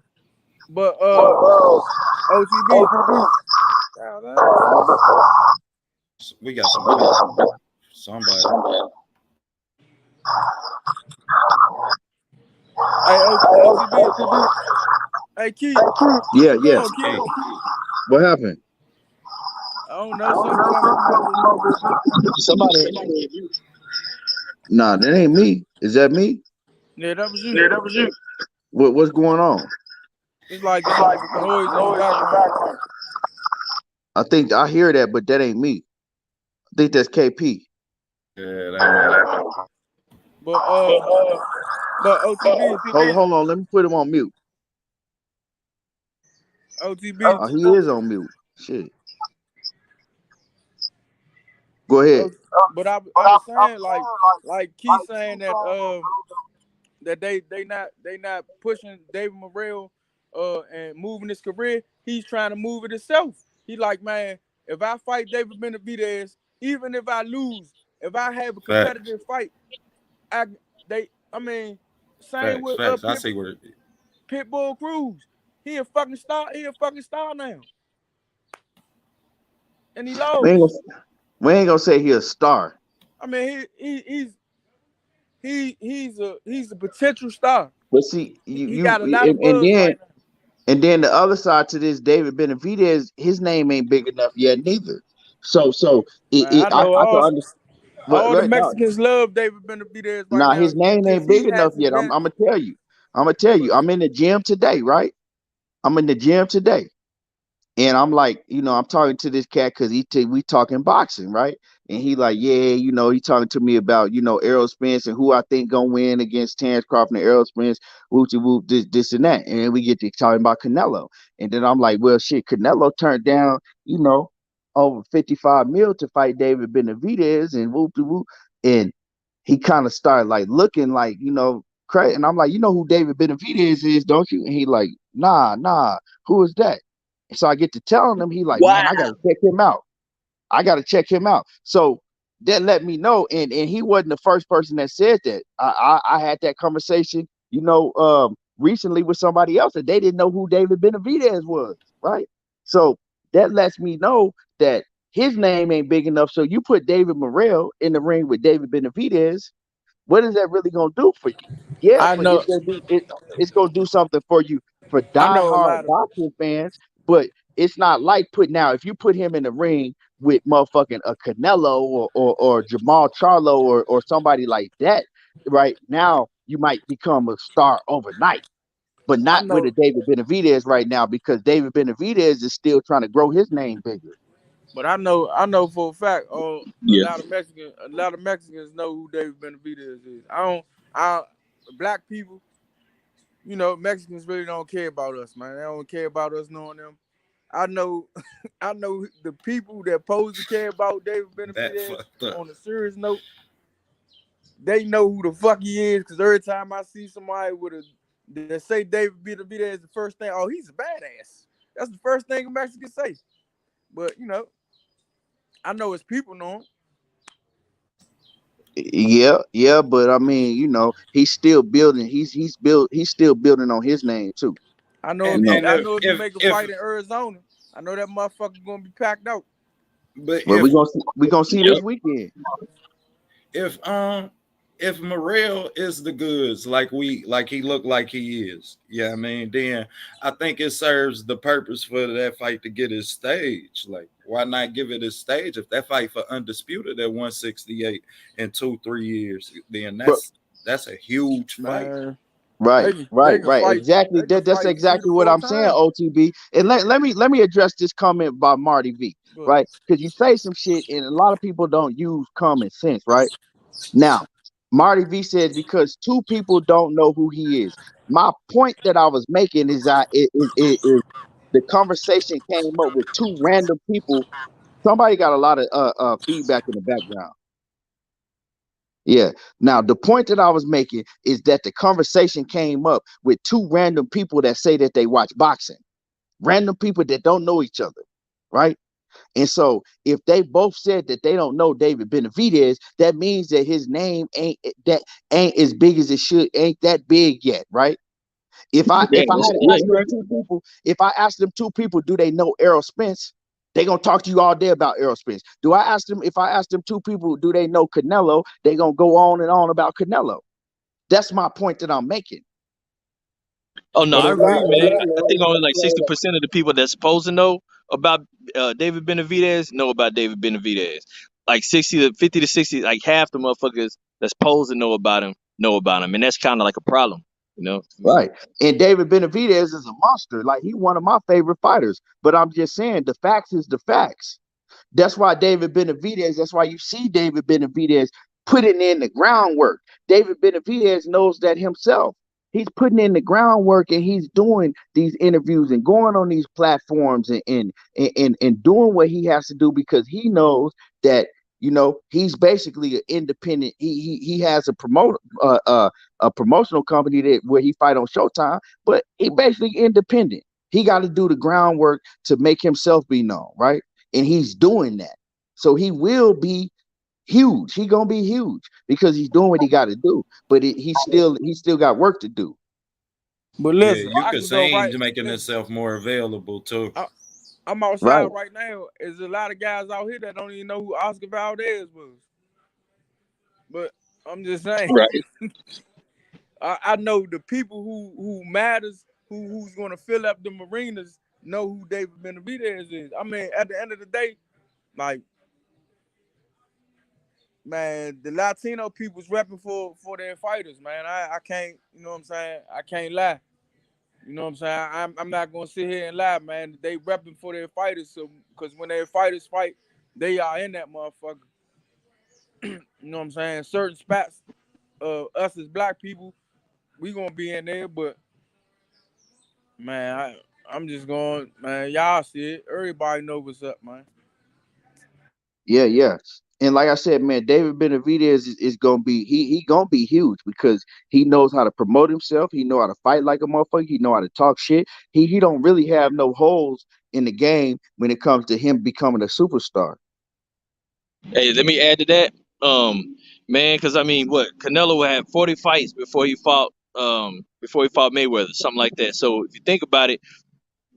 Speaker 6: but OTB.
Speaker 5: We got somebody.
Speaker 6: Hey OTB. Hey Keith. What
Speaker 1: Yeah,
Speaker 6: you
Speaker 1: yeah.
Speaker 6: doing, Keith?
Speaker 1: What happened?
Speaker 6: I don't know. Something coming from out your mute.
Speaker 2: somebody.
Speaker 1: Nah, that ain't me. Is that me?
Speaker 6: Yeah, that was you.
Speaker 1: What's going on?
Speaker 6: It's like noise in the background.
Speaker 1: I think I hear that, but that ain't me. I think that's KP.
Speaker 5: Yeah, that ain't me.
Speaker 6: But But OTB,
Speaker 1: Hold on. Let me put him on mute.
Speaker 6: OTB.
Speaker 1: He is on mute. Shit. Go ahead.
Speaker 6: But I was saying like Keith saying that that they not pushing David Morrell and moving his career. He's trying to move it himself. He like, man, if I fight David Benavidez, even if I lose, if I have a competitive fight, same with
Speaker 5: I see where
Speaker 6: Pitbull Cruz. He a fucking star. He a fucking star now. And he lost.
Speaker 1: We ain't gonna say he a star.
Speaker 6: I mean, he's a potential star.
Speaker 1: But see,
Speaker 6: he got a lot of buzz right now.
Speaker 1: And then the other side to this, David Benavidez, his name ain't big enough yet neither. I can understand.
Speaker 6: All the Mexicans love David Benavidez right now.
Speaker 1: His name ain't big enough yet. I'm gonna tell you. I'm in the gym today, right? And I'm like, I'm talking to this cat because we talking boxing, right? And he like, yeah, he talking to me about, Errol Spence and who I think gonna win against Terrence Crawford and Errol Spence, whoop, this and that. And then we get to talking about Canelo. And then I'm like, well, shit, Canelo turned down, over 55 mil to fight David Benavidez and whoop. And he kind of started like looking like, crazy. And I'm like, you know who David Benavidez is, don't you? And he like, nah, who is that? So I get to telling him, he like, man, I gotta check him out. So that let me know, and he wasn't the first person that said that. I had that conversation, recently with somebody else, and they didn't know who David Benavidez was, right? So that lets me know that his name ain't big enough. So you put David Morrell in the ring with David Benavidez, what is that really gonna do for you? Yeah, it's gonna do something for you for diehard boxing fans, but it's not like if you put him in the ring with motherfucking a Canelo or Jermall Charlo or somebody like that, right now you might become a star overnight, but not with a David Benavidez right now, because David Benavidez is still trying to grow his name bigger.
Speaker 6: But I know for a fact, a lot of Mexicans know who David Benavidez is. Black people, Mexicans really don't care about us, man. They don't care about us knowing them. I know the people that pose to care about David Benavidez on a serious note, they know who the fuck he is, because every time I see somebody that say David Benavidez, the first thing, oh, he's a badass. That's the first thing a Mexican say. But I know his people know him.
Speaker 1: Yeah, but I mean, he's still building. He's still building on his name too.
Speaker 6: I know. If you make a fight in Arizona, I know that motherfucker gonna be packed out.
Speaker 5: But
Speaker 1: we're gonna see this weekend.
Speaker 5: If Morrell is the goods like he looked like he is, I mean, then I think it serves the purpose for that fight to get his stage. Like, why not give it his stage? If that fight for undisputed at 168 in 2-3 years, then that's a huge fight.
Speaker 6: Man.
Speaker 1: Right. Exactly. That's exactly what I'm saying, OTB. And let me address this comment by Marty V. Right? Because you say some shit, and a lot of people don't use common sense. Right? Now, Marty V says because two people don't know who he is. My point that I was making is the conversation came up with two random people. Somebody got a lot of feedback in the background. Yeah. Now, the point that I was making is that the conversation came up with two random people that say that they watch boxing. Random people that don't know each other, right? And so if they both said that they don't know David Benavidez, that means that his name ain't as big as it should, ain't that big yet, right? If I ask them two people, do they know Errol Spence? They gonna talk to you all day about Errol Spence. If I ask them two people, do they know Canelo? They gonna go on and on about Canelo. That's my point that I'm making.
Speaker 2: Oh no, I agree, man. I think only like 60% of the people that's supposed to know about David Benavidez know about David Benavidez. Like 50 to 60, like half the motherfuckers that's supposed to know about him, and that's kind of like a problem,
Speaker 1: Right. And David Benavidez is a monster. Like, he's one of my favorite fighters. But I'm just saying, the facts is the facts. That's why David Benavidez. That's why you see David Benavidez putting in the groundwork. David Benavidez knows that himself. He's putting in the groundwork and he's doing these interviews and going on these platforms and doing what he has to do because he knows that he's basically an independent. He has a promotional company where he fight on Showtime, but he basically independent. He got to do the groundwork to make himself be known, right? And he's doing that. So he will be huge. He gonna be huge because he's doing what he got to do. But he still got work to do.
Speaker 6: But
Speaker 5: Yeah,
Speaker 6: listen,
Speaker 5: you
Speaker 6: I
Speaker 5: could
Speaker 6: can go
Speaker 5: say
Speaker 6: right.
Speaker 5: he's making
Speaker 6: Listen,
Speaker 5: himself more available too.
Speaker 6: I'm outside
Speaker 1: Right.
Speaker 6: right now. There's a lot of guys out here that don't even know who Oscar Valdez was. But I'm just saying,
Speaker 2: Right.
Speaker 6: I know the people who matters, who's going to fill up the arenas, know who David Benavidez is. I mean, at the end of the day, like, man, the Latino people's repping for their fighters, man. I can't, you know what I'm saying? I can't lie. You know what I'm saying? I'm not gonna sit here and lie, man. They repping for their fighters, so because when their fighters fight, they are in that motherfucker. You know what I'm saying? Certain spots, us as black people, we gonna be in there, but man, I'm just going, man. Y'all see it. Everybody know what's up, man.
Speaker 1: Yeah. And like I said, man, David Benavidez is gonna be he gonna be huge because he knows how to promote himself. He know how to fight like a motherfucker. He know how to talk shit. He don't really have no holes in the game when it comes to him becoming a superstar.
Speaker 2: Hey, let me add to that. Man, because I mean, what Canelo had 40 fights before he fought Mayweather, something like that. So if you think about it,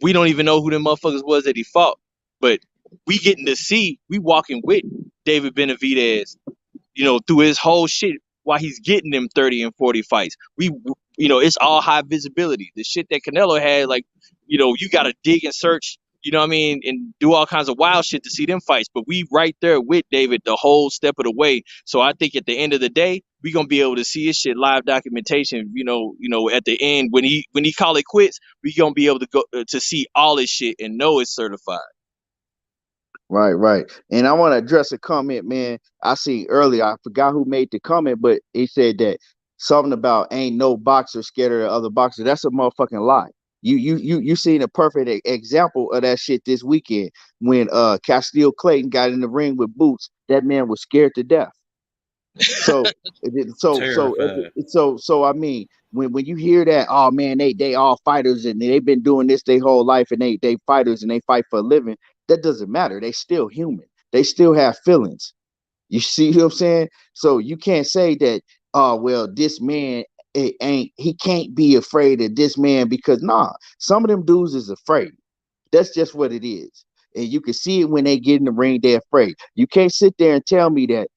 Speaker 2: we don't even know who them motherfuckers was that he fought, but we walking with David Benavidez, through his whole shit while he's getting them 30 and 40 fights. It's all high visibility. The shit that Canelo had, like, you got to dig and search, you know what I mean, and do all kinds of wild shit to see them fights. But we right there with David the whole step of the way. So I think at the end of the day, we gonna be able to see his shit live documentation. At the end when he call it quits, we gonna be able to go to see all his shit and know it's certified.
Speaker 1: Right. And I want to address a comment, man. I see earlier. I forgot who made the comment, but he said that something about ain't no boxer scared of the other boxer. That's a motherfucking lie. You seen a perfect example of that shit this weekend when Castile Clayton got in the ring with Boots. That man was scared to death. So
Speaker 5: Terrified.
Speaker 1: I mean, when you hear that, oh man, they all fighters and they've been doing this their whole life and they fighters and they fight for a living. That doesn't matter. They still human. They still have feelings. You see what I'm saying? So you can't say that, oh well, this man he can't be afraid of this man because some of them dudes is afraid. That's just what it is. And you can see it when they get in the ring, they're afraid. You can't sit there and tell me that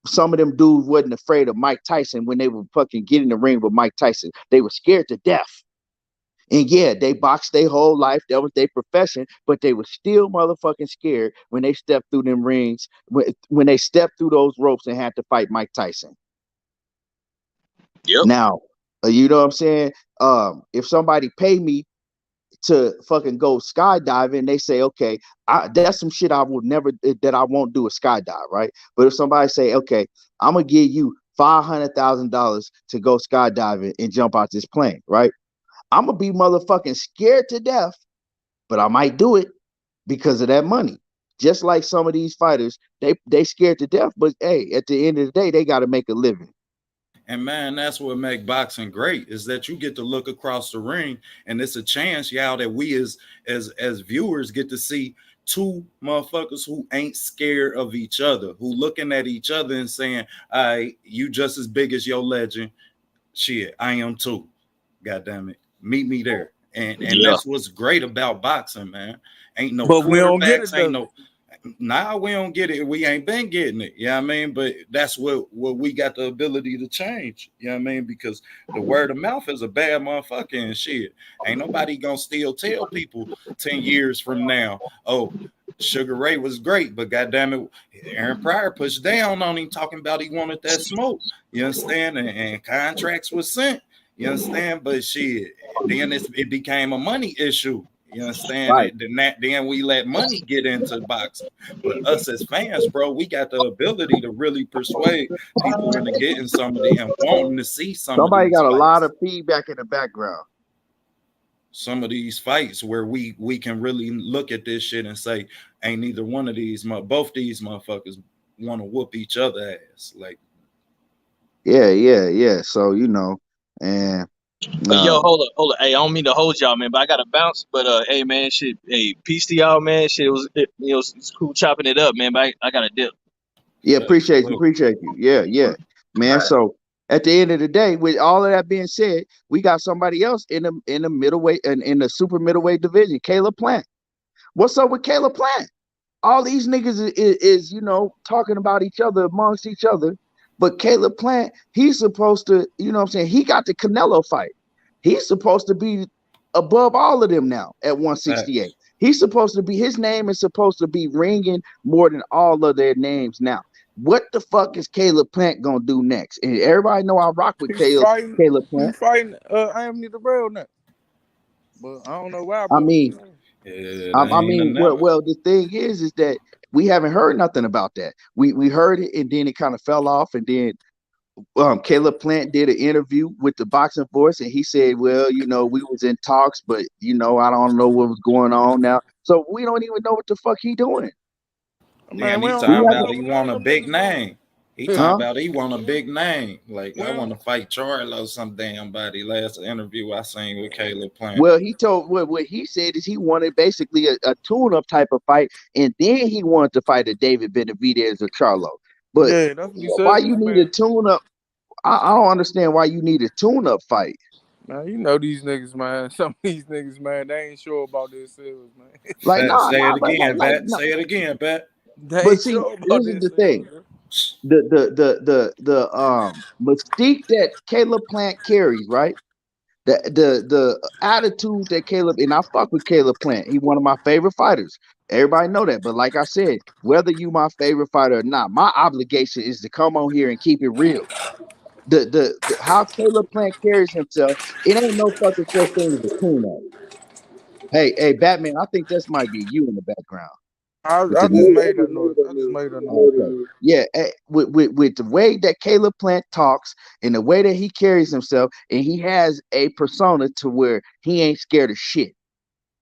Speaker 1: some of them dudes wasn't afraid of Mike Tyson when they were fucking getting in the ring with Mike Tyson. They were scared to death. And yeah, they boxed their whole life. That was their profession, but they were still motherfucking scared when they stepped through them rings, when they stepped through those ropes and had to fight Mike Tyson.
Speaker 2: Yep.
Speaker 1: Now, you know what I'm saying? If somebody pay me to fucking go skydiving, they say, okay, that's some shit I will never, that I won't do a skydive, right? But if somebody say, okay, I'm gonna give you $500,000 to go skydiving and jump out this plane, right? I'm gonna be motherfucking scared to death, but I might do it because of that money. Just like some of these fighters, they scared to death, but hey, at the end of the day, they got to make a living.
Speaker 5: And man, that's what make boxing great is that you get to look across the ring, and it's a chance, y'all, that we as viewers get to see two motherfuckers who ain't scared of each other, who looking at each other and saying, "All right, you just as big as your legend. Shit, I am too. God damn it, meet me there." And
Speaker 2: Yeah.
Speaker 5: that's what's great about boxing, man. Ain't no
Speaker 6: But we don't get
Speaker 5: quarterbacks,
Speaker 6: it
Speaker 5: ain't
Speaker 6: though.
Speaker 5: no. Now we don't get it. We ain't been getting it. You know what I mean? But that's what we got the ability to change. You know what I mean? Because the word of mouth is a bad motherfucking shit. Ain't nobody gonna still tell people 10 years from now, oh, Sugar Ray was great, but goddamn it, Aaron Pryor pushed down on him talking about he wanted that smoke. You understand? And contracts was sent. You understand? But shit, then it became a money issue. You understand?
Speaker 1: Right.
Speaker 5: Then we let money get into boxing. But us as fans, bro, we got the ability to really persuade people into getting some of the and wanting to see some of
Speaker 1: Somebody
Speaker 5: these
Speaker 1: got a lot
Speaker 5: fights.
Speaker 1: of feedback in the background.
Speaker 5: Some of these fights where we can really look at this shit and say, ain't neither one of these, both these motherfuckers want to whoop each other ass. Like,
Speaker 1: Yeah. So and
Speaker 2: Yo, hold up. Hey, I don't mean to hold y'all, man, but I gotta bounce. But hey, man, shit. Hey, peace to y'all, man. Shit, it's cool chopping it up, man. But I gotta dip.
Speaker 1: yeah, appreciate you. Yeah, man. So at the end of the day, with all of that being said, we got somebody else in the middleweight and in the super middleweight division, Caleb Plant. What's up with Caleb Plant? All these niggas is talking about each other amongst each other, but Caleb Plant, he's supposed to, what I'm saying, he got the Canelo fight. He's supposed to be above all of them now at 168. He's supposed to be, his name is supposed to be ringing more than all of their names now. What the fuck is Caleb Plant gonna do next? And everybody know I rock with Caleb Plant.
Speaker 6: He's fighting I am neither real now. But I don't know why.
Speaker 1: I mean, well, the thing is that we haven't heard nothing about that. We heard it and then it kind of fell off, and then Caleb Plant did an interview with the Boxing Voice, and he said, well, we was in talks, but I don't know what was going on now. So we don't even know what the fuck he doing.
Speaker 5: Man, he talking about he want a big name. He talking about he want a big name. Like, I want to fight Charlo some damn body. Last interview I seen with Caleb Plant.
Speaker 1: Well, he told what he said is he wanted basically a tune-up type of fight, and then he wanted to fight a David Benavidez or Charlo. But
Speaker 6: yeah, that's what he said,
Speaker 1: why you need a tune-up? I don't understand why you need a tune-up fight.
Speaker 6: Man, these niggas, man. Some of these niggas, man, they ain't sure about themselves, man.
Speaker 1: Like,
Speaker 5: say it again, Bat. Say it again, Bat.
Speaker 1: But see, this is the thing. The mystique that Caleb Plant carries, right? The attitude that Caleb, and I fuck with Caleb Plant. He one of my favorite fighters. Everybody know that. But like I said, whether you my favorite fighter or not, my obligation is to come on here and keep it real. The how Caleb Plant carries himself, it ain't no fucking such thing as a tune-up. Hey, Batman, I think this might be you in the background.
Speaker 6: I just made that noise.
Speaker 1: Okay. Yeah, with the way that Caleb Plant talks and the way that he carries himself, and he has a persona to where he ain't scared of shit.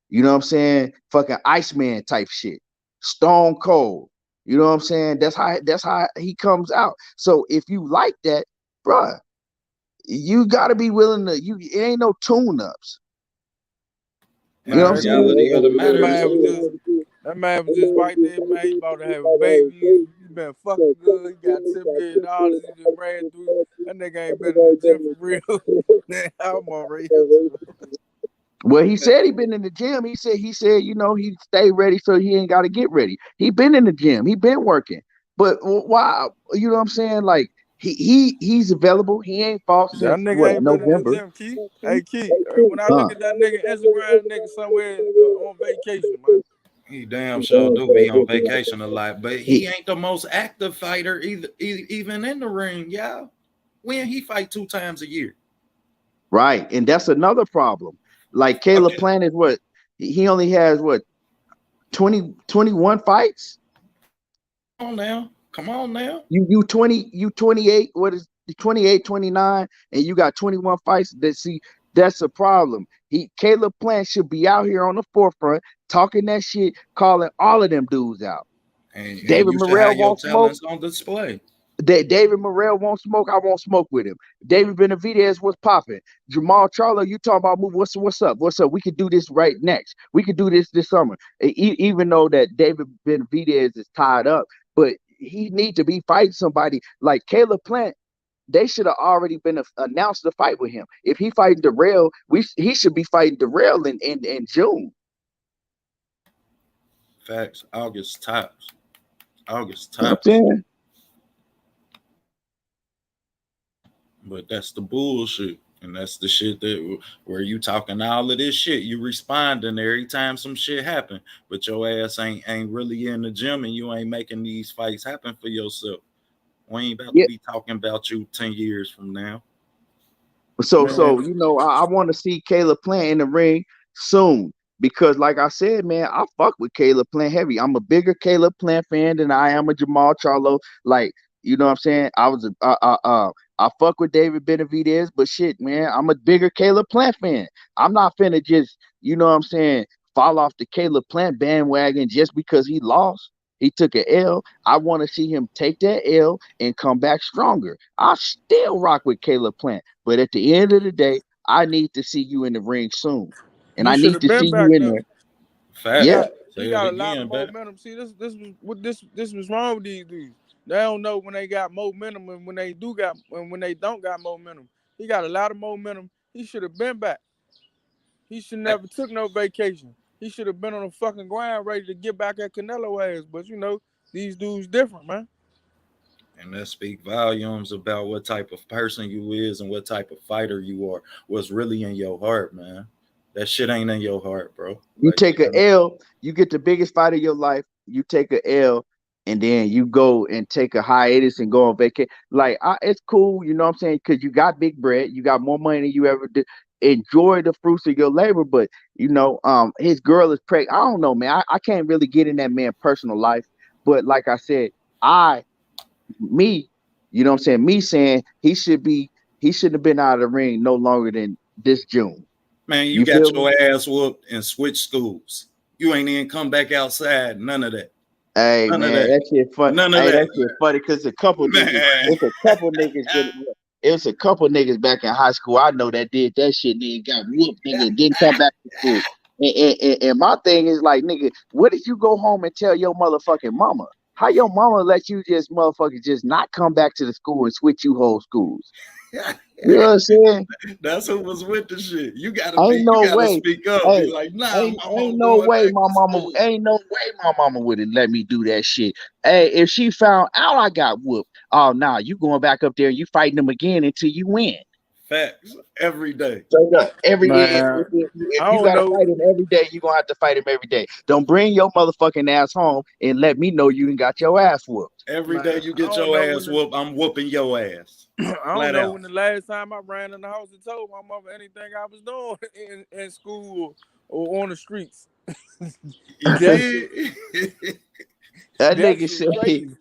Speaker 1: You know what I'm saying? Fucking Iceman type shit. Stone cold. You know what I'm saying? That's how he comes out. So if you like that, bruh, you gotta be willing to. It ain't no tune-ups. You know what I'm saying?
Speaker 6: That man was just right there, man. He about to have a baby. He been fucking good. He got $10 million. He just ran through. That nigga ain't been in the gym for real. I'm already.
Speaker 1: Well, he said he been in the gym. He said he stay ready so he ain't got to get ready. He been in the gym. He been working. But why? You know what I'm saying? Like he's available. He ain't false since
Speaker 6: that nigga ain't
Speaker 1: November.
Speaker 6: Been in the gym, Keith. Hey, Keith. When I look at that nigga Instagram, nigga somewhere on vacation, man.
Speaker 5: He damn sure do be on vacation a lot, but he ain't the most active fighter even in the ring, y'all. When he fight 2 times a year.
Speaker 1: Right, and that's another problem. Like Caleb Plant is what? He only has what? 21 fights?
Speaker 5: Come on now.
Speaker 1: You 28, what is 28, 29, and you got 21 fights. That's a problem. Caleb Plant should be out here on the forefront talking that shit, calling all of them dudes out.
Speaker 5: And
Speaker 1: David Morrell won't smoke
Speaker 5: on display.
Speaker 1: David Morrell won't smoke. I won't smoke with him. David Benavidez was popping. Jermall Charlo, you talking about move? What's up? What's up? We could do this right next. We could do this summer. Even though that David Benavidez is tied up, but he need to be fighting somebody like Caleb Plant. They should have already been announced the fight with him. If he fighting Darrell, he should be fighting Darrell in June.
Speaker 5: Facts. August tops. But that's the bullshit. And that's the shit that where you talking all of this shit, you responding every time some shit happen, but your ass ain't really in the gym and you ain't making these fights happen for yourself. We ain't about to be talking about you 10 years from now.
Speaker 1: So I want to see Caleb Plant in the ring soon. because like I said, man, I fuck with Caleb Plant heavy. I'm a bigger Caleb Plant fan than I am a Jermall Charlo. Like, you know what I'm saying? I fuck with David Benavidez, but shit, man, I'm a bigger Caleb Plant fan. I'm not finna just, you know what I'm saying, fall off the Caleb Plant bandwagon just because he lost. He took an L. I want to see him take that L and come back stronger. I still rock with Caleb Plant, but at the end of the day, I need to see you in the ring soon, and
Speaker 6: He
Speaker 1: I
Speaker 6: should
Speaker 1: need
Speaker 6: have
Speaker 1: to
Speaker 6: been
Speaker 1: see you
Speaker 6: back
Speaker 1: in
Speaker 6: there.
Speaker 1: there.
Speaker 5: Facts.
Speaker 1: Yeah.
Speaker 5: Say
Speaker 6: He
Speaker 5: it
Speaker 6: got a lot
Speaker 5: again,
Speaker 6: of
Speaker 5: baby.
Speaker 6: momentum. See, this was wrong with these dudes. They don't know when they got momentum and when they don't got momentum. He got a lot of momentum. He should have been back. He should never took no vacation. He should have been on the fucking ground ready to get back at Canelo ass. But you know, these dudes different, man.
Speaker 5: And that speak volumes about what type of person you is and what type of fighter you are. What's really in your heart, man. That shit ain't in your heart, bro.
Speaker 1: You
Speaker 5: Like,
Speaker 1: take a L, you get the biggest fight of your life. You take a L, and then you go and take a hiatus and go on vacation. Like, it's cool, you know what I'm saying? Because you got big bread, you got more money than you ever did. Enjoy the fruits of your labor, but you know, his girl is pregnant. I don't know, man. I can't really get in that man's personal life, but like I said, me, you know what I'm saying? Me saying he should have been out of the ring no longer than this June.
Speaker 5: man, you
Speaker 1: You feel
Speaker 5: got
Speaker 1: me?
Speaker 5: your ass whooped and switched schools. You ain't even come back outside. None of that.
Speaker 1: Hey
Speaker 5: None of
Speaker 1: man,
Speaker 5: that.
Speaker 1: that shit fun.
Speaker 5: None of
Speaker 1: Hey,
Speaker 5: that.
Speaker 1: that shit funny because a couple niggas,
Speaker 5: Man.
Speaker 1: it's a couple niggas it was a couple niggas back in high school I know that did that shit, nigga got whooped, nigga, and didn't come back to school. And my thing is like, nigga, what if you go home and tell your motherfucking mama? How your mama let you just motherfucking just not come back to the school and switch you whole schools? You know what I'm saying?
Speaker 5: That's who was with the shit. You gotta
Speaker 1: Ain't no way.
Speaker 5: speak up.
Speaker 1: Hey,
Speaker 5: Be like, nah,
Speaker 1: ain't
Speaker 5: mama,
Speaker 1: ain't
Speaker 5: I'm
Speaker 1: no
Speaker 5: going
Speaker 1: way
Speaker 5: back
Speaker 1: my
Speaker 5: to
Speaker 1: mama
Speaker 5: school.
Speaker 1: ain't no way my mama wouldn't let me do that shit. Hey, if she found out I got whooped, oh nah, you going back up there and you fighting them again until you win.
Speaker 5: Facts every day.
Speaker 1: Straight up.
Speaker 6: Man,
Speaker 1: If
Speaker 6: I
Speaker 1: you
Speaker 6: don't
Speaker 1: gotta
Speaker 6: know.
Speaker 1: fight him every day, you're gonna have to fight him every day. Don't bring your motherfucking ass home and let me know you done got your ass whooped.
Speaker 5: Every
Speaker 6: Man,
Speaker 5: day you
Speaker 6: I
Speaker 5: get
Speaker 6: don't
Speaker 5: your
Speaker 6: know
Speaker 5: ass whooped, I'm whooping your ass.
Speaker 6: I don't
Speaker 5: Flat
Speaker 6: know
Speaker 5: out.
Speaker 6: when the last time I ran in the house and told my mother anything I was doing in school or on the streets.
Speaker 5: You
Speaker 6: That shit,
Speaker 5: did?
Speaker 1: That
Speaker 6: that
Speaker 1: nigga
Speaker 6: shit
Speaker 1: said
Speaker 6: crazy.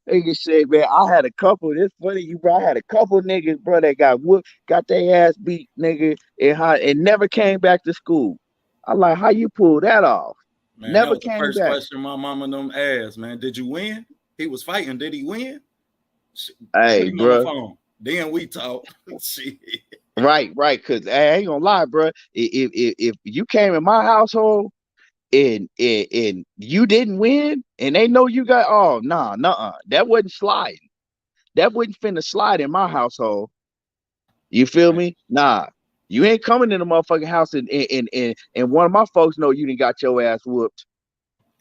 Speaker 1: nigga said, man, I had a couple. It's funny, you bro. I had a couple niggas, bro, that got whooped, got their ass beat, nigga, and never came back to school. I like how you pull that off.
Speaker 5: Man, that
Speaker 1: Never
Speaker 5: was the
Speaker 1: came
Speaker 5: first
Speaker 1: back.
Speaker 5: question my mama them asked, man. Did you win? He was fighting. Did he win?
Speaker 1: Hey,
Speaker 5: Put him on the
Speaker 1: bro.
Speaker 5: phone. Then we talk. Shit.
Speaker 1: Right. Cause I ain't gonna lie, bro. If you came in my household and you didn't win, and they know you got, oh nah, that wasn't sliding. That wasn't finna slide in my household. You feel me? Nah. You ain't coming in the motherfucking house and one of my folks know you done got your ass whooped.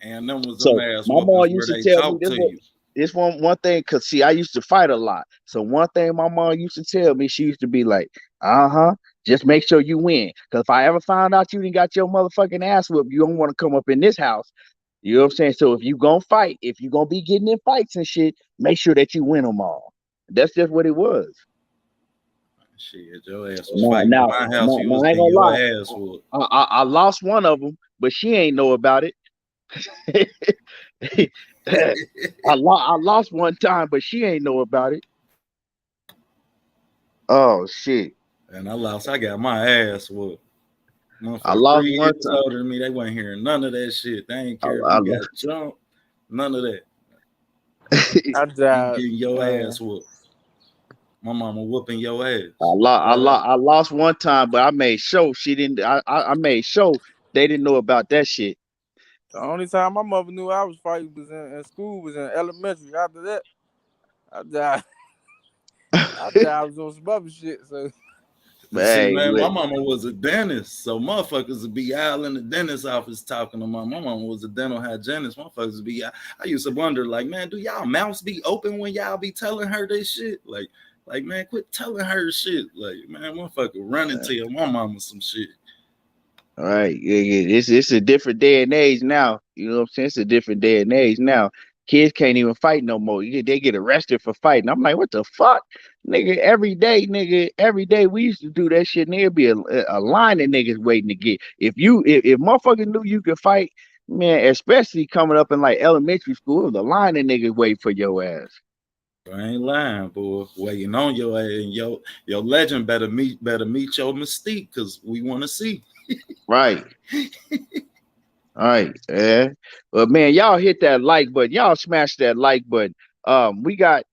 Speaker 5: And them was them
Speaker 1: So
Speaker 5: ass
Speaker 1: my mom
Speaker 5: whoopings where
Speaker 1: used to
Speaker 5: they
Speaker 1: tell me
Speaker 5: talk to you.
Speaker 1: this one thing, cause see, I used to fight a lot. So one thing my mom used to tell me, she used to be like, just make sure you win. Cause if I ever found out you didn't got your motherfucking ass whooped, you don't want to come up in this house. You know what I'm saying? So if you gonna fight, if you gonna be getting in fights and shit, make sure that you win them all. That's just what it was.
Speaker 5: Shit, your ass was fighting in
Speaker 1: Now,
Speaker 5: my house. You was
Speaker 1: I ain't
Speaker 5: getting
Speaker 1: gonna
Speaker 5: your
Speaker 1: lie.
Speaker 5: ass whooped.
Speaker 1: I lost one of them, but she ain't know about it. I lost one time, but she ain't know about it. Oh shit!
Speaker 5: And I got my ass whooped.
Speaker 1: I
Speaker 5: Motherfucker,
Speaker 1: lost
Speaker 5: 3
Speaker 1: one
Speaker 5: years
Speaker 1: time.
Speaker 5: older than me, they wasn't hearing none of that shit. They ain't care if
Speaker 1: I
Speaker 5: you got jumped. None of that.
Speaker 6: I
Speaker 5: You
Speaker 6: died.
Speaker 5: getting your ass whooped. My mama whooping your ass.
Speaker 1: I lost one time, but I made sure she didn't. I made sure they didn't know about that shit.
Speaker 6: The only time my mother knew I was fighting was in school, was in elementary. After that, I died. I was on some other shit. So
Speaker 5: See,
Speaker 1: Hey,
Speaker 5: man, my mama was a dentist, so motherfuckers would be out in the dentist office talking to my mama was a dental hygienist. Motherfuckers would be out. I used to wonder, like, man, do y'all mouths be open when y'all be telling her this shit? Like, man, quit telling her shit. Like, man, motherfucker running to your my mama some shit.
Speaker 1: all right, it's a different day and age now. You know what I'm saying? It's a different day and age now. Kids can't even fight no more. They get arrested for fighting. I'm like, what the fuck, nigga? Every day we used to do that shit. And there'd be a line of niggas waiting to get. If motherfuckers knew you could fight, man, especially coming up in like elementary school, the line of niggas wait for your ass.
Speaker 5: I ain't lying, boy. Waiting on your ass, and your legend better meet your mystique, because we want to see.
Speaker 1: Right. All right, yeah. But man, y'all hit that like button. Y'all smash that like button. We got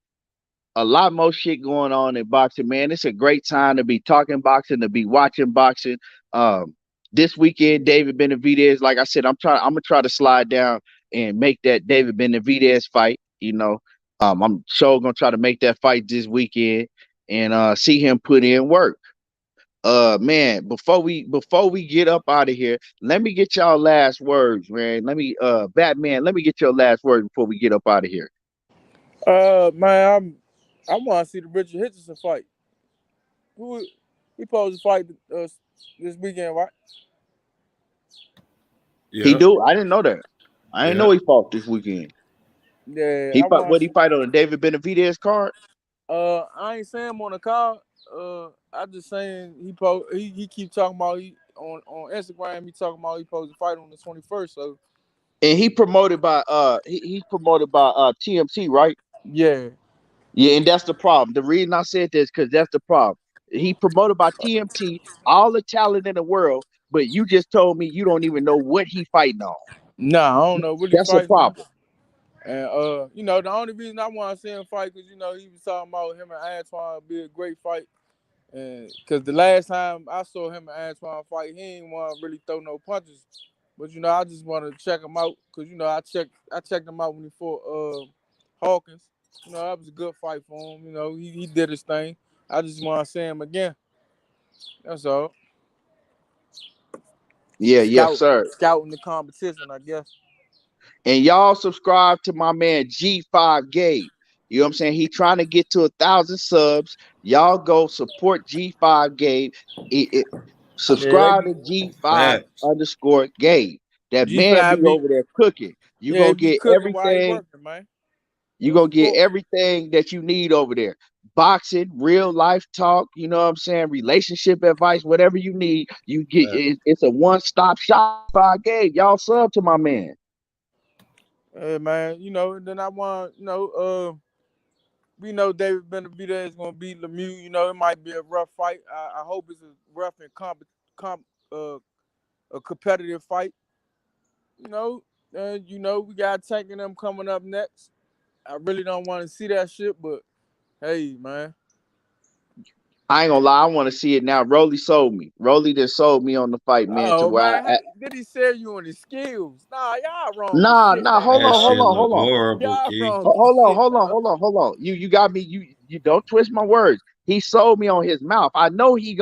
Speaker 1: a lot more shit going on in boxing, man. It's a great time to be talking boxing, to be watching boxing. This weekend, David Benavidez, like I said, I'm gonna try to slide down and make that David Benavidez fight. I'm sure gonna try to make that fight this weekend and see him put in work. Man, before we get up out of here, let me get y'all last words, man. Batman, let me get your last word before we get up out of here.
Speaker 6: Man, I want to see the Richard Hitchison fight. Who he supposed to fight this weekend, right?
Speaker 5: Yeah.
Speaker 1: He do? I didn't know that. I didn't know he fought this weekend.
Speaker 6: Yeah.
Speaker 1: He fight on a David Benavidez card?
Speaker 6: I ain't saying him on the card. I just saying he keep talking about on Instagram. He talking about he supposed to fight on the 21st. So,
Speaker 1: and he promoted by he's promoted by TMT, right?
Speaker 6: Yeah,
Speaker 1: and that's the problem. The reason I said this because that's the problem. He promoted by TMT, all the talent in the world, but you just told me you don't even know what he fighting on.
Speaker 6: Nah, I don't know what he
Speaker 1: That's
Speaker 6: fighting.
Speaker 1: a problem.
Speaker 6: And the only reason I want to see him fight because he was talking about him and Antoine would be a great fight. And because the last time I saw him and Antoine fight, he ain't want to really throw no punches. But I just want to check him out because I checked him out when he fought Hawkins. That was a good fight for him. He did his thing. I just want to see him again. That's all.
Speaker 1: Yeah, yes, sir.
Speaker 6: Scouting the competition, I guess.
Speaker 1: And y'all subscribe to my man G5 Gabe. You know what I'm saying? He trying to get to 1,000 subs. Y'all go support G5 Gabe. Subscribe to G5 Gabe. That G5 man be over there cooking. You gonna get everything.
Speaker 6: Working, man.
Speaker 1: You gonna get everything that you need over there. Boxing, real life talk, you know what I'm saying? Relationship advice, whatever you need, you get. It's a one-stop shop. Gabe, y'all sub to my man.
Speaker 6: Hey man, then I want, we know David Benavidez is gonna beat Lemieux. It might be a rough fight. I hope it's a rough and a competitive fight. We got Tank and them coming up next. I really don't want to see that shit, but hey, man.
Speaker 1: I ain't gonna lie, I want to see it now. Rolly sold me. Rolly just sold me on the fight, man.
Speaker 6: Oh, man. Did he sell you on his skills? Nah, y'all wrong.
Speaker 1: Nah, hold on.
Speaker 5: Horrible,
Speaker 1: hold on. You got me. You don't twist my words. He sold me on his mouth. I know he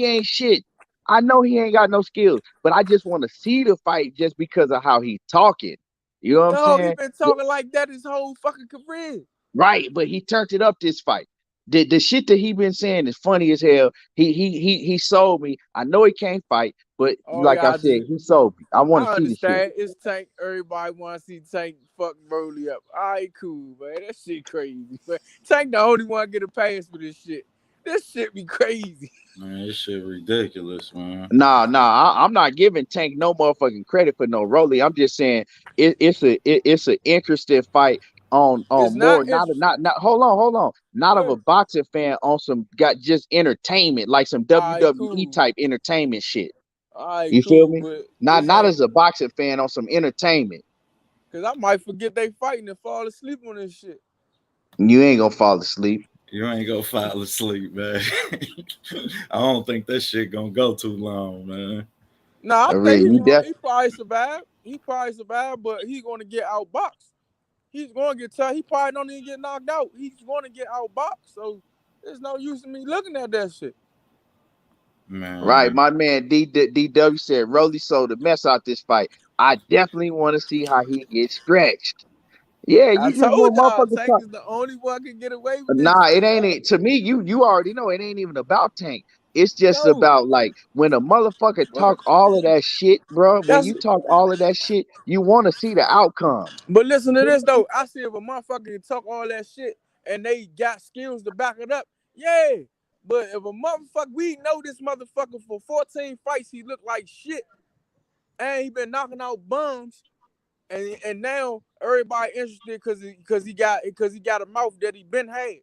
Speaker 1: ain't shit. I know he ain't got no skills, but I just want to see the fight just because of how he talking. You know what I'm saying?
Speaker 6: He been talking like that his whole fucking career.
Speaker 1: Right, but he turned it up this fight. The shit that he been saying is funny as hell. He sold me. I know he can't fight, but I said, he sold me. I want to see the shit.
Speaker 6: It's Tank. Everybody want to see Tank fuck Broly up. All right, cool, man. That shit crazy. But Tank the only one get a pass for this shit. This shit be crazy.
Speaker 5: Man, this shit ridiculous, man.
Speaker 1: Nah, I'm not giving Tank no motherfucking credit for no Rolly. I'm just saying it's an interesting fight on more not hold on. Not of a boxing fan on some got just entertainment, like some WWE type entertainment shit. You feel me? Not as a boxing fan on some entertainment.
Speaker 6: Cause I might forget they fighting and fall asleep on this shit.
Speaker 1: You ain't gonna fall asleep.
Speaker 5: You ain't gonna fall asleep, man. I don't think that shit gonna go too long, man.
Speaker 6: Nah, I think he probably survived. But he's gonna get outboxed. He's gonna get tired. He probably don't even get knocked out. He's gonna get outboxed. So there's no use in me looking at that shit.
Speaker 1: Man. Right, my man DW said Rolly sold the mess out this fight. I definitely want to see how he gets stretched. Yeah, you just want motherfuckers.
Speaker 6: Tank is the only one can get away with this.
Speaker 1: Nah, it ain't. To me, you already know it ain't even about Tank. It's just
Speaker 6: No,
Speaker 1: about like when a motherfucker talk all of that shit, bro. When
Speaker 6: that's
Speaker 1: you talk all of that shit, you want to see the outcome.
Speaker 6: but listen to this though. I see if a motherfucker can talk all that shit and they got skills to back it up, yeah. But if a motherfucker, we know this motherfucker for 14 fights, he looked like shit, and he been knocking out bums, and now everybody interested because he got a mouth that he been had.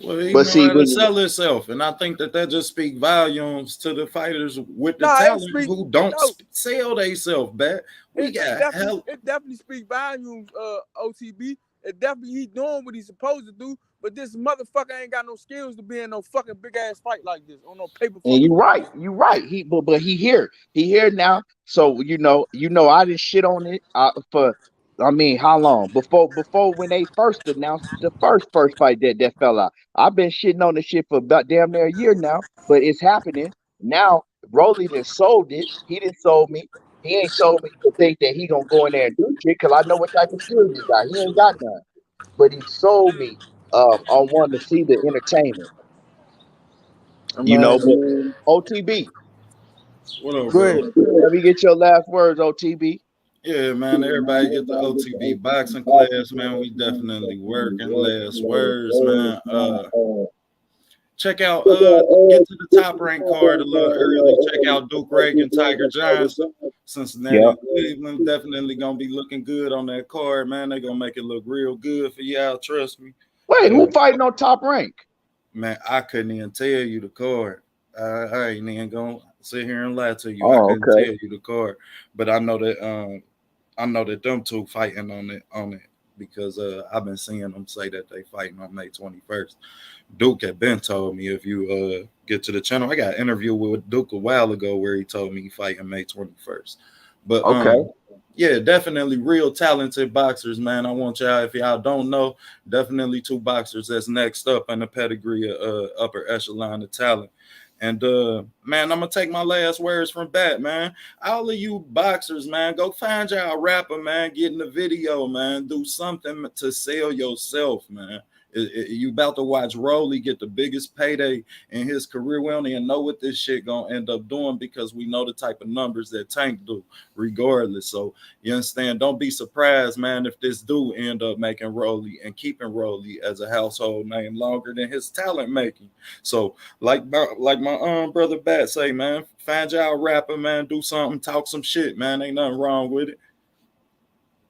Speaker 5: Well, he
Speaker 1: But
Speaker 5: know
Speaker 1: see,
Speaker 5: how to
Speaker 1: when
Speaker 5: sell himself, and I think that just speak volumes to the fighters with the
Speaker 6: Nah, it
Speaker 5: talent
Speaker 6: speak
Speaker 5: who don't
Speaker 6: no,
Speaker 5: sell themselves back. We got hell.
Speaker 6: it definitely speak volumes. OTB, it definitely he doing what he's supposed to do. But this motherfucker ain't got no skills to be in no fucking big ass fight like this on no paper
Speaker 1: and
Speaker 6: fucking fight.
Speaker 1: you're right. But he here now. So I didn't shit on it for. I mean, how long before when they first announced the first fight that fell out? I've been shitting on the shit for about damn near a year now, but it's happening now. Rolly done sold it. He didn't sold me. He ain't sold me to think that he gonna go in there and do shit because I know what type of skills he got. He ain't got none, but he sold me on wanting to see the entertainment.
Speaker 6: Man,
Speaker 1: But OTB.
Speaker 5: What up,
Speaker 6: go
Speaker 5: bro?
Speaker 6: ahead.
Speaker 1: Let me get your last words, OTB.
Speaker 5: Yeah, man. Everybody get the OTB boxing class, man. We definitely working. Last words, man. Check out get to the top rank card a little early. Check out Duke Reagan, Tiger Johnson, Cincinnati,
Speaker 1: Yeah.
Speaker 5: and Cleveland. Definitely gonna be looking good on that card, man. They're gonna make it look real good for y'all, trust me.
Speaker 1: Wait, who fighting on top rank?
Speaker 5: Man, I couldn't even tell you the card. I ain't even gonna sit here and lie to you. I
Speaker 1: Oh,
Speaker 5: couldn't
Speaker 1: okay.
Speaker 5: tell you the card, but I know that them two fighting on it because I've been seeing them say that they fighting on May 21st. Duke had been told me if you get to the channel, I got an interview with Duke a while ago where he told me he fighting May 21st. But
Speaker 1: Okay.
Speaker 5: yeah, definitely real talented boxers, man. I want y'all, if y'all don't know, definitely two boxers that's next up in the pedigree of upper echelon of talent. And man, I'm gonna take my last words from Bat, man. All of you boxers, man, go find y'all a rapper, man. Get in the video, man. Do something to sell yourself, man. You about to watch Rolly get the biggest payday in his career. We don't even know what this shit gonna end up doing because we know the type of numbers that Tank do, regardless. So you understand? Don't be surprised, man, if this dude end up making Rolly and keeping Rolly as a household name longer than his talent making. So like my brother Bat say, man, find y'all a rapper, man, do something, talk some shit, man. Ain't nothing wrong with it.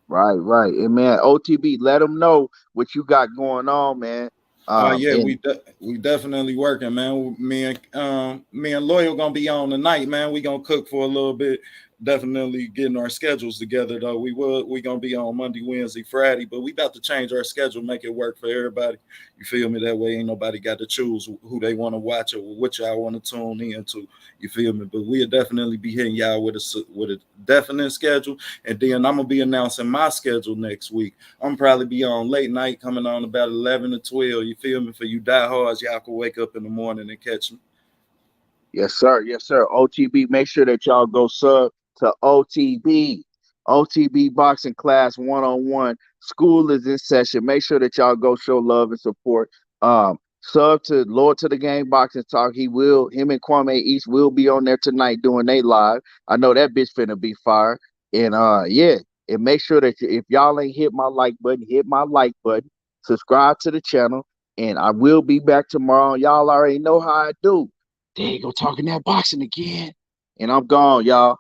Speaker 1: Right. And man, OTB, let them know what you got going on, man.
Speaker 5: Yeah,
Speaker 1: And
Speaker 5: we definitely working, man. Me and Loyal gonna be on tonight, man. We gonna cook for a little bit. Definitely getting our schedules together though. We gonna be on Monday, Wednesday, Friday, but we about to change our schedule, make it work for everybody. You feel me? That way ain't nobody got to choose who they want to watch or what y'all want to tune into. You feel me? But we'll definitely be hitting y'all with a definite schedule, and then I'm gonna be announcing my schedule next week. I'm probably be on late night, coming on about 11 to 12. You feel me? For you diehards, y'all can wake up in the morning and catch me.
Speaker 1: yes, sir. OTB, make sure that y'all go sub to OTB. OTB Boxing Class 101. School is in session. Make sure that y'all go show love and support. Sub to Lord to the Game Boxing Talk. Him and Kwame East will be on there tonight doing they live. I know that bitch finna be fire. And yeah. And make sure that if y'all ain't hit my like button, hit my like button. Subscribe to the channel. And I will be back tomorrow. Y'all already know how I do. There you go, talking that boxing again. And I'm gone, y'all.